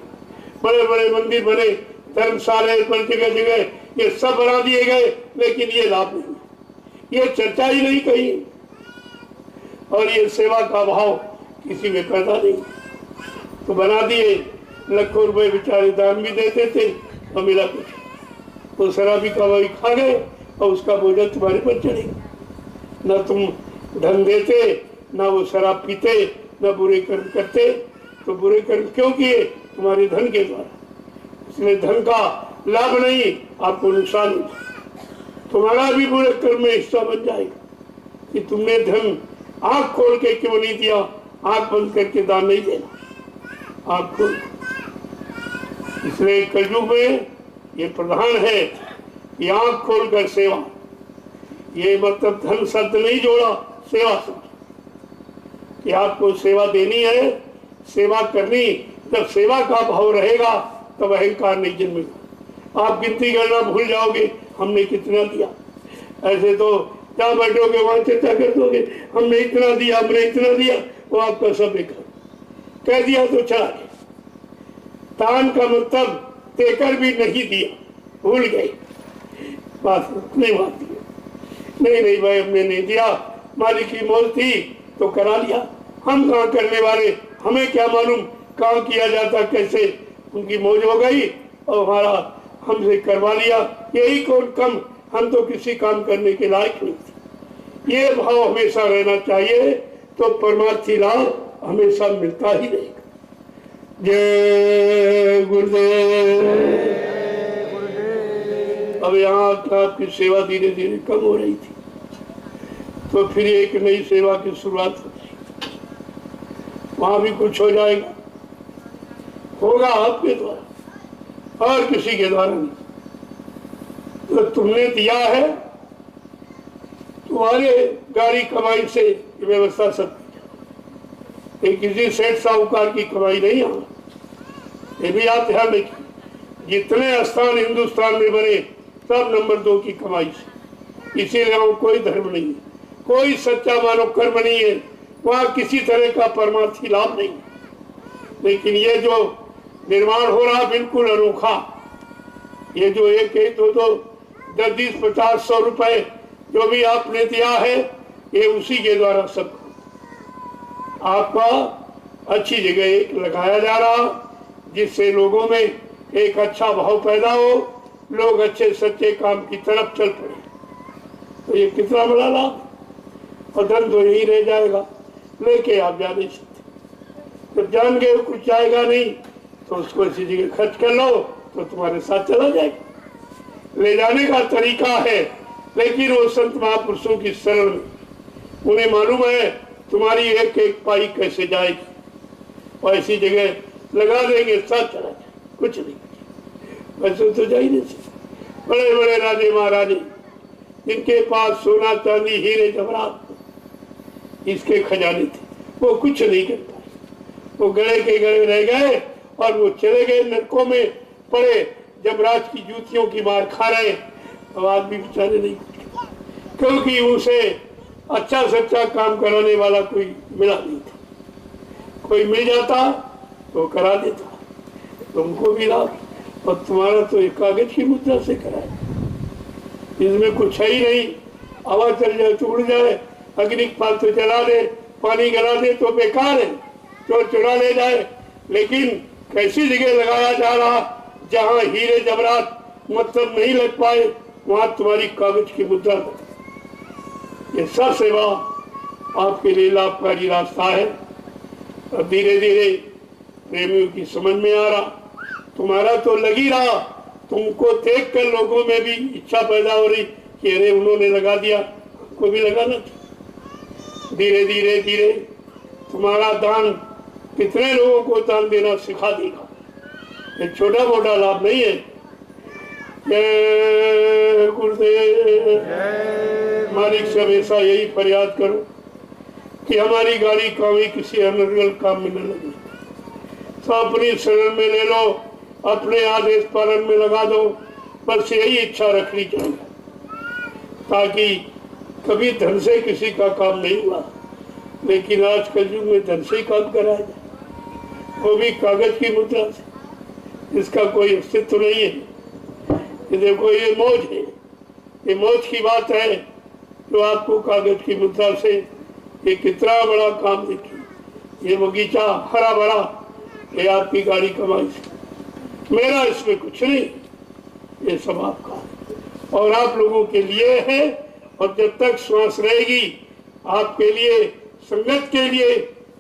बड़े बड़े मंदिर बने, धर्मशाले पर जगह जगह ये सब बना दिए गए, लेकिन ये लाभ नहीं, ये चर्चा ही नहीं कही, और ये सेवा का भाव किसी में पैदा नहीं। तो बना दिए, लाखों रुपए बेचारे दान भी देते थे और मिला कुछ, तो शराबी का वही खा गए और उसका भोजन तुम्हारे पर चढ़ेगा। न तुम धन देते, न वो शराब पीते, न बुरे कर्म करते। तो बुरे कर्म क्यों किए? तुम्हारे धन के द्वारा। इसलिए धन का लाभ नहीं, आपको नुकसान होगा। तुम्हारा भी बुरे कर्म में हिस्सा बन जाएगा कि तुमने धन आंख खोल के क्यों नहीं दिया, आंख बंद करके दान नहीं देना, आंख खोल। इसलिए कलयुग में ये प्रधान है कि आंख खोलकर सेवा। ये मतलब धन शब्द नहीं जोड़ा, सेवा शब्द कि आपको सेवा देनी है, सेवा करनी। जब सेवा का भाव रहेगा तब अहंकार नहीं जन्मेगा। आप गिनती करना भूल जाओगे, हमने कितना दिया। ऐसे तो जहाँ बैठोगे वहां चर्चा कर दोगे, हमने इतना दिया, हमने इतना दिया, वो आपका सब बेकार। कह दिया तो चला गया। दान का मतलब देकर भी नहीं दिया, भूल गए, बात नहीं बात दी। नहीं भाई हमने नहीं दिया, मालिक की मौज थी तो करा लिया। हम कहाँ करने वाले, हमें क्या मालूम कहाँ किया जाता, कैसे। उनकी मौज हो गई और हमारा हमसे करवा लिया। यही कौन कम, हम तो किसी काम करने के लायक नहीं थे। ये भाव हमेशा रहना चाहिए तो परमार्थी लाभ हमेशा मिलता ही रहेगा। जय गुरुदेव। अब यहाँ आपकी सेवा धीरे धीरे कम हो रही थी, तो फिर एक नई सेवा की शुरुआत हो जाएगी। वहां भी कुछ हो जाएगा, होगा आपके द्वारा और किसी के द्वारा नहीं। तो तुमने दिया है, तुम्हारे गाड़ी कमाई से व्यवस्था सब, ये किसी सेठ साहूकार की कमाई नहीं है। ये भी आप ध्यान रखिए, जितने स्थान हिंदुस्तान में बने सब नंबर 2 की कमाई से। इसीलिए वहाँ कोई धर्म नहीं है, कोई सच्चा मानव कर्म नहीं है, वहाँ किसी तरह का परमार्थी लाभ नहीं। लेकिन ये जो निर्माण हो रहा बिल्कुल अनोखा, ये जो एक 2 10 20 50 100 रुपए जो भी आपने दिया है, ये उसी के द्वारा सब आपका अच्छी जगह एक लगाया जा रहा, जिससे लोगों में एक अच्छा भाव पैदा हो, लोग अच्छे सच्चे काम की तरफ चल पड़े। तो ये कितना बड़ा लाभ। और धन तो यही रह जाएगा, लेके आप जा नहीं सकते। जब जान गए कुछ जाएगा नहीं तो उसको इसी जगह खर्च कर लो तो तुम्हारे साथ चला जाएगा। ले जाने का तरीका है, लेकिन वो संत महापुरुषों की शरण में, उन्हें मालूम है तुम्हारी एक एक पाई कैसे जाएगी, और ऐसी जगह लगा देंगे साथ चला जाए, कुछ नहीं। वैसे तो जा ही नहीं सकते। बड़े बड़े राजे महाराजे जिनके पास सोना चांदी हीरे जवाहरात इसके खजाने थे, वो कुछ नहीं कर पाए। वो गड़े के गड़े रह गए और वो चले गए नरकों में पड़े, जमराज की जूतियों की मार खा रहे। अब आदमी बेचारे नहीं, क्योंकि उसे अच्छा सच्चा काम कराने वाला कोई मिला नहीं था। कोई मिल जाता तो करा देता, तुमको भी लाभ। और तुम्हारा तो एक कागज की मुद्रा से कराए, इसमें कुछ है ही नहीं। हवा चल जाए तो उड़ जाए, अग्नि फालतू चला दे, पानी गिरा दे तो बेकार है, चोर चुरा ले जाए। लेकिन कैसी जगह लगाया जा रहा जहाँ हीरे जवाहरात मतलब नहीं लग पाए, वहां तुम्हारी कागज की मुद्रा। ये सब सेवा आपके लिए लाभकारी रास्ता है। और धीरे धीरे प्रेमियों की समझ में आ रहा, तुम्हारा तो लगी रहा, तुमको देख कर लोगों में भी इच्छा पैदा हो रही कि अरे उन्होंने लगा दिया, हमको भी लगाना था। धीरे धीरे धीरे तुम्हारा दान कितने लोगों को दान देना सिखा देगा। ये छोटा मोटा लाभ नहीं है। जय गुरुदेव। मालिक से हमेशा यही फरियाद करो कि हमारी गाड़ी कभी किसी अनर्गल काम में न लगे। तो अपनी शरण में ले लो, अपने आदेश पालन में लगा दो। बस यही इच्छा रखनी चाहिए, ताकि कभी धन से किसी का काम नहीं हुआ। लेकिन आज कल युग में धन से ही काम कराया जाए, वो भी कागज की मुद्रा से। इसका कोई अस्तित्व नहीं है। ये देखो, ये मौज है, ये मौज की बात है जो आपको कागज की मुद्रा से ये कितना बड़ा काम देखिए। ये बगीचा हरा भरा, ये आपकी गाड़ी कमाई से, मेरा इसमें कुछ नहीं, ये सब आपका है और आप लोगों के लिए है। और जब तक श्वास रहेगी आपके लिए, संगत के लिए,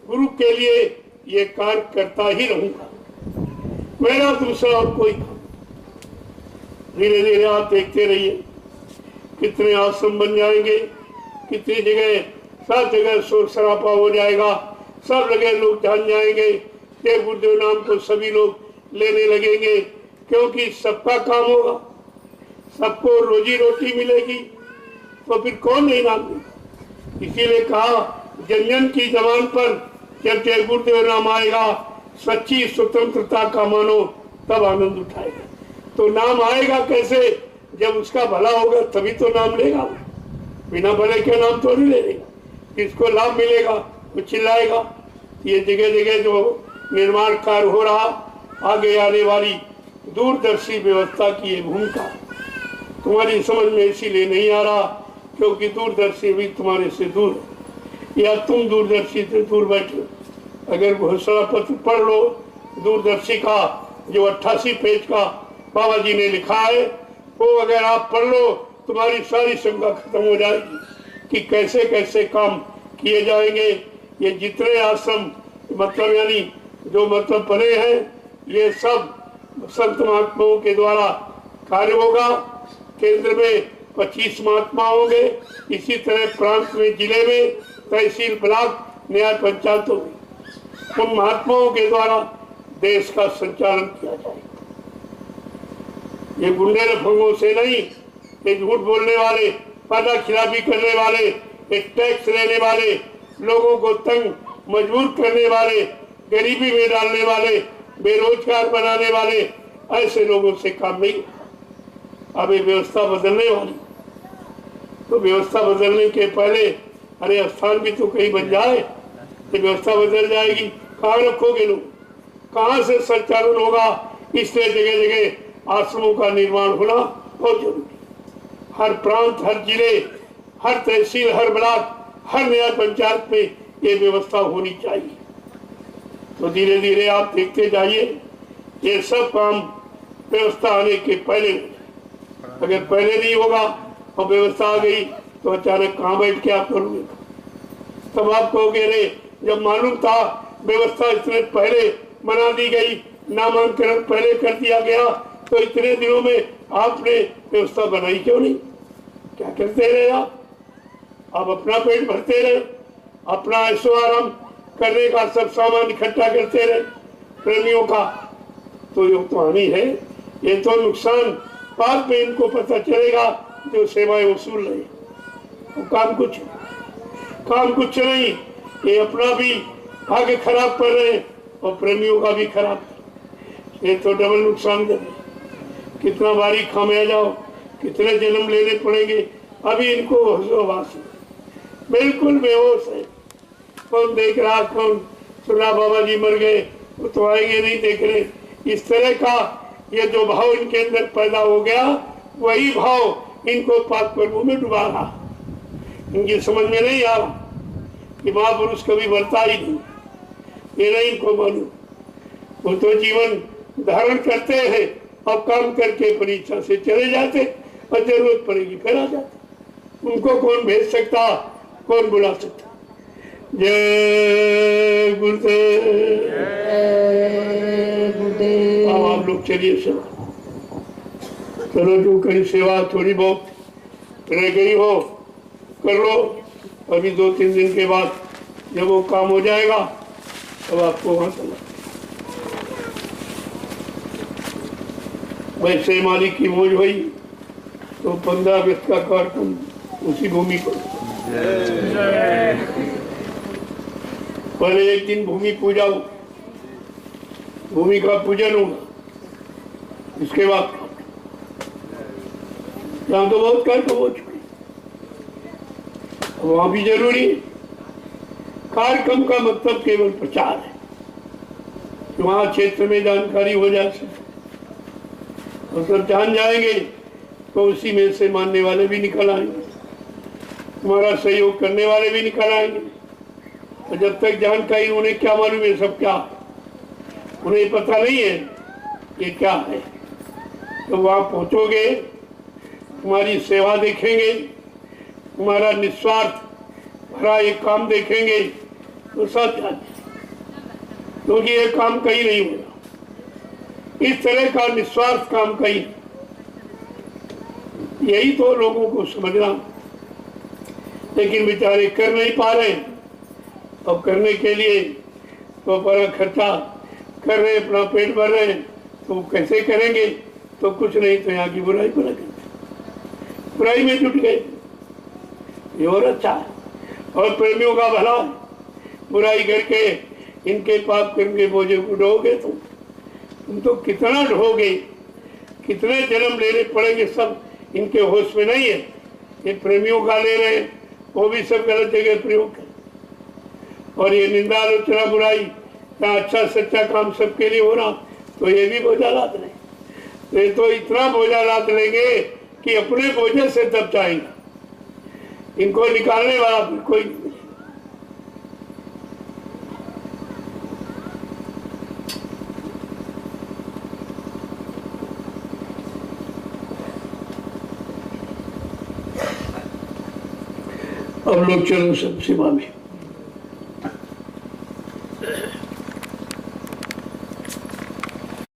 गुरु के लिए ये कार्य करता ही रहूंगा। मेरा दूसरा और कोई काम। धीरे धीरे आप देखते रहिए कितने आश्रम बन जाएंगे, कितनी जगह, सब जगह शोर शराबा हो जाएगा, सब जगह लोग जान जाएंगे। ये गुरुदेव नाम को सभी लोग लेने लगेंगे। क्योंकि सबका काम होगा, सबको रोजी रोटी मिलेगी, तो फिर कौन नहीं नाम देगा। इसीलिए कहा जन जन की जबान पर जब जय गुरुदेव नाम आएगा, सच्ची स्वतंत्रता का मानो तब आनंद उठाएगा। तो नाम आएगा कैसे? जब उसका भला होगा तभी तो नाम लेगा। बिना भले के नाम तो नहीं लेगा। किसको लाभ मिलेगा वो चिल्लाएगा। ये जगह जगह जो निर्माण कार्य हो रहा, आगे आने वाली दूरदर्शी व्यवस्था की ये भूमिका तुम्हारी समझ में इसीलिए नहीं आ रहा क्योंकि दूरदर्शी भी तुम्हारे से दूर है, या तुम दूरदर्शी से दूर बैठे। अगर घोषणा पत्र पढ़ लो दूरदर्शी का, जो 88 पेज का बाबा जी ने लिखा है, वो अगर आप पढ़ लो तुम्हारी सारी शंका खत्म हो जाएगी कि कैसे कैसे काम किए जाएंगे। ये जितने आश्रम मतलब यानी जो मतलब बने हैं, ये सब संत महात्माओं के द्वारा कार्य होगा। केंद्र में 25 महात्मा होंगे, इसी तरह प्रांत में, जिले में, तहसील, ब्लॉक, न्याय पंचायतों में उन महात्माओं के द्वारा देश का संचालन किया जाएगा। ये गुंडे लफंगों से नहीं, ये झूठ बोलने वाले, वादा खिलाफी करने वाले, ये टैक्स लेने वाले, लोगों को तंग मजबूर करने वाले, गरीबी में डालने वाले, बेरोजगार बनाने वाले, ऐसे लोगों से काम नहीं। अब ये व्यवस्था बदलने वाली, तो व्यवस्था बदलने के पहले अरे स्थान भी तो कहीं बन जाए। ये व्यवस्था बदल जाएगी, कहाँ रखोगे लोग, कहाँ से संचालन होगा। इसलिए जगह जगह आश्रमों का निर्माण होना बहुत जरूरी। हर प्रांत, हर जिले, हर तहसील, हर ब्लॉक, हर न्याय पंचायत में ये व्यवस्था होनी चाहिए। तो धीरे धीरे आप देखते जाइए, ये सब काम व्यवस्था आने के पहले। अगर पहले नहीं होगा और व्यवस्था आ गई तो अचानक कहाँ बैठ के आप करोगे? तब आप कहोगे अरे जब मालूम था व्यवस्था इतने पहले बना दी गई, नामांकन पहले कर दिया गया, तो इतने दिनों में आपने व्यवस्था बनाई क्यों नहीं? क्या करते रहे आप अपना पेट भरते रहे, अपना ऐशो आराम करने का सब सामान इकट्ठा करते रहे प्रेमियों का। तो ये तो हानि है, ये तो नुकसान बाद में इनको पता चलेगा जो सेवाएं वसूल रहे। तो काम कुछ नहीं, ये अपना भी आगे खराब कर रहे हैं और प्रेमियों का भी खराब। ये तो डबल नुकसान दे। कितना बारी खामिया जाओ, कितने जन्म लेने पड़ेंगे। अभी इनको होशोवास बिल्कुल बेहोश है। कौन देख रहा, कौन सुन रहा, बाबा जी मर गए, वो तो आएंगे नहीं देख रहे। इस तरह का ये जो भाव इनके अंदर पैदा हो गया, वही भाव इनको पाक प्रभु में डुबा रहा। इनकी समझ में नहीं आ रहा कि महापुरुष कभी मरता ही नहीं, ये नहीं इनको मालूम। वो तो जीवन धारण करते हैं और काम करके परीक्षा से चले जाते और जरूरत पड़ेगी फिर आ जाते। उनको कौन भेज सकता, कौन बुला सकता? जय गुरुदेव। अब आप लोग चलिए सेवा चलो, जो कहीं सेवा थोड़ी बहुत रह गई हो कर लो। अभी 2-3 दिन के बाद जब वो काम हो जाएगा तब आपको वहां चला। वैसे मालिक की मौज हुई तो 15 अगस्त का कार्यक्रम उसी भूमि पर। पहले एक दिन भूमि पूजा हो, भूमि का पूजन होगा, इसके बाद यहाँ तो बहुत कार्यक्रम हो चुके, वहां भी जरूरी है। कार्यक्रम का मतलब केवल प्रचार है, वहां क्षेत्र में जानकारी हो जा सके और सब जान जाएंगे तो उसी में से मानने वाले भी निकल आएंगे, तुम्हारा सहयोग करने वाले भी निकल आएंगे। और जब तक जानकारी, उन्हें क्या मालूम है सब क्या, उन्हें पता नहीं है ये क्या है। तो वहां पहुंचोगे, तुम्हारी सेवा देखेंगे, तुम्हारा निस्वार्थ भरा ये काम देखेंगे तो सब जाने, क्योंकि ये काम कहीं नहीं होगा। इस तरह का निस्वार्थ काम कहीं, यही तो लोगों को समझना। लेकिन बेचारे कर नहीं पा रहे, अब करने के लिए तो बड़ा खर्चा कर रहे, अपना पेट भर रहे, तो कैसे करेंगे? तो कुछ नहीं तो यहाँ की बुराई पर करते, बुराई में जुट गए। ये और अच्छा है, और प्रेमियों का भला है। बुराई करके इनके पाप कर्म के बोझे को ढोगे तुम तो कितना ढोगे, कितने जन्म लेने पड़ेंगे, सब इनके होश में नहीं है। ये प्रेमियों का ले रहे हैं, वो भी सब गलत जगह प्रयोग कर, और ये निंदा आलोचना बुराई का अच्छा सच्चा काम सबके लिए हो रहा, तो ये भी बोझा लाद लें। तो ये तो इतना बोझा लाद लेंगे कि अपने बोझे से दब जाएंगे, इनको निकालने वाला फिर कोई नहीं मिलेगा। अब लोग चलो सब सेवा में।